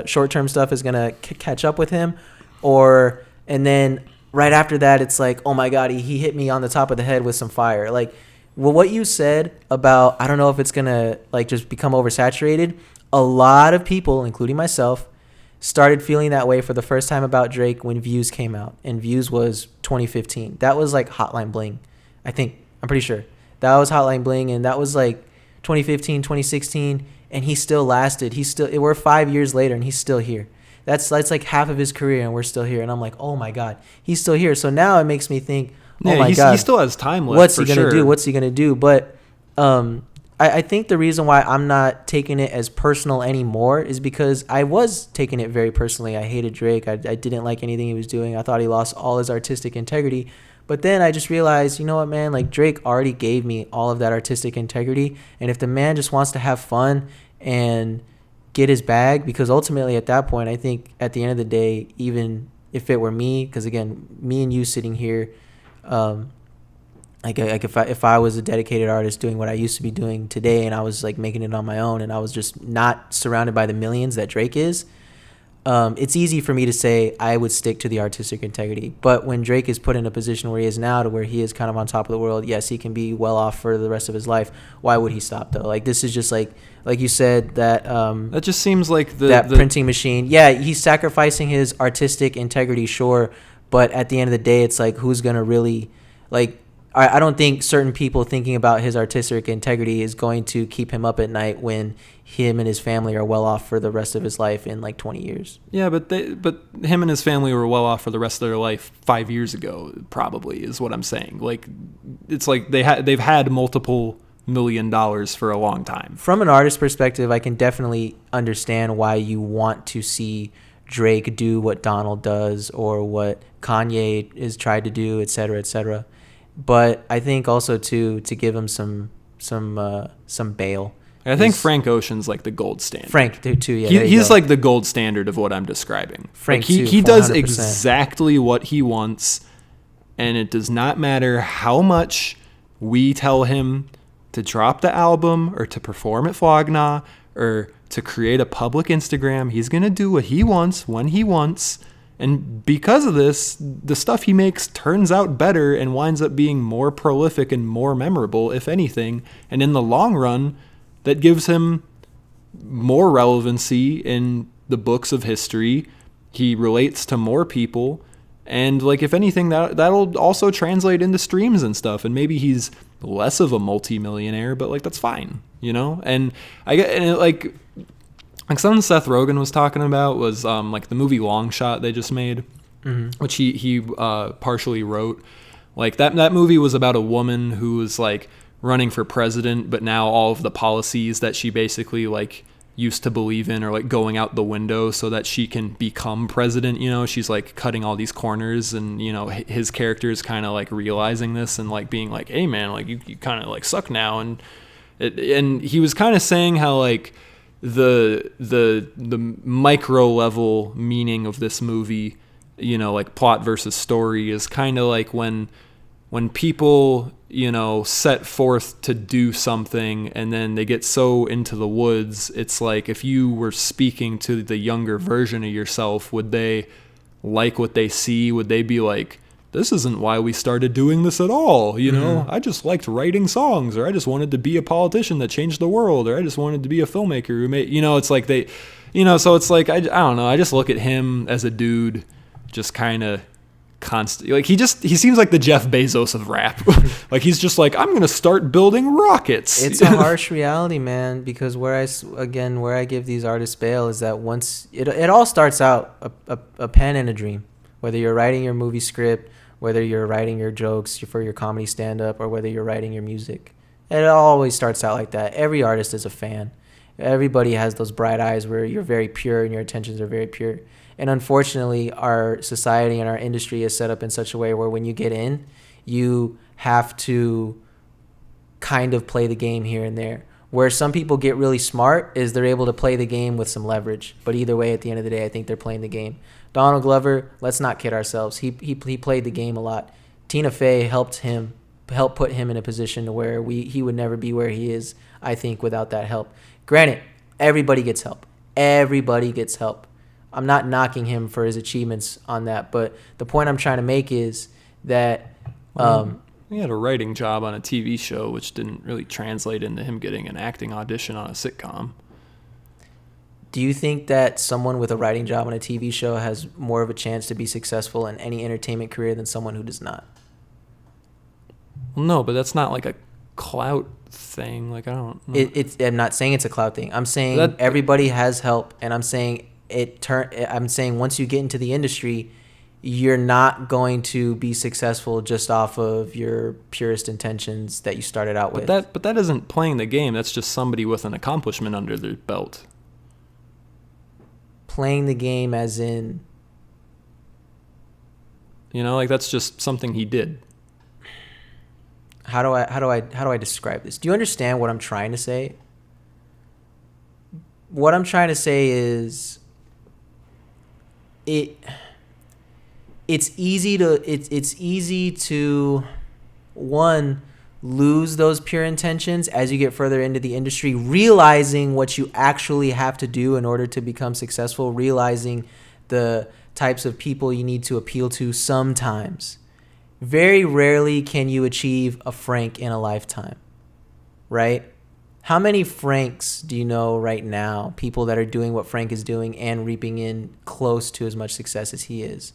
short-term stuff is gonna catch up with him, and then right after that it's like, oh my god, he hit me on the top of the head with some fire. Like, well, what you said about, I don't know if it's gonna like just become oversaturated, a lot of people, including myself, started feeling that way for the first time about Drake when Views came out, and Views was 2015. That was like Hotline Bling, I'm pretty sure. That was Hotline Bling, and that was like 2015, 2016, and he still lasted. We're 5 years later, and he's still here. That's like half of his career, and we're still here. And I'm like, oh my god, he's still here. So now it makes me think, oh my god, he still has time left. What's he gonna do? What's he gonna do? But I think the reason why I'm not taking it as personal anymore is because I was taking it very personally. I hated Drake. I didn't like anything he was doing. I thought he lost all his artistic integrity. But then I just realized, you know what, man? Like, Drake already gave me all of that artistic integrity. And if the man just wants to have fun and get his bag, because ultimately at that point, I think at the end of the day, even if it were me, because again, me and you sitting here, like if I was a dedicated artist doing what I used to be doing today, and I was like making it on my own, and I was just not surrounded by the millions that Drake is, it's easy for me to say I would stick to the artistic integrity. But when Drake is put in a position where he is now, to where he is kind of on top of the world, yes, he can be well off for the rest of his life. Why would he stop though? Like, this is just like you said, that that just seems like the printing machine. Yeah, he's sacrificing his artistic integrity, sure, but at the end of the day, it's like, who's gonna really, like, I don't think certain people thinking about his artistic integrity is going to keep him up at night when him and his family are well off for the rest of his life in like 20 years. Yeah, but him and his family were well off for the rest of their life 5 years ago, probably, is what I'm saying. Like, it's like they've had multiple $1 million for a long time. From an artist perspective, I can definitely understand why you want to see Drake do what Donald does or what Kanye has tried to do, et cetera, et cetera. But I think also to give him some bail. I think Frank Ocean's like the gold standard. Frank too, yeah. He's like the gold standard of what I'm describing. Frank, like, he does exactly what he wants, and it does not matter how much we tell him to drop the album or to perform at Flog Gnaw or to create a public Instagram. He's gonna do what he wants when he wants. And because of this, the stuff he makes turns out better and winds up being more prolific and more memorable, if anything. And in the long run, that gives him more relevancy in the books of history. He relates to more people. And like, if anything, that'll also translate into streams and stuff. And maybe he's less of a multimillionaire, but like, that's fine, you know? And like something Seth Rogen was talking about was like the movie Long Shot they just made, which he partially wrote. Like that movie was about a woman who was like running for president, but now all of the policies that she basically like used to believe in are like going out the window so that she can become president. You know, she's like cutting all these corners, and you know, his character is kind of like realizing this and like being like, hey man, like you kind of like suck now. And he was kind of saying how like the micro level meaning of this movie, you know, like plot versus story, is kind of like when people, you know, set forth to do something and then they get so into the woods, it's like if you were speaking to the younger version of yourself, would they like what they see? Would they be like, this isn't why we started doing this at all, you know? I just liked writing songs, or I just wanted to be a politician that changed the world, or I just wanted to be a filmmaker who made, you know, it's like they, you know, so it's like, I don't know, I just look at him as a dude just kind of constant, like he seems like the Jeff Bezos of rap. Like he's just like, I'm gonna start building rockets. It's a harsh reality, man, because where I give these artists bail is that once it all starts out a pen and a dream. Whether you're writing your movie script, whether you're writing your jokes for your comedy stand-up, or whether you're writing your music, it always starts out like that. Every artist is a fan. Everybody has those bright eyes where you're very pure and your intentions are very pure. And unfortunately, our society and our industry is set up in such a way where when you get in, you have to kind of play the game here and there. Where some people get really smart is they're able to play the game with some leverage. But either way, at the end of the day, I think they're playing the game. Donald Glover, let's not kid ourselves. He played the game a lot. Tina Fey helped put him in a position to where he would never be where he is, I think, without that help. Granted, everybody gets help. Everybody gets help. I'm not knocking him for his achievements on that, but the point I'm trying to make is that he had a writing job on a TV show, which didn't really translate into him getting an acting audition on a sitcom. Do you think that someone with a writing job on a TV show has more of a chance to be successful in any entertainment career than someone who does not? Well, no, but that's not like a clout thing. Like, I don't know. I'm not saying it's a clout thing. I'm saying everybody has help, and I'm saying once you get into the industry, you're not going to be successful just off of your purest intentions that you started out with. But that isn't playing the game. That's just somebody with an accomplishment under their belt. Playing the game as in, you know, like that's just something he did. How do I describe this? Do you understand what I'm trying to say? What I'm trying to say is it's easy to one, lose those pure intentions as you get further into the industry, realizing what you actually have to do in order to become successful, realizing the types of people you need to appeal to sometimes. Very rarely can you achieve a Frank in a lifetime, right? How many Franks do you know right now, people that are doing what Frank is doing and reaping in close to as much success as he is?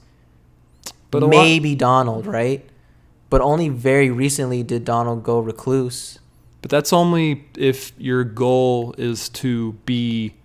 But maybe Donald, right? But only very recently did Donald go recluse. But that's only if your goal is to be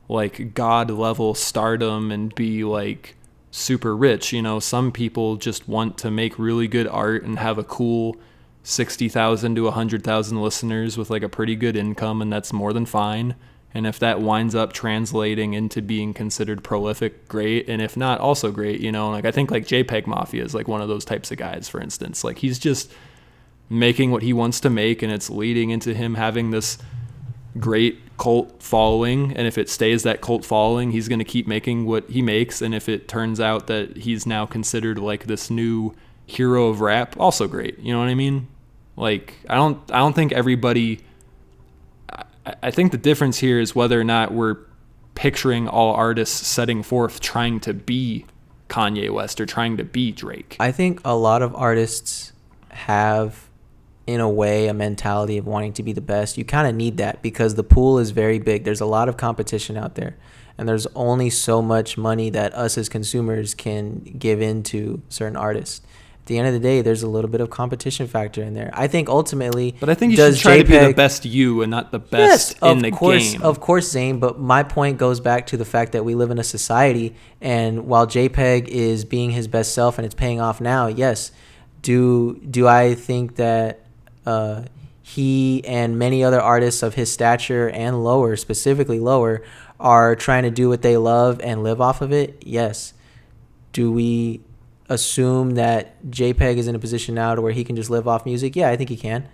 like God level stardom and be like super rich. You know, some people just want to make really good art and have a cool 60,000 to 100,000 listeners with like a pretty good income, and that's more than fine. And if that winds up translating into being considered prolific, great. And if not, also great. You know, like I think like JPEG Mafia is like one of those types of guys, for instance. Like he's just making what he wants to make, and it's leading into him having this great cult following. And if it stays that cult following, he's going to keep making what he makes. And if it turns out that he's now considered like this new hero of rap, also great. You know what I mean? Like I don't think everybody. I think the difference here is whether or not we're picturing all artists setting forth trying to be Kanye West or trying to be Drake. I think a lot of artists have in a way, a mentality of wanting to be the best. You kind of need that because the pool is very big. There's a lot of competition out there, and there's only so much money that us as consumers can give into certain artists. At the end of the day, there's a little bit of competition factor in there. I think ultimately, but I think you should try to be the best you and not the best in the game. Of course, Zane. But my point goes back to the fact that we live in a society, and while JPEG is being his best self and it's paying off now, yes. Do I think that he and many other artists of his stature and lower, specifically lower, are trying to do what they love and live off of it? Yes. Do we assume that JPEG is in a position now to where he can just live off music? Yeah, I think he can.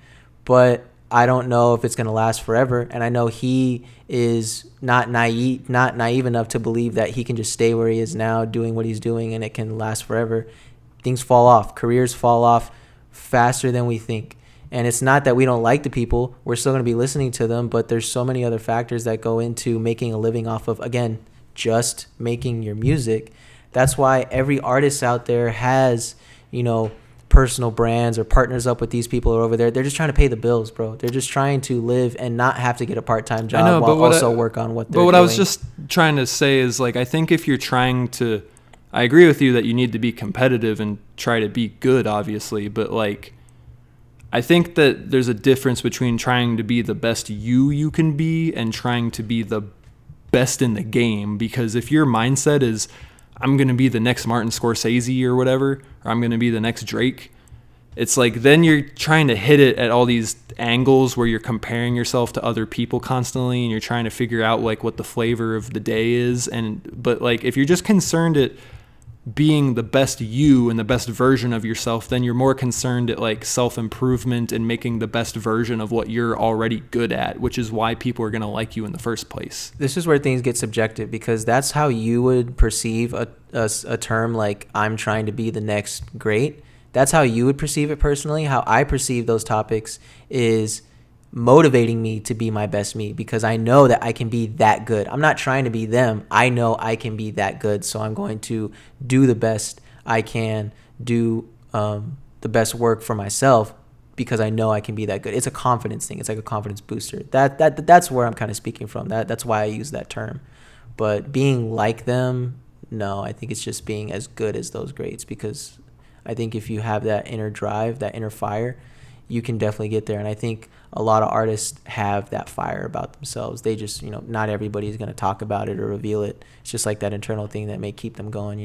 But I don't know if it's going to last forever. And I know he is not naive enough to believe that he can just stay where he is now doing what he's doing and it can last forever. Things fall off. Careers fall off faster than we think. And it's not that we don't like the people. We're still going to be listening to them, but there's so many other factors that go into making a living off of, again, just making your music. That's why every artist out there has, personal brands or partners up with these people over there. They're just trying to pay the bills, bro. They're just trying to live and not have to get a part-time job while also work on what they're doing. But what I was just trying to say is, I think if you're trying to... I agree with you that you need to be competitive and try to be good, obviously, but I think that there's a difference between trying to be the best you can be and trying to be the best in the game. Because if your mindset is, I'm going to be the next Martin Scorsese or whatever, or I'm going to be the next Drake, it's then you're trying to hit it at all these angles where you're comparing yourself to other people constantly and you're trying to figure out what the flavor of the day is. But if you're just concerned at being the best you and the best version of yourself, then you're more concerned at self-improvement and making the best version of what you're already good at, which is why people are going to like you in the first place. This is where things get subjective, because that's how you would perceive a term like I'm trying to be the next great. That's how you would perceive it personally. How I perceive those topics is motivating me to be my best me, because I know that I can be that good. I'm not trying to be them. I know I can be that good, so I'm going to do the best I can, do the best work for myself, because I know I can be that good. It's a confidence thing. It's like a confidence booster. That's where I'm kind of speaking from. That's why I use that term. But being like them, no, I think it's just being as good as those greats, because I think if you have that inner drive, that inner fire, you can definitely get there. And I think a lot of artists have that fire about themselves. They just, not everybody is going to talk about it or reveal it. It's just like that internal thing that may keep them going,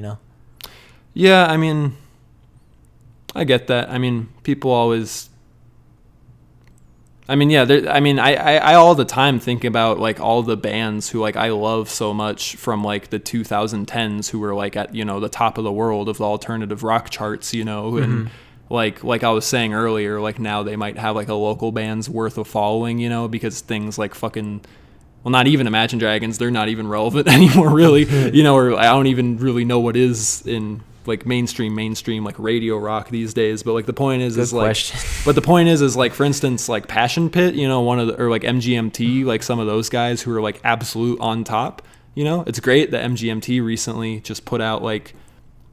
Yeah, I get that. People always... I all the time think about all the bands who I love so much from the 2010s who were at the top of the world of the alternative rock charts, and like I was saying earlier, now they might have a local band's worth of following, because things not even Imagine Dragons, they're not even relevant anymore, really, or I don't even really know what is in mainstream radio rock these days. But the point is, but the point is for instance, Passion Pit, one of the, or MGMT, some of those guys who are absolute on top, it's great that MGMT recently just put out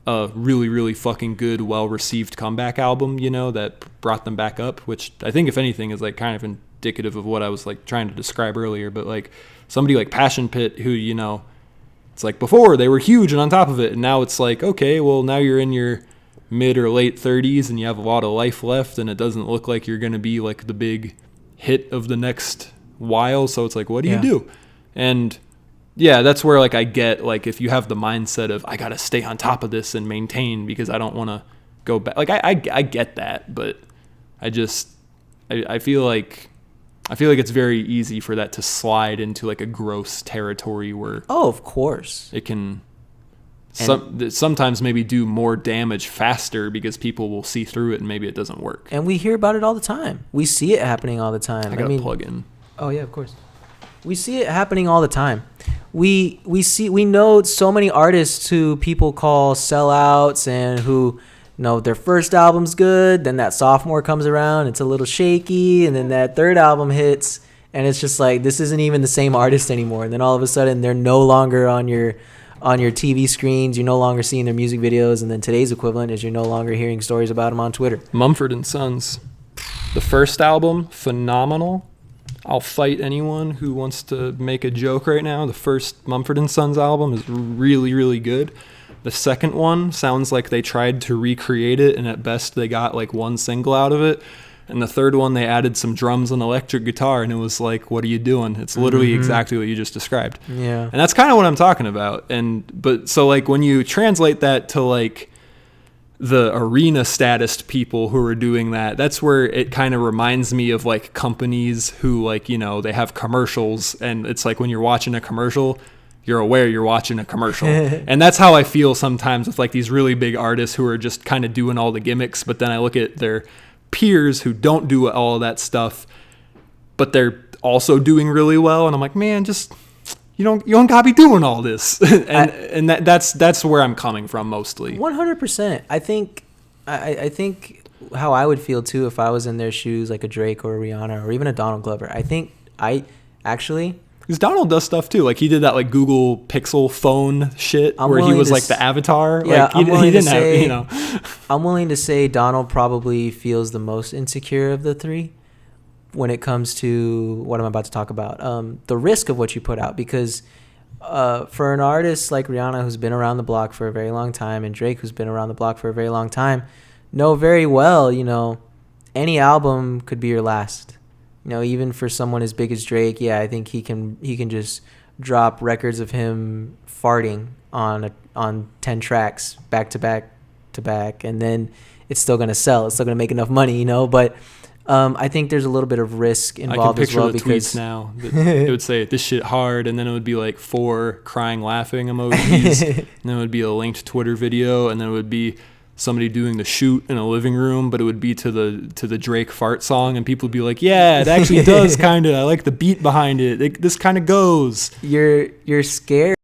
a really, really fucking good, well-received comeback album, that brought them back up, which I think, if anything, is kind of indicative of what I was trying to describe earlier. But somebody like Passion Pit, who, it's before they were huge and on top of it, and now it's okay, well, now you're in your mid or late 30s and you have a lot of life left, and it doesn't look like you're going to be the big hit of the next while. So it's what do you do? And yeah, that's where I get if you have the mindset of I gotta stay on top of this and maintain because I don't want to go back. I get that, but I feel like it's very easy for that to slide into a gross territory where of course it can sometimes maybe do more damage faster because people will see through it and maybe it doesn't work. And we hear about it all the time. We see it happening all the time. I gotta plug in. Oh yeah, of course. We see it happening all the time. We know so many artists who people call sellouts and who, their first album's good, then that sophomore comes around, it's a little shaky, and then that third album hits, and it's just this isn't even the same artist anymore. And then all of a sudden they're no longer on your TV screens, you're no longer seeing their music videos, and then today's equivalent is you're no longer hearing stories about them on Twitter. Mumford & Sons. The first album, phenomenal. I'll fight anyone who wants to make a joke right now. The first Mumford & Sons album is really, really good. The second one sounds like they tried to recreate it, and at best they got like one single out of it. And the third one, they added some drums and electric guitar, and it was like, what are you doing? It's literally exactly what you just described. Yeah. And that's kind of what I'm talking about. But so like when you translate that to like the arena status people who are doing that, that's where it kind of reminds me of like companies who like, you know, they have commercials, and it's like when you're watching a commercial, you're aware you're watching a commercial. And that's how I feel sometimes with like these really big artists who are just kind of doing all the gimmicks, but then I look at their peers who don't do all of that stuff, but they're also doing really well, and I'm like, man, just you don't gotta be doing all this. and that's where I'm coming from mostly. 100%. I think how I would feel too if I was in their shoes, like a Drake or a Rihanna or even a Donald Glover. I think because Donald does stuff too. Like he did that like Google Pixel phone shit where he was like the avatar. Yeah, like he didn't have, you know. I'm willing to say Donald probably feels the most insecure of the three when it comes to what I'm about to talk about. The risk of what you put out, because for an artist like Rihanna, who's been around the block for a very long time, and Drake, who's been around the block for a very long time, know very well, you know, any album could be your last. You know, even for someone as big as Drake, yeah, I think he can just drop records of him farting on 10 tracks back to back, and then it's still gonna sell. It's still gonna make enough money, you know. But I think there's a little bit of risk involved as well. I can picture the tweets now. It would say this shit hard, and then it would be like 4 crying, laughing emojis, and then it would be a linked Twitter video, and then it would be somebody doing the shoot in a living room, but it would be to the Drake fart song, and people would be like, yeah, it actually does kind of. I like the beat behind it. This kind of goes. You're scared